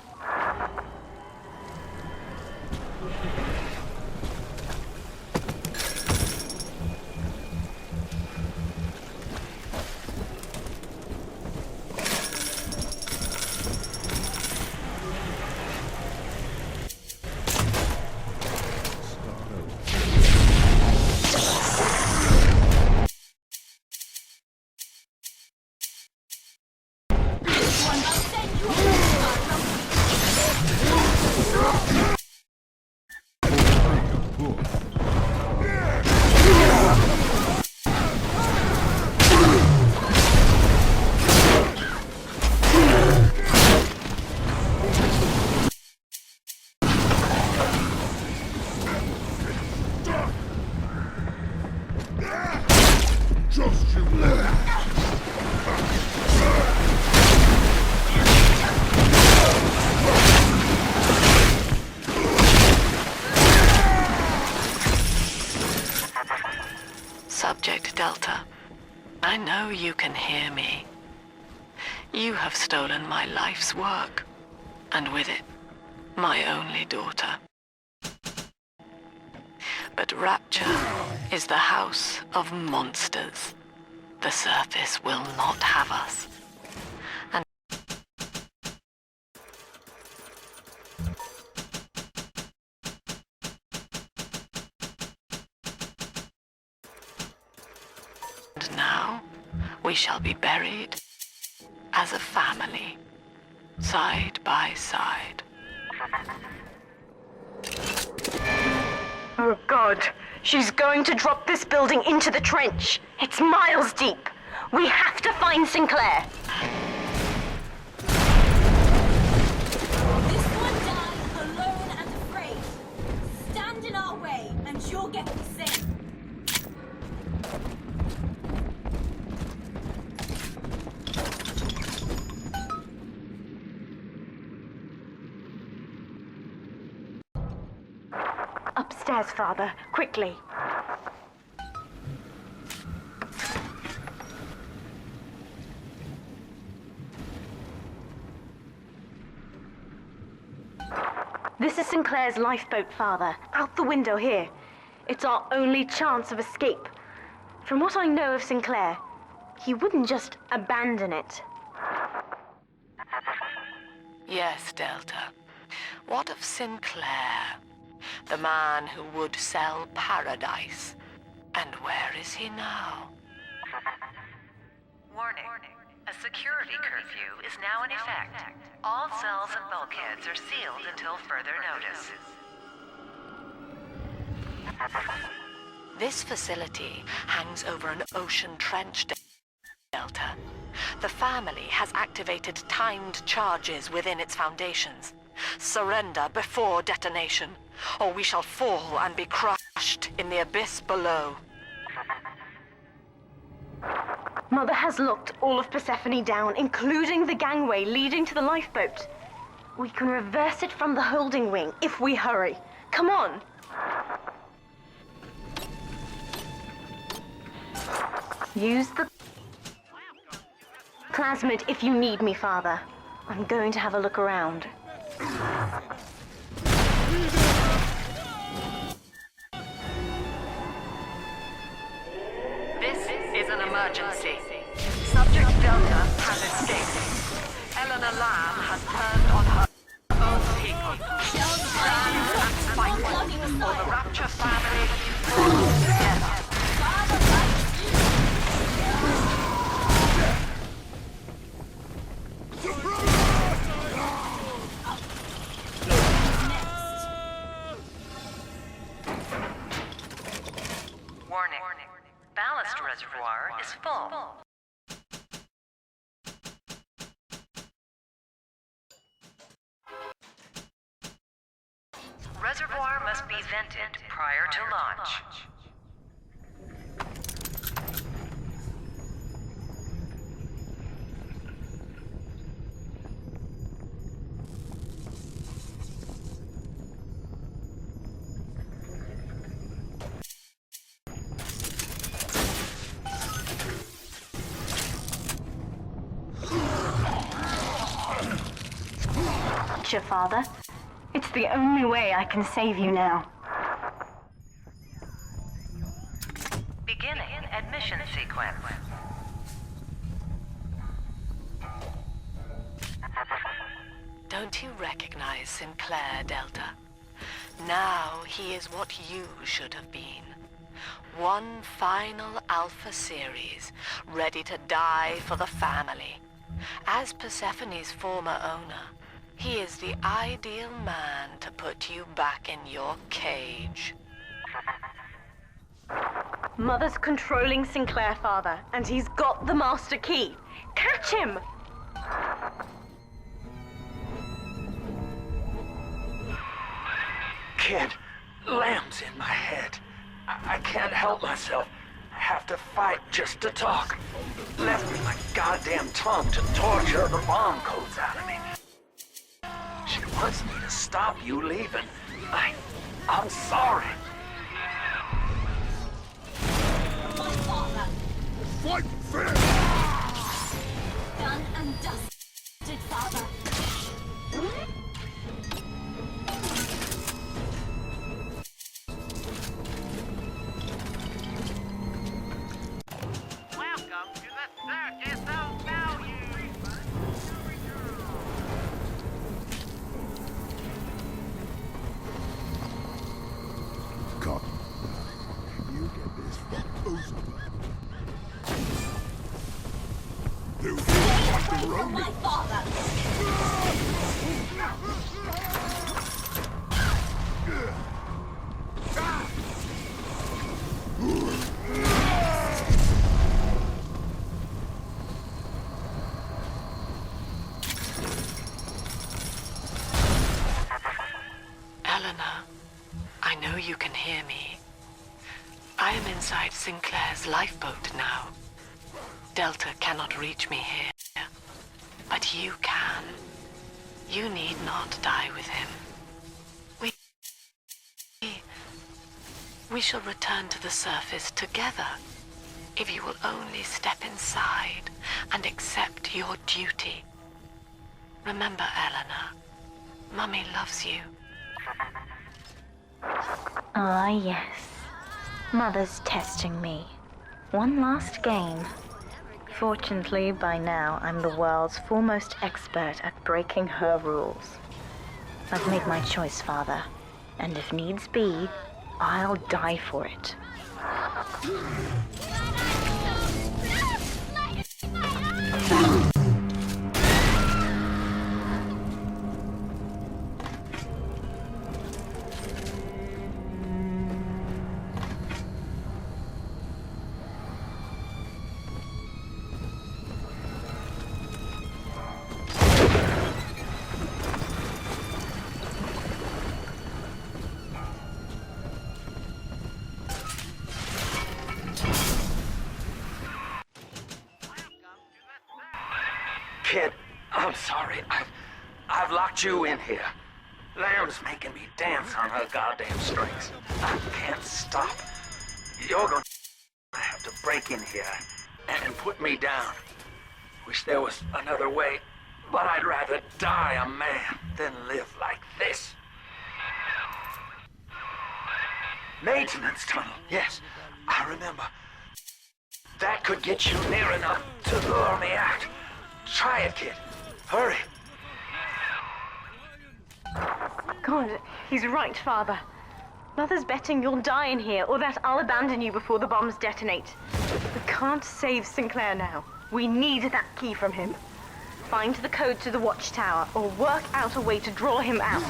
Subject Delta, I know you can hear me. You have stolen my life's work, and with it, my only daughter. But Rapture is the house of monsters. The surface will not have us. And now, we shall be buried as a family, side by side. Oh God, she's going to drop this building into the trench. It's miles deep. We have to find Sinclair. This one died alone and afraid. Stand in our way, and you'll get the same. Upstairs, Father, quickly. This is Sinclair's lifeboat, Father. Out the window here. It's our only chance of escape. From what I know of Sinclair, he wouldn't just abandon it. Yes, Delta. What of Sinclair? The man who would sell paradise. And where is he now? Warning. A security curfew is now in effect. All cells and bulkheads are sealed until further notice. This facility hangs over an ocean trench, Delta. The family has activated timed charges within its foundations. Surrender before detonation, or we shall fall and be crushed in the abyss below. Mother has locked all of Persephone down, including the gangway leading to the lifeboat. We can reverse it from the holding wing if we hurry. Come on! Use the plasmid if you need me, Father. I'm going to have a look around. This is an emergency. Subject Delta has escaped. Eleanor Lamb has turned on her own people. Stand and fight for the Rapture family together. Warning. Ballast reservoir is full. Reservoir must be vented prior to launch. Your Father. It's the only way I can save you now. Beginning admission sequence. Don't you recognize Sinclair, Delta? Now he is what you should have been. One final Alpha series, ready to die for the family. As Persephone's former owner, he is the ideal man to put you back in your cage. Mother's controlling Sinclair, Father, and he's got the master key. Catch him! Kid, Lamb's in my head. I can't help myself. I have to fight just to talk. Left me my goddamn tongue to torture the bomb codes out of me. She wants me to stop you leaving. I'm sorry. My father. Fight fair! Done and dusted, Father. Welcome to the Circus of Value! God, you get this from Ocean. I know you can hear me. I am inside Sinclair's lifeboat now. Delta cannot reach me here, but you can. You need not die with him. We shall return to the surface together, if you will only step inside and accept your duty. Remember, Eleanor, Mummy loves you. Ah, yes. Mother's testing me. One last game. Fortunately, by now, I'm the world's foremost expert at breaking her rules. I've made my choice, Father, and if needs be, I'll die for it. Kid, I'm sorry. I've locked you in here. Lamb's making me dance on her goddamn strings. I can't stop. You're gonna have to break in here and put me down. Wish there was another way, but I'd rather die a man than live like this. Maintenance tunnel, yes, I remember. That could get you near enough to lure me out. Try it, kid. Hurry. God, he's right, Father. Mother's betting you'll die in here, or that I'll abandon you before the bombs detonate. We can't save Sinclair now. We need that key from him. Find the code to the watchtower, or work out a way to draw him out.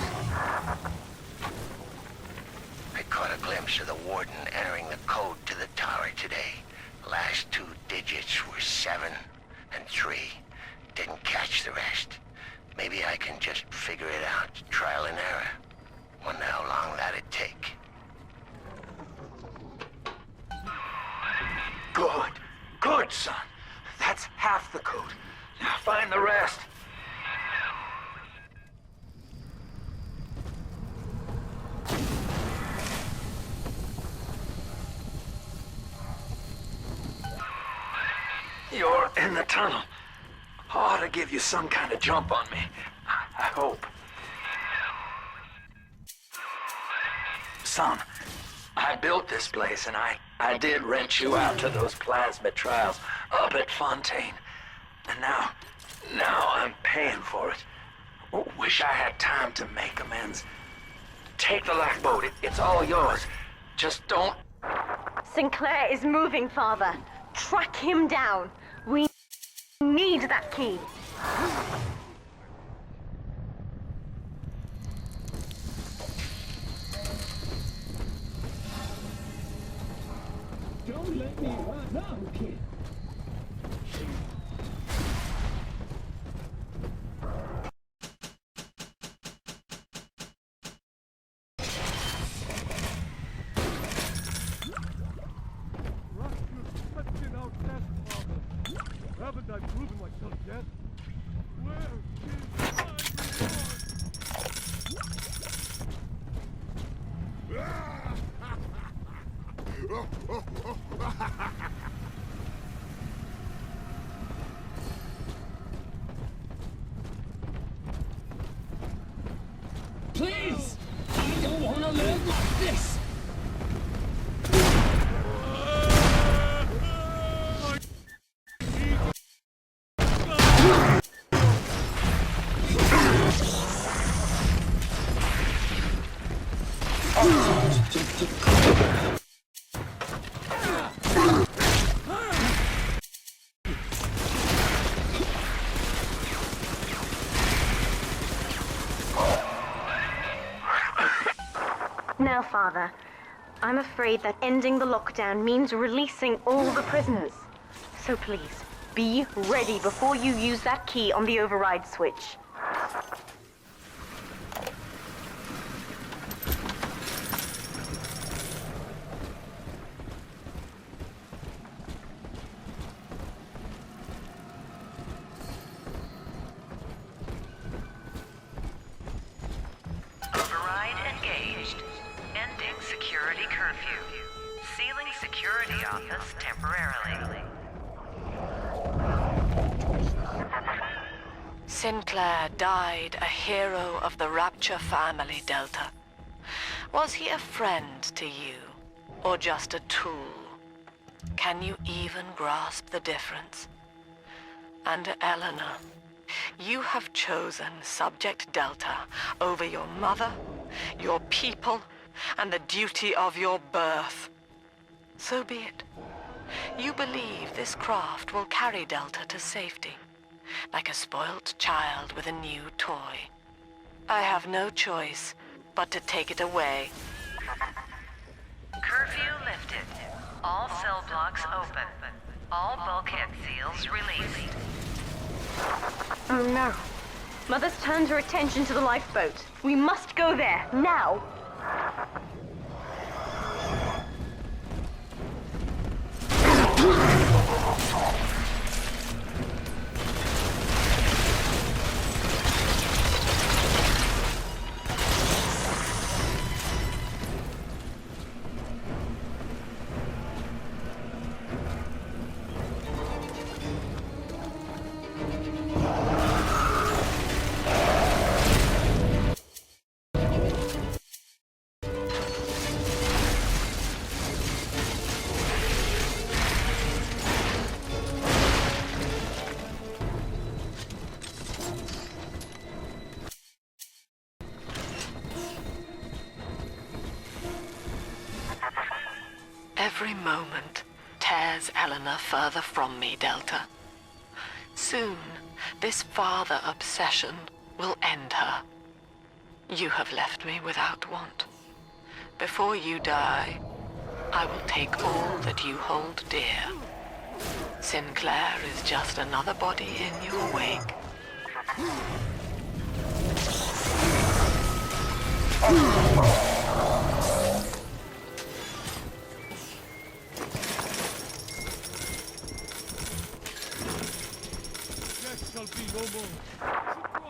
I caught a glimpse of the warden entering the code to the tower today. Last two digits were 7 and 3. Didn't catch the rest. Maybe I can just figure it out, trial and error. Wonder how long that'd take. Good. Good, son. That's half the code. Now find the rest. You're in the tunnel. Ought to give you some kind of jump on me. I hope. Son, I built this place and I did rent you out to those plasmid trials up at Fontaine. And now I'm paying for it. Wish I had time to make amends. Take the lifeboat. It's all yours. Just don't... Sinclair is moving, Father. Track him down. We need that key. Don't let me run now, kid. Haven't I proven myself yet? Where is Please! I don't want to live like this! Now, Father, I'm afraid that ending the lockdown means releasing all the prisoners. So please, be ready before you use that key on the override switch. security curfew. Sealing security office temporarily. Sinclair died a hero of the Rapture family, Delta. Was he a friend to you, or just a tool? Can you even grasp the difference? And Eleanor, you have chosen Subject Delta over your mother, your people, and the duty of your birth. So be it. You believe this craft will carry Delta to safety, like a spoilt child with a new toy. I have no choice but to take it away. Curfew lifted. All cell blocks open. All bulkhead seals released. Oh no. Mother's turned her attention to the lifeboat. We must go there, now! Every moment tears Eleanor further from me, Delta. Soon, this father obsession will end her. You have left me without want. Before you die, I will take all that you hold dear. Sinclair is just another body in your wake.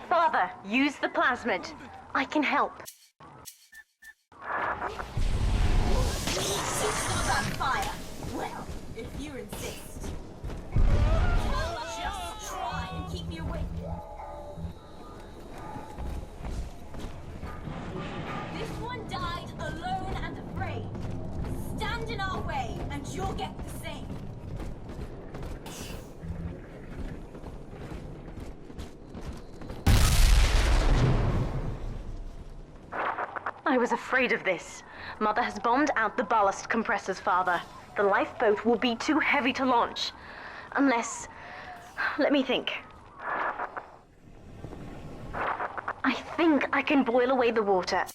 Father, use the plasmid. I can help. Stop that fire. Well, if you insist. Just try and keep me awake. This one died alone and afraid. Stand in our way, and you'll get the same. I was afraid of this. Mother has bombed out the ballast compressors, Father. The lifeboat will be too heavy to launch. Unless... let me think. I think I can boil away the water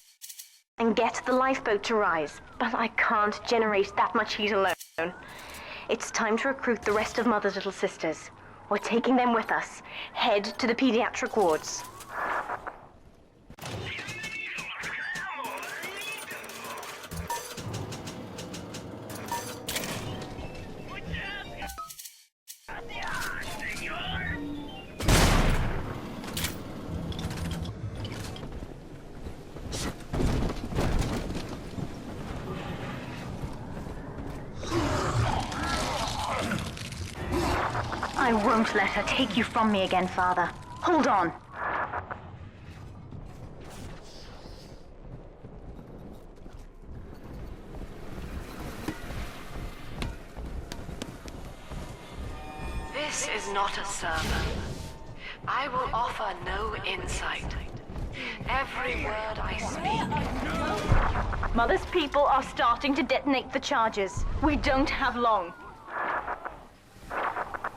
and get the lifeboat to rise, but I can't generate that much heat alone. It's time to recruit the rest of Mother's little sisters. We're taking them with us. Head to the pediatric wards. I won't let her take you from me again, Father. Hold on. This is not a sermon. I will offer no insight. Every word I speak. Mother's people are starting to detonate the charges. We don't have long.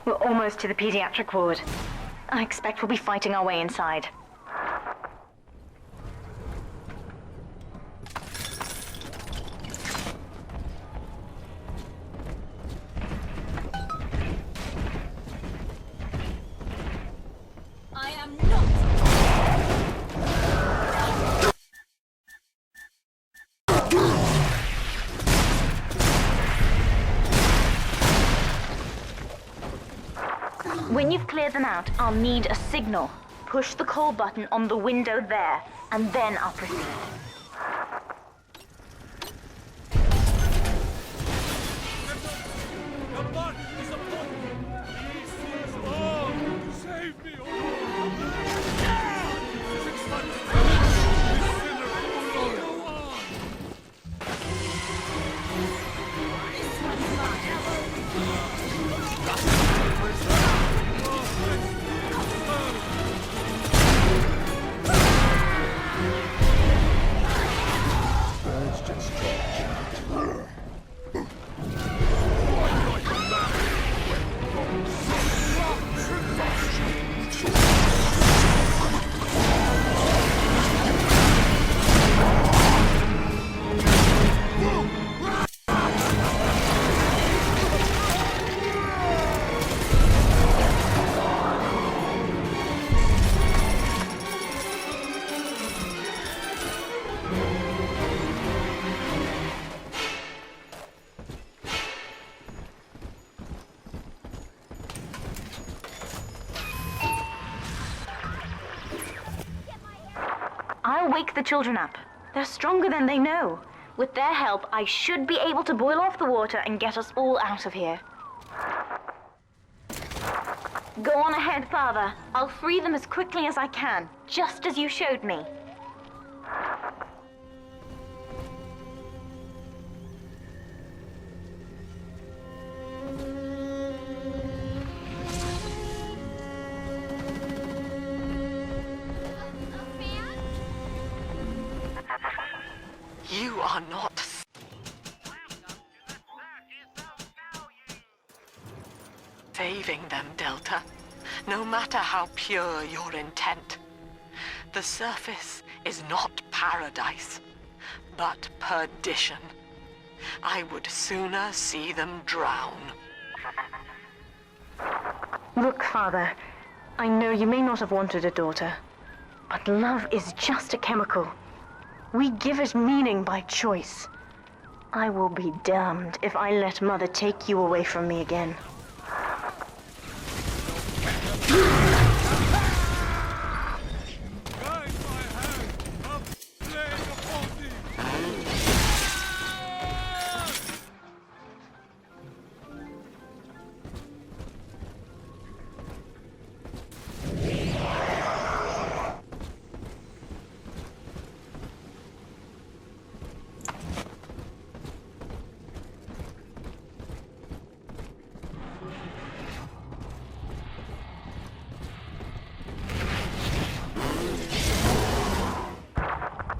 We're almost to the pediatric ward. I expect we'll be fighting our way inside. I am not. When you've cleared them out, I'll need a signal. Push the call button on the window there, and then I'll proceed. The mark is upon you! Jesus, oh! Save me, oh Lord! 600 this sinner, oh Lord! Go on! Let's just talk, chat. I'll wake the children up. They're stronger than they know. With their help, I should be able to boil off the water and get us all out of here. Go on ahead, Father. I'll free them as quickly as I can, just as you showed me. You are not. Saving them, Delta. No matter how pure your intent. The surface is not paradise, but perdition. I would sooner see them drown. Look, Father, I know you may not have wanted a daughter, but love is just a chemical. We give it meaning by choice. I will be damned if I let Mother take you away from me again.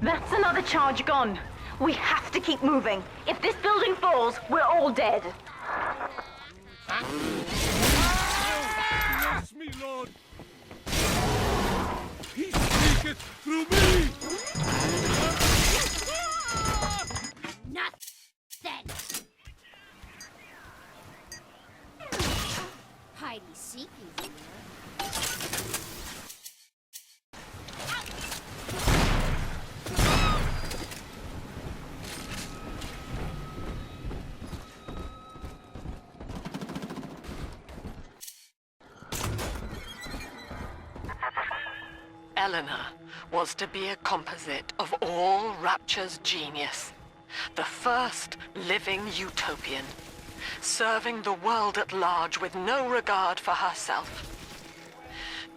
That's another charge gone. We have to keep moving. If this building falls, we're all dead. Bless me, Lord! He speaketh through me! Nothing! Heidi-seeking here. Eleanor was to be a composite of all Rapture's genius. The first living utopian, serving the world at large with no regard for herself.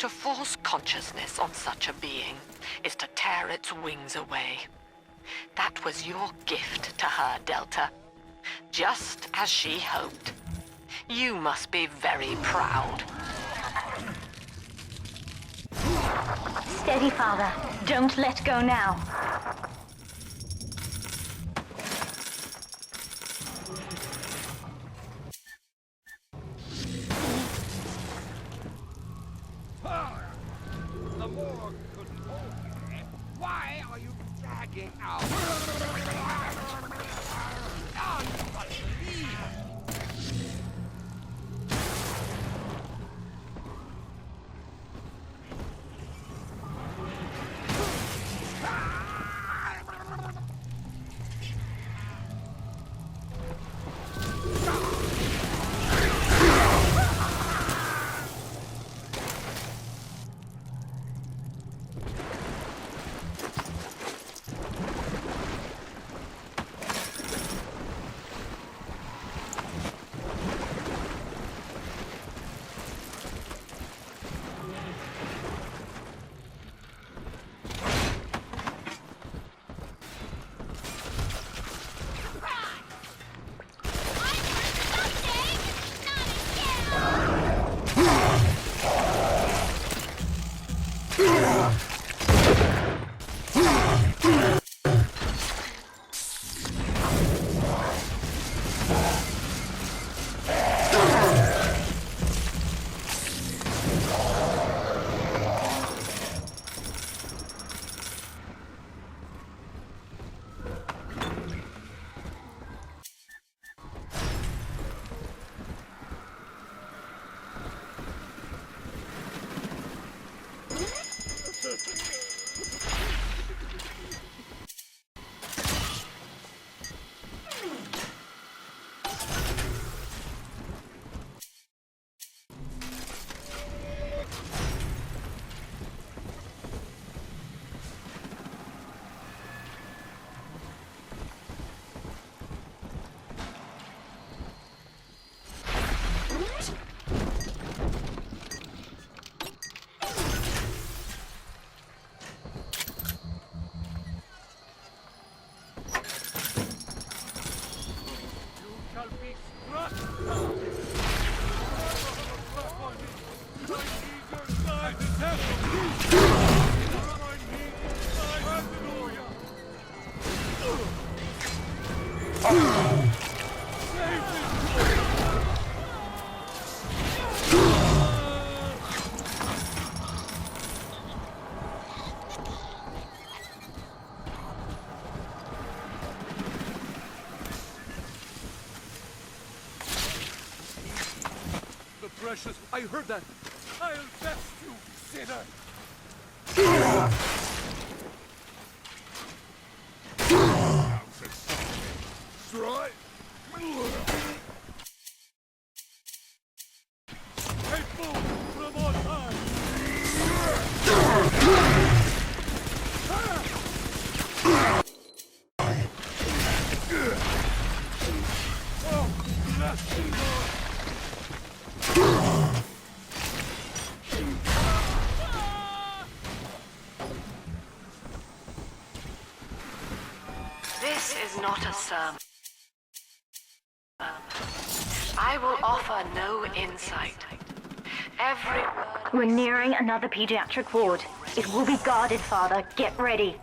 To force consciousness on such a being is to tear its wings away. That was your gift to her, Delta. Just as she hoped. You must be very proud. Steady, Father. Don't let go now. The morgue couldn't hold me. Why are you dragging out? Unbelievable! The precious... I heard that. I'll best you, sinner. Try. Hey, fool! From on high! This is not a sermon. I will offer no insight. Every word... We're nearing another pediatric ward. It will be guarded, Father. Get ready.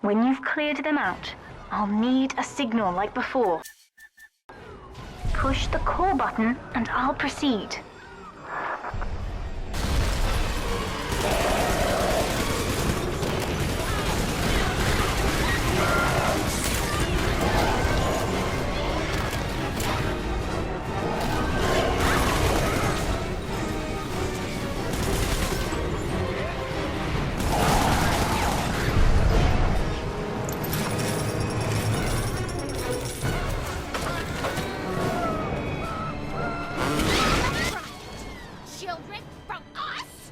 When you've cleared them out, I'll need a signal like before. Push the call button and I'll proceed. Children from us?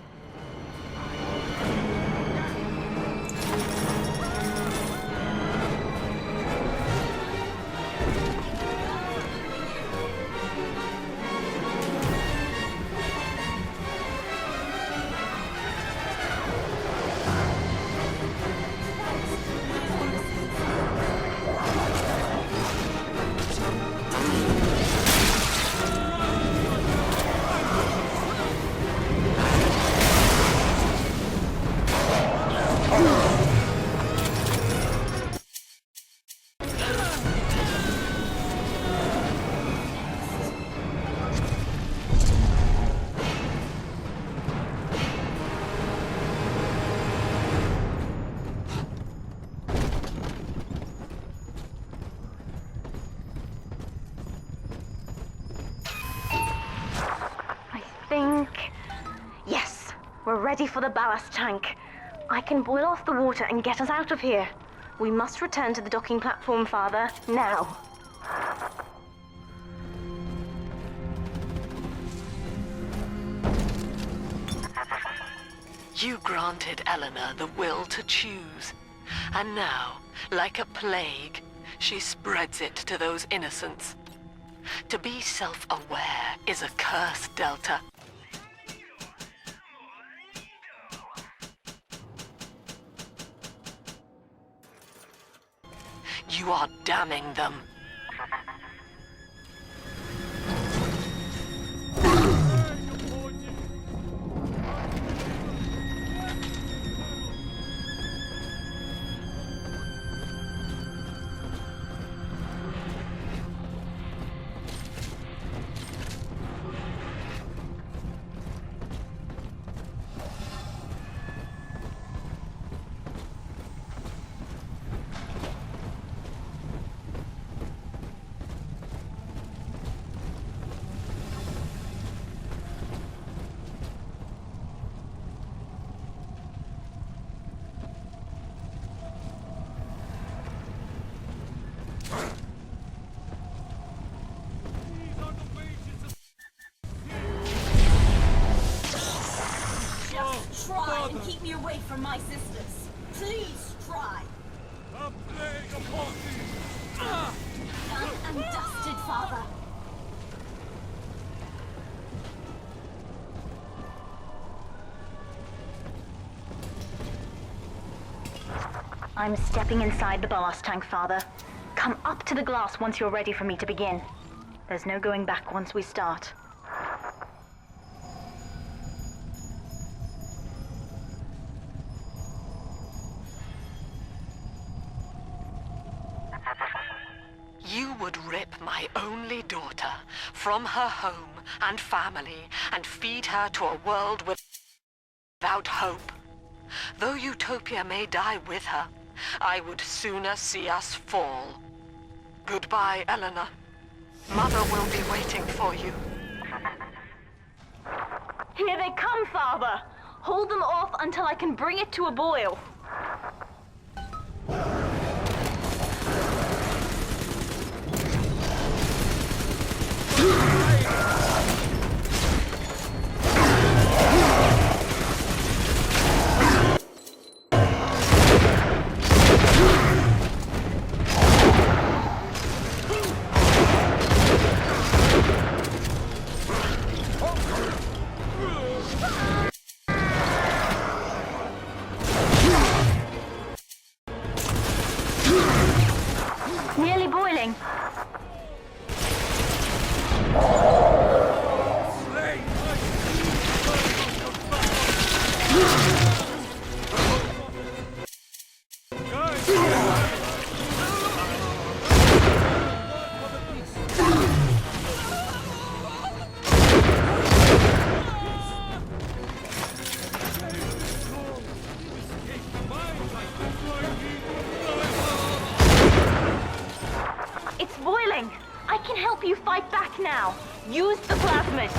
Yes, we're ready for the ballast tank. I can boil off the water and get us out of here. We must return to the docking platform, Father, now. You granted Eleanor the will to choose. And now, like a plague, she spreads it to those innocents. To be self-aware is a curse, Delta. You are damning them. Try and keep me away from my sisters. Please try. A plague upon thee! Done and dusted, Father. I'm stepping inside the ballast tank, Father. Come up to the glass once you're ready for me to begin. There's no going back once we start. You would rip my only daughter from her home and family and feed her to a world without hope. Though Utopia may die with her, I would sooner see us fall. Goodbye, Eleanor. Mother will be waiting for you. Here they come, Father! Hold them off until I can bring it to a boil. Nearly boiling. It's boiling. I can help you fight back now. Use the plasmid.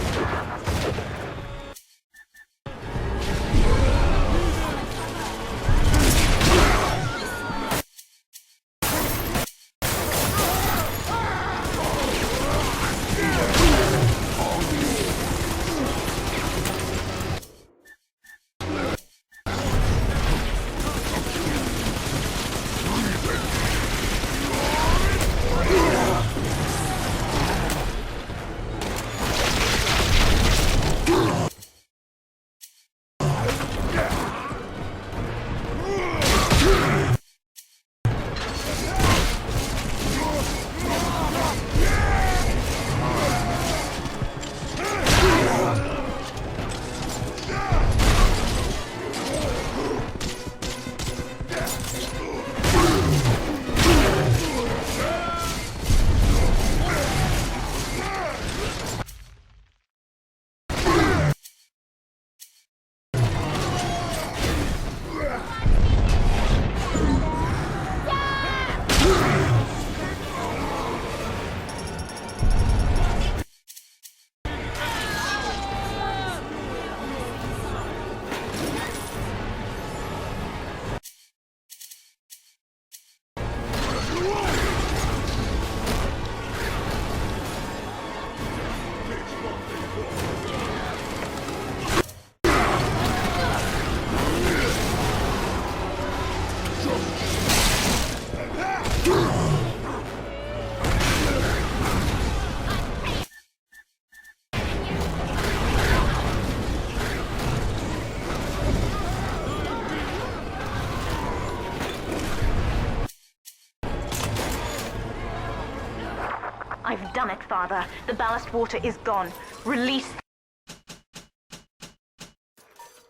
I've done it, Father. The ballast water is gone. Release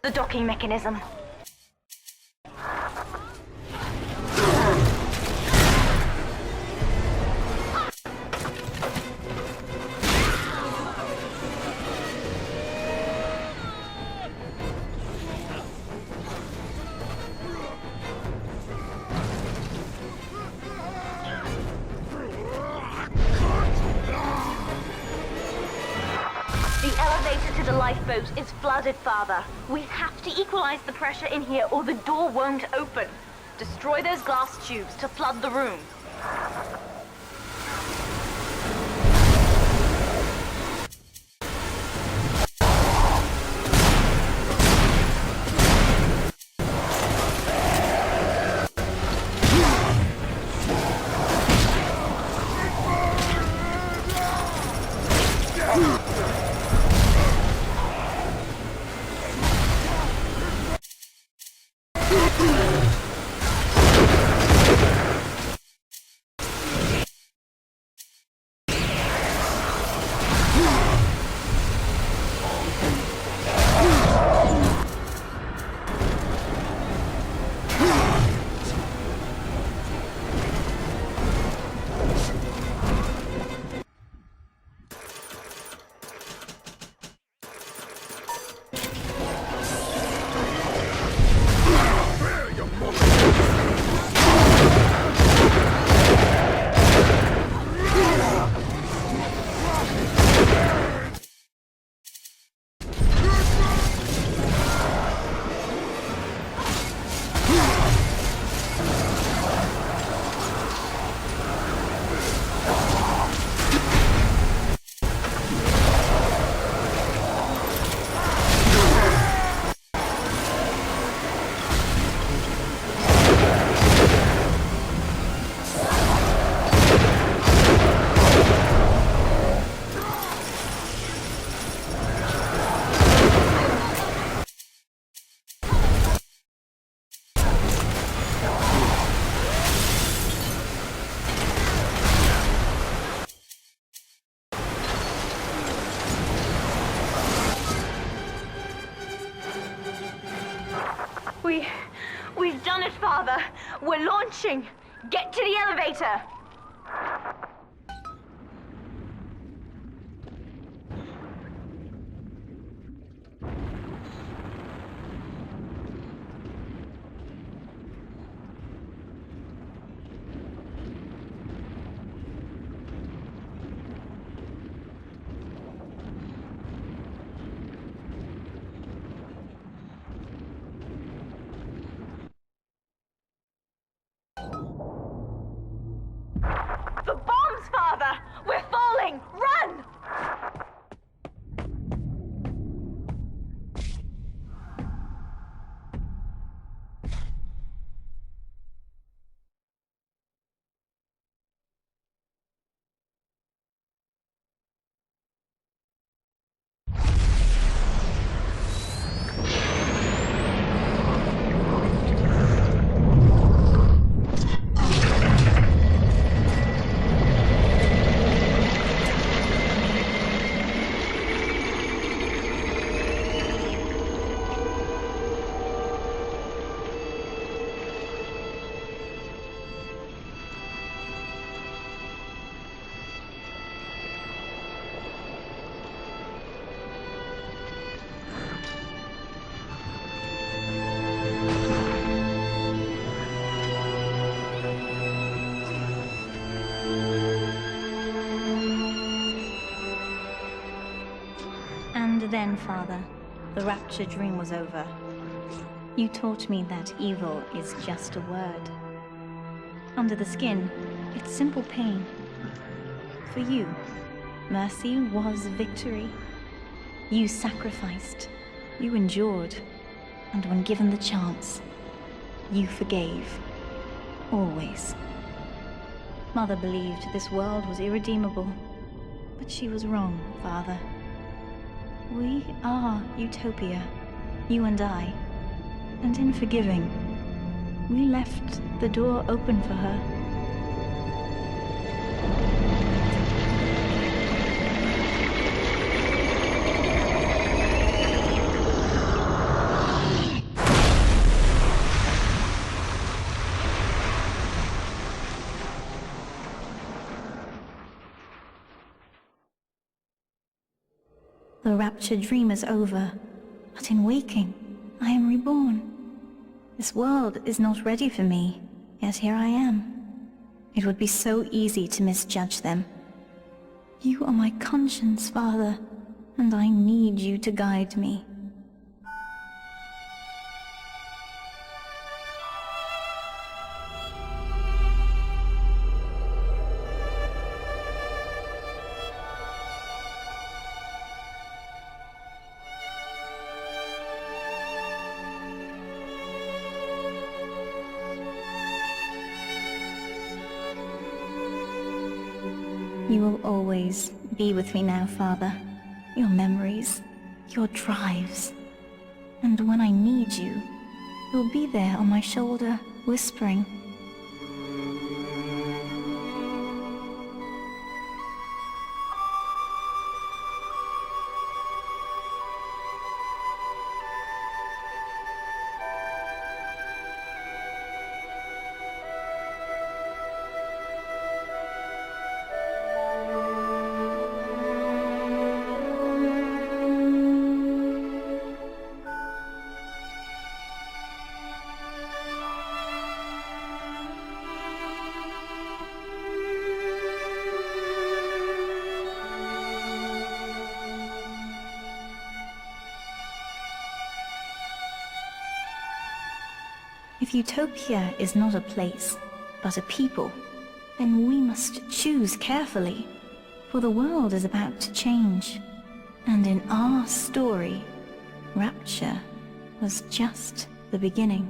the docking mechanism. The elevator to the lifeboat is flooded, Father. We have to equalize the pressure in here or the door won't open. Destroy those glass tubes to flood the room. We've done it, Father. We're launching. Get to the elevator. The bombs, Father! We're falling! Run! And then, Father, the rapture dream was over. You taught me that evil is just a word. Under the skin, it's simple pain. For you, mercy was victory. You sacrificed, you endured, and when given the chance, you forgave. Always. Mother believed this world was irredeemable, but she was wrong, Father. We are Utopia, you and I, and in forgiving, we left the door open for her. The rapture dream is over, but in waking, I am reborn. This world is not ready for me, yet here I am. It would be so easy to misjudge them. You are my conscience, Father, and I need you to guide me. You will always be with me now, Father. Your memories, your drives. And when I need you, you'll be there on my shoulder, whispering. If Utopia is not a place, but a people, then we must choose carefully, for the world is about to change. And in our story, Rapture was just the beginning.